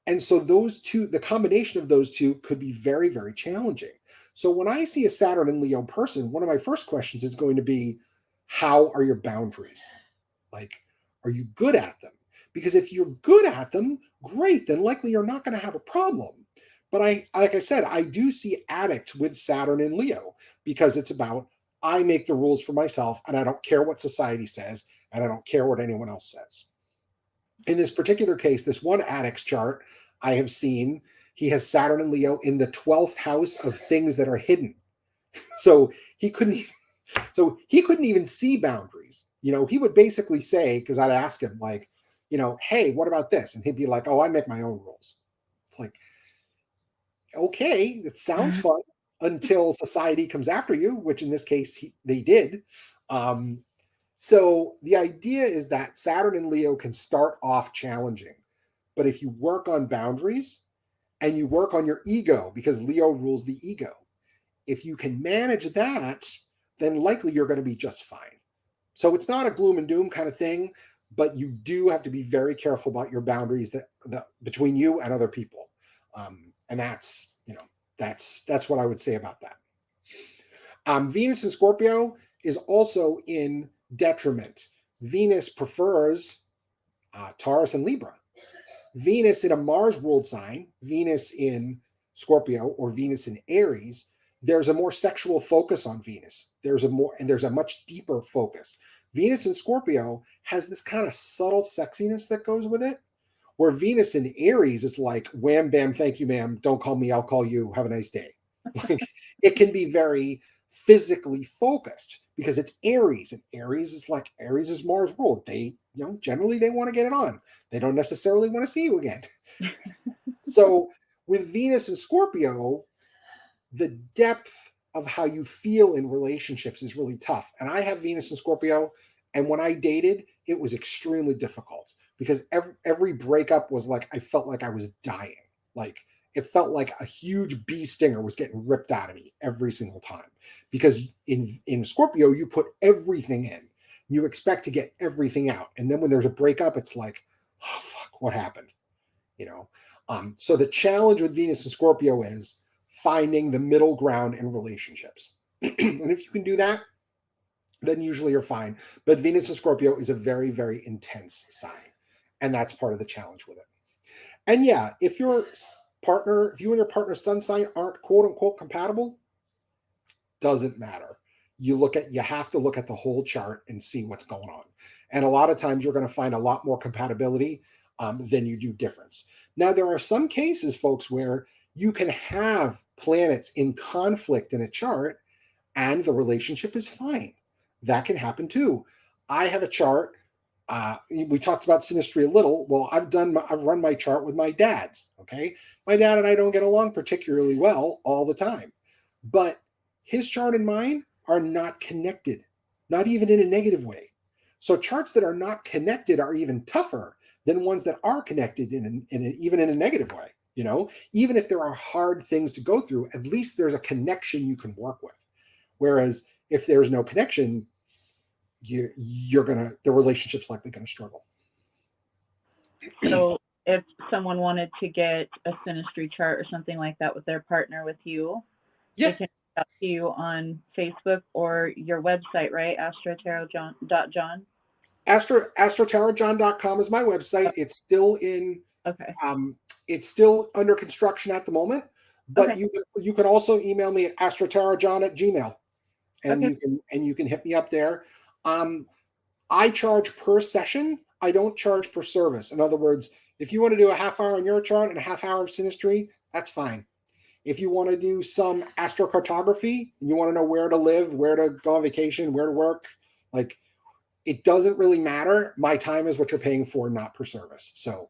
And so those two, the combination of those two could be very, very challenging. So when I see a Saturn in Leo person, one of my first questions is going to be, how are your boundaries? Like, are you good at them? Because if you're good at them, great, then likely you're not going to have a problem. But like I said, I do see addicts with Saturn in Leo because it's about, I make the rules for myself and I don't care what society says and I don't care what anyone else says. In this particular case, this one addict's chart I have seen, he has Saturn and Leo in the 12th house of things that are hidden. So he couldn't even see boundaries. He would basically say, because I'd ask him like, hey, what about this? And he'd be like, oh, I make my own rules. It's like, okay, it sounds fun until society comes after you, which in this case they did. So the idea is that Saturn and Leo can start off challenging, but if you work on boundaries and you work on your ego, because Leo rules the ego, if you can manage that, then likely you're going to be just fine. So it's not a gloom and doom kind of thing, but you do have to be very careful about your boundaries that between you and other people. And that's what I would say about that. Venus in Scorpio is also in detriment. Venus prefers Taurus and Libra. Venus in a Mars ruled sign, Venus in Scorpio or Venus in Aries, there's a more sexual focus on Venus. There's a much deeper focus. Venus in Scorpio has this kind of subtle sexiness that goes with it, where Venus in Aries is like, wham, bam, thank you, ma'am. Don't call me, I'll call you. Have a nice day. It can be very physically focused because it's Aries, and Aries is Mars ruled. They, generally they want to get it on. They don't necessarily want to see you again. So with Venus and Scorpio, the depth of how you feel in relationships is really tough. And I have Venus and Scorpio, and when I dated, it was extremely difficult because every breakup was like, I felt like I was dying. Like, it felt like a huge bee stinger was getting ripped out of me every single time. Because in Scorpio, you put everything in. You expect to get everything out. And then when there's a breakup, it's like, oh, fuck, what happened? So the challenge with Venus and Scorpio is finding the middle ground in relationships. And if you can do that, then usually you're fine. But Venus and Scorpio is a very, very intense sign. And that's part of the challenge with it. And yeah, if you and your partner's sun sign aren't quote unquote compatible, doesn't matter. You have to look at the whole chart and see what's going on. And a lot of times you're going to find a lot more compatibility than you do difference. Now, there are some cases, folks, where you can have planets in conflict in a chart and the relationship is fine. That can happen too. I have a chart. We talked about synastry a little. Well, I've run my chart with my dad's. Okay. My dad and I don't get along particularly well all the time, but his chart and mine are not connected, not even in a negative way. So charts that are not connected are even tougher than ones that are connected even in a negative way. Even if there are hard things to go through, at least there's a connection you can work with. Whereas if there's no connection, the relationship's likely going to struggle. So if someone wanted to get a synastry chart or something like that with their partner with you, they can reach out to you on Facebook or your website, right? astrotarotjohn.john. astrotarotjohn.com is my website. It's still in it's still under construction at the moment, but you can also email me at astrotarotjohn@gmail.com, and you can hit me up there. I charge per session. I don't charge per service. In other words, if you want to do a half hour on your chart and a half hour of synastry, that's fine. If you want to do some astrocartography and you want to know where to live, where to go on vacation, where to work, Like, it doesn't really matter. My time is what you're paying for, not per service. So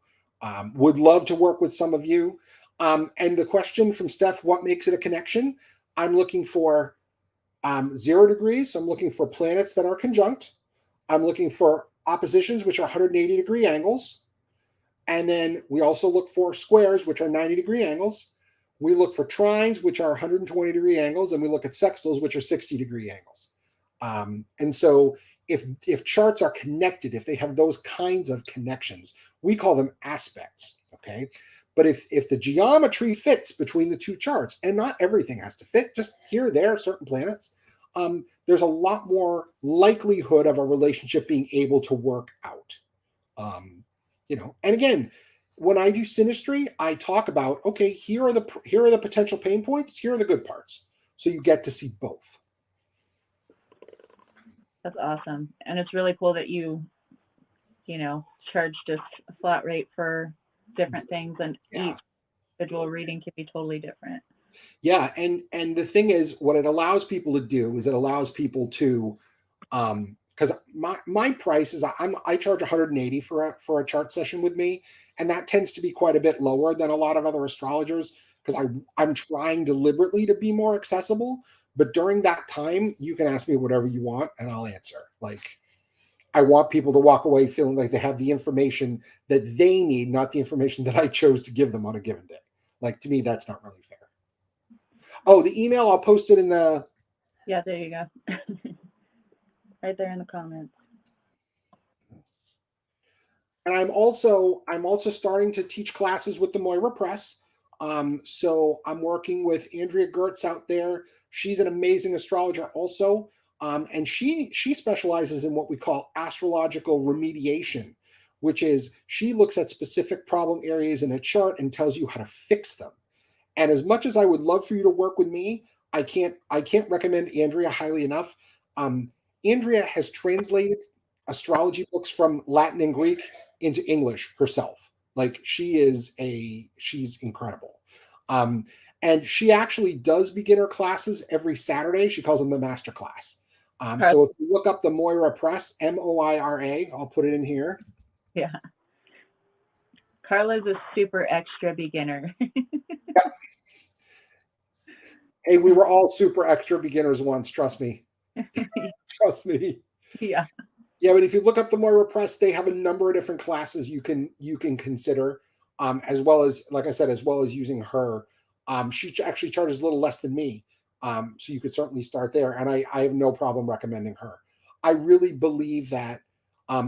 would love to work with some of you. And the question from Steph, what makes it a connection? I'm looking for 0 degrees. So I'm looking for planets that are conjunct. I'm looking for oppositions, which are 180-degree angles. And then we also look for squares, which are 90-degree angles. We look for trines, which are 120-degree angles. And we look at sextiles, which are 60-degree angles. And so if charts are connected, if they have those kinds of connections, we call them aspects, okay? But if the geometry fits between the two charts, and not everything has to fit, just here or there, certain planets, there's a lot more likelihood of a relationship being able to work out. And again, when I do synastry, I talk about, okay, here are the potential pain points, here are the good parts. So you get to see both. That's awesome. And it's really cool that you charge just a flat rate for different things, and each individual reading can be totally different. Yeah, and the thing is, what it allows people to do is it allows people to, because my price is I charge 180 for a chart session with me, and that tends to be quite a bit lower than a lot of other astrologers, because I'm trying deliberately to be more accessible. But during that time, you can ask me whatever you want, and I'll answer. Like, I want people to walk away feeling like they have the information that they need, not the information that I chose to give them on a given day. Like, to me, that's not really fair. Oh, the email, I'll post it in the... Yeah, there you go. Right there in the comments. And I'm also starting to teach classes with the Moira Press. So I'm working with Andrea Gertz out there. She's an amazing astrologer also. And she specializes in what we call astrological remediation, which is she looks at specific problem areas in a chart and tells you how to fix them. And as much as I would love for you to work with me, I can't recommend Andrea highly enough. Andrea has translated astrology books from Latin and Greek into English herself. Like, she's incredible. And she actually does beginner classes every Saturday. She calls them the master class. So if you look up the Moira Press, Moira, I'll put it in here. Yeah. Carla's a super extra beginner. Yep. Hey, we were all super extra beginners once, trust me. Trust me. Yeah. Yeah, but if you look up the Moira Press, they have a number of different classes you can consider, as well as, like I said, as well as using her. She actually charges a little less than me, so you could certainly start there. And I have no problem recommending her. I really believe that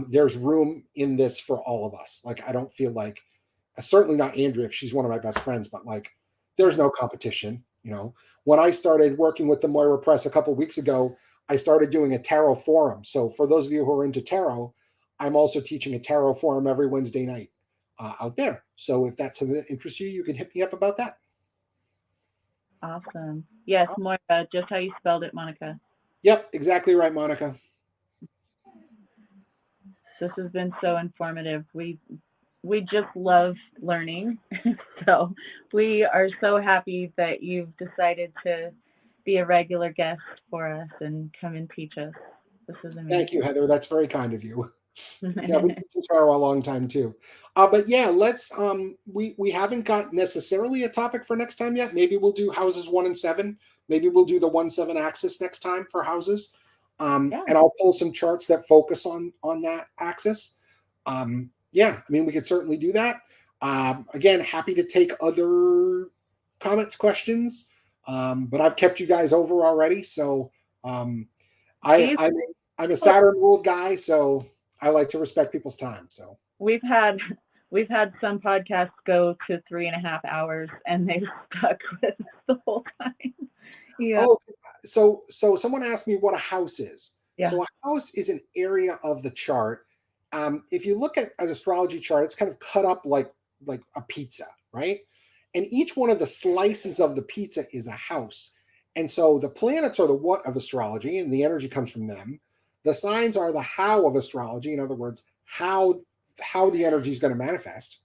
there's room in this for all of us. Like, I don't feel like, certainly not Andrea, she's one of my best friends, but like, there's no competition. When I started working with the Moira Press a couple of weeks ago, I started doing a tarot forum. So for those of you who are into tarot, I'm also teaching a tarot forum every Wednesday night out there. So if that's something that interests you, you can hit me up about that. Awesome. Yes, awesome. Moira, just how you spelled it, Monica. Yep, exactly right, Monica. This has been so informative. We just love learning. So we are so happy that you've decided to be a regular guest for us and come and teach us. This is amazing. Thank you, Heather. That's very kind of you. Yeah, we've been tarot a long time too. But yeah, let's we haven't got necessarily a topic for next time yet. Maybe we'll do houses 1 and 7. Maybe we'll do the 1-7 axis next time for houses. And I'll pull some charts that focus on that axis. Yeah, I mean, we could certainly do that. Again, happy to take other comments, questions. But I've kept you guys over already, so I'm a Saturn ruled guy, so I like to respect people's time. So we've had some podcasts go to 3.5 hours, and they've stuck with us the whole time. Yeah. Oh, so someone asked me what a house is. Yeah. So a house is an area of the chart. If you look at an astrology chart, it's kind of cut up like a pizza, right? And each one of the slices of the pizza is a house. And so the planets are the what of astrology, and the energy comes from them. The signs are the how of astrology. In other words, how the energy is going to manifest.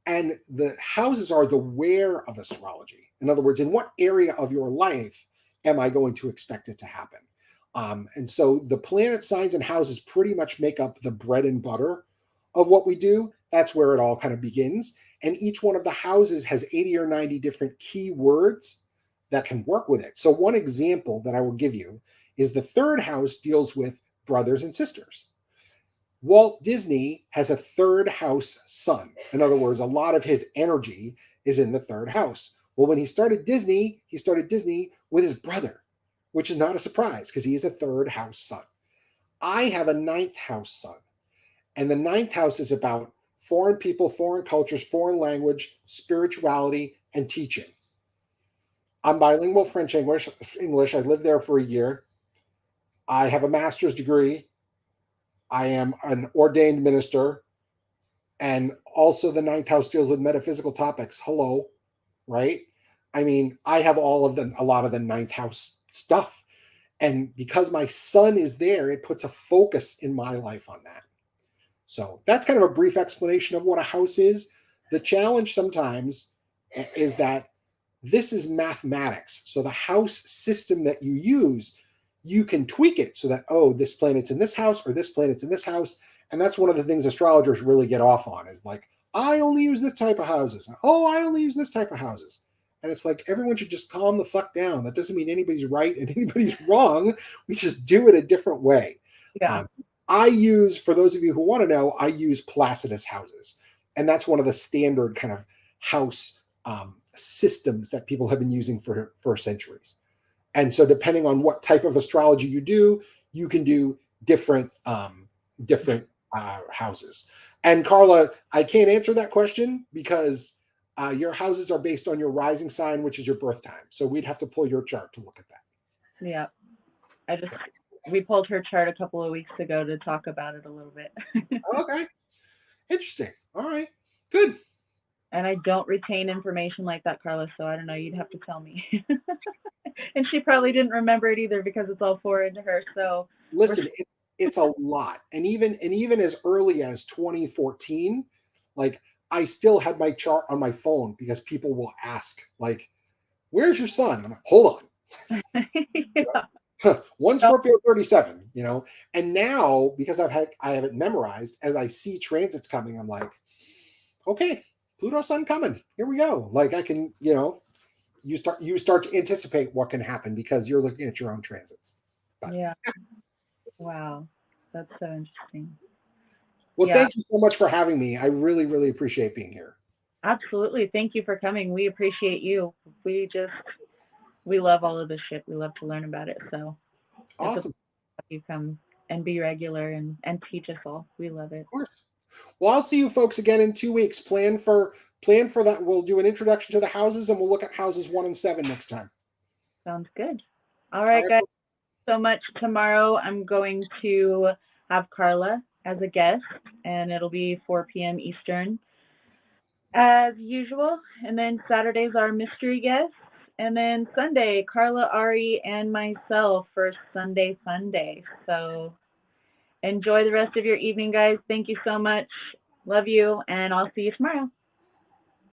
And the houses are the where of astrology. In other words, in what area of your life am I going to expect it to happen? And so the planet signs and houses pretty much make up the bread and butter of what we do. That's where it all kind of begins. And each one of the houses has 80 or 90 different key words that can work with it. So one example that I will give you is the third house deals with brothers and sisters. Walt Disney has a third house son. In other words, a lot of his energy is in the third house. Well, when he started Disney with his brother, which is not a surprise because he is a third house son. I have a ninth house son. And the ninth house is about foreign people, foreign cultures, foreign language, spirituality, and teaching. I'm bilingual French, English. I lived there for a year. I have a master's degree. I am an ordained minister. And also the ninth house deals with metaphysical topics. Hello, right? I mean, I have a lot of the ninth house stuff. And because my son is there, it puts a focus in my life on that. So that's kind of a brief explanation of what a house is. The challenge sometimes is that this is mathematics. So the house system that you use, you can tweak it so that, oh, this planet's in this house or this planet's in this house. And that's one of the things astrologers really get off on is like, I only use this type of houses. Oh, I only use this type of houses. And it's like, everyone should just calm the fuck down. That doesn't mean anybody's right and anybody's wrong. We just do it a different way. Yeah. I use, for those of you who want to know, I use Placidus houses. And that's one of the standard kind of house systems that people have been using for centuries. And so depending on what type of astrology you do, you can do different houses. And Carla, I can't answer that question because your houses are based on your rising sign, which is your birth time. So we'd have to pull your chart to look at that. Yeah. We pulled her chart a couple of weeks ago to talk about it a little bit. Okay. Interesting. All right. Good. And I don't retain information like that, Carla, so I don't know. You'd have to tell me. And she probably didn't remember it either because it's all foreign to her. So listen, it's a lot. And even as early as 2014, like I still had my chart on my phone because people will ask, like, where's your sun? I'm like, hold on. Yeah. One Scorpio 37, and now because I have it memorized, as I see transits coming, I'm like, okay, Pluto sun coming. Here we go. Like I can, you start to anticipate what can happen because you're looking at your own transits. But, yeah. Wow. That's so interesting. Well, thank you so much for having me. I really, really appreciate being here. Absolutely. Thank you for coming. We appreciate you. We love all of this shit. We love to learn about it. So awesome. You come and be regular and teach us all. We love it. Of course. Well, I'll see you folks again in 2 weeks. Plan for that. We'll do an introduction to the houses and we'll look at houses 1 and 7 next time. Sounds good. All right, guys. So much. Tomorrow I'm going to have Carla as a guest and it'll be 4 p.m. Eastern as usual. And then Saturday's our mystery guest. And then Sunday, Carla, Ari, and myself for Sunday Fun Day. So enjoy the rest of your evening, guys. Thank you so much. Love you, and I'll see you tomorrow.